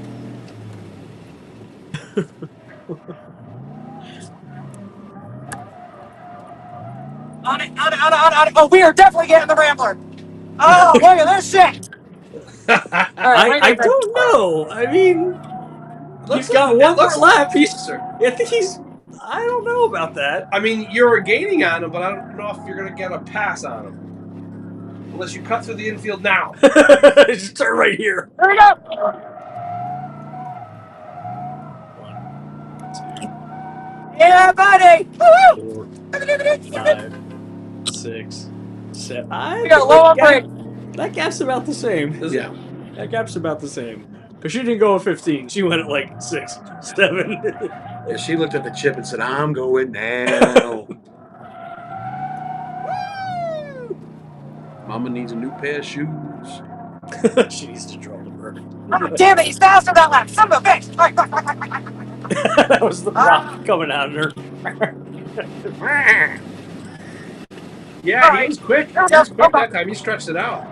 On it, on it, on it, on it. Oh, we are definitely getting the Rambler. Oh, look at this shit. All right, I don't know. I mean, he's got one more lap. I think he's. I don't know about that. I mean, you're gaining on him, but I don't know if you're going to get a pass on him. Unless you cut through the infield now. Just turn right here. Here we go. 1, 2, Yeah, buddy. Woo-hoo. 4, 5, 6, 7. We got low on brake. That gap's about the same. Yeah. That gap's about the same. Because she didn't go at 15. She went at like 6, 7. Yeah, she looked at the chip and said, "I'm going now." Mama needs a new pair of shoes. She needs to draw the bird. Oh, damn it, he's faster that lap. Son of a bitch. All right, quick. That was the rock coming out of her. Yeah, All he right. was quick. He Here we was go. quick that time. He stretched it out.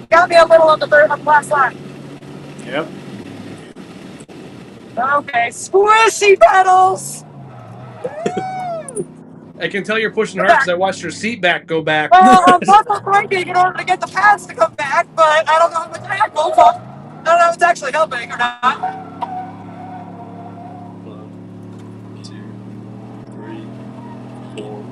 Got me a little on the last line. Yep. Okay, squishy pedals. I can tell you're pushing hard because I watched your seat back go back. Well, I'm muscle braking in order to get the pads to come back, but I don't know if it's helpful. I don't know if it's actually helping or not. 1, 2, 3, 4,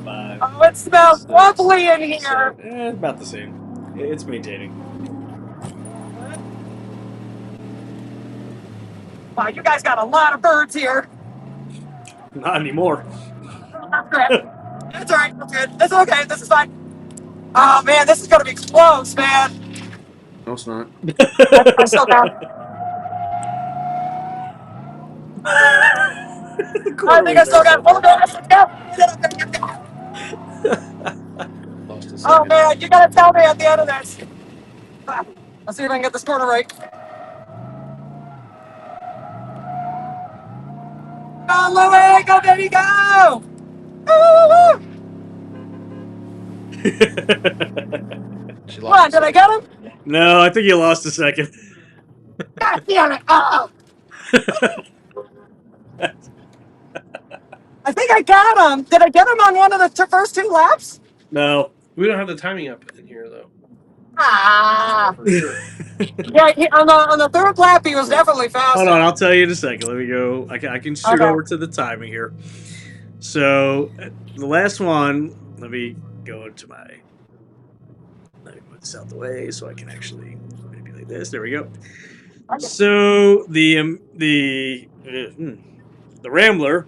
5. Oh, it smells 6, lovely in here. 7. It's about the same. It's maintaining. Wow, you guys got a lot of birds here. Not anymore. That's all right. That's good. That's okay. This is fine. Oh man, this is gonna be close, man. No, it's not. I still got. I think I still got one of Lost a Oh second. man, you gotta tell me at the end of this. Let's see if I can get this corner right. on, Louie! Go, baby, go! Woo, woo, woo. She Come on, did I get him? No, I think you lost a second. God damn it! Oh! I think I got him. Did I get him on one of the first 2 laps? No. We don't have the timing up in here though. Ah! For sure. Yeah, on the 3rd lap, he was definitely faster. Hold on, I'll tell you in a second. Let me go. I can shoot Okay. over to the timing here. So the last one, let me go into my. Let me put this out the way so I can actually manipulate this. There we go. So the Rambler,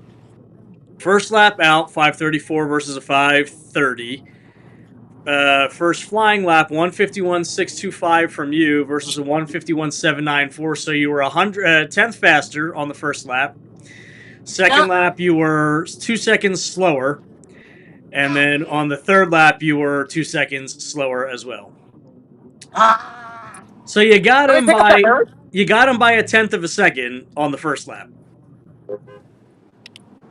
first lap out 5:34 versus a 5:30. First flying lap 151.625 from you versus a 151.794. So you were 10th faster on the first lap. Second lap you were 2 seconds slower, and then on the third lap you were 2 seconds slower as well. So you got him by a 1/10 of a second on the first lap.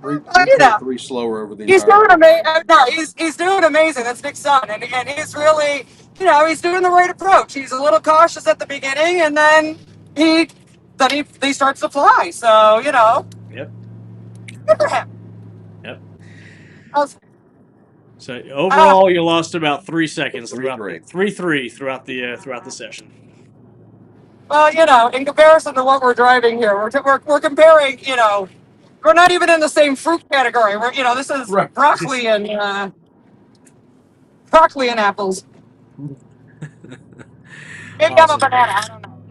3.3 slower over the He's entire. doing amazing. No, he's doing amazing. That's Nick's son, and he's really, he's doing the right approach. He's a little cautious at the beginning, and then he starts to fly. So Yep. good for him. Yep. Was, So overall, you lost about 3 seconds throughout 3 throughout the session. well, in comparison to what we're driving here, we're comparing. We're not even in the same fruit category. This is broccoli and apples. Maybe I'm a banana. I don't know.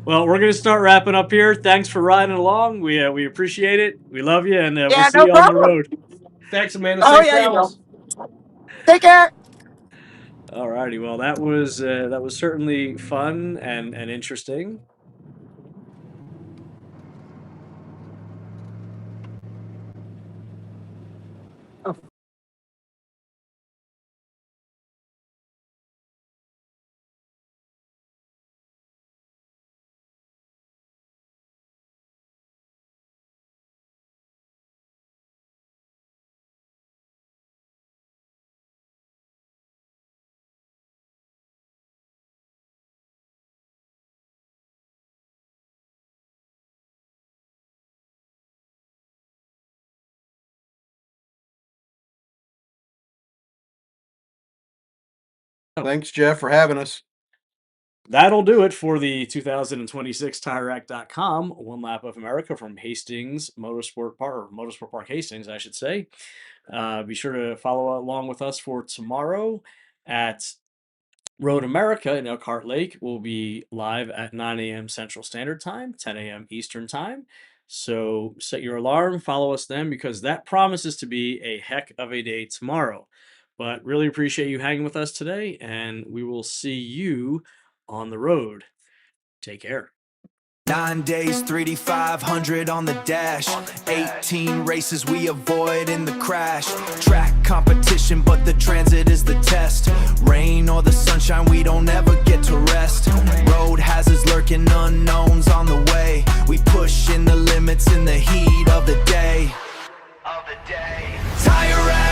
Well, we're going to start wrapping up here. Thanks for riding along. We appreciate it. We love you, and we'll see you on the road. Thanks, Amanda. Oh, Safe yeah, travels. Take care. All righty. Well, that was certainly fun and interesting. Thanks, Jeff, for having us. That'll do it for the 2026 TireRack.com One Lap of America from Hastings Motorsport Park Hastings, I should say. Be sure to follow along with us for tomorrow at Road America in Elkhart Lake. Will be live at 9 a.m. Central Standard Time, 10 a.m. Eastern Time. So set your alarm, follow us then, because that promises to be a heck of a day tomorrow. But really appreciate you hanging with us today, and we will see you on the road. Take care. 9 days, 3,500 on the dash. 18 races we avoid in the crash. Track competition, but the transit is the test. Rain or the sunshine, we don't ever get to rest. Road hazards lurking, unknowns on the way. We push in the limits in the heat of the day. Tire Rack.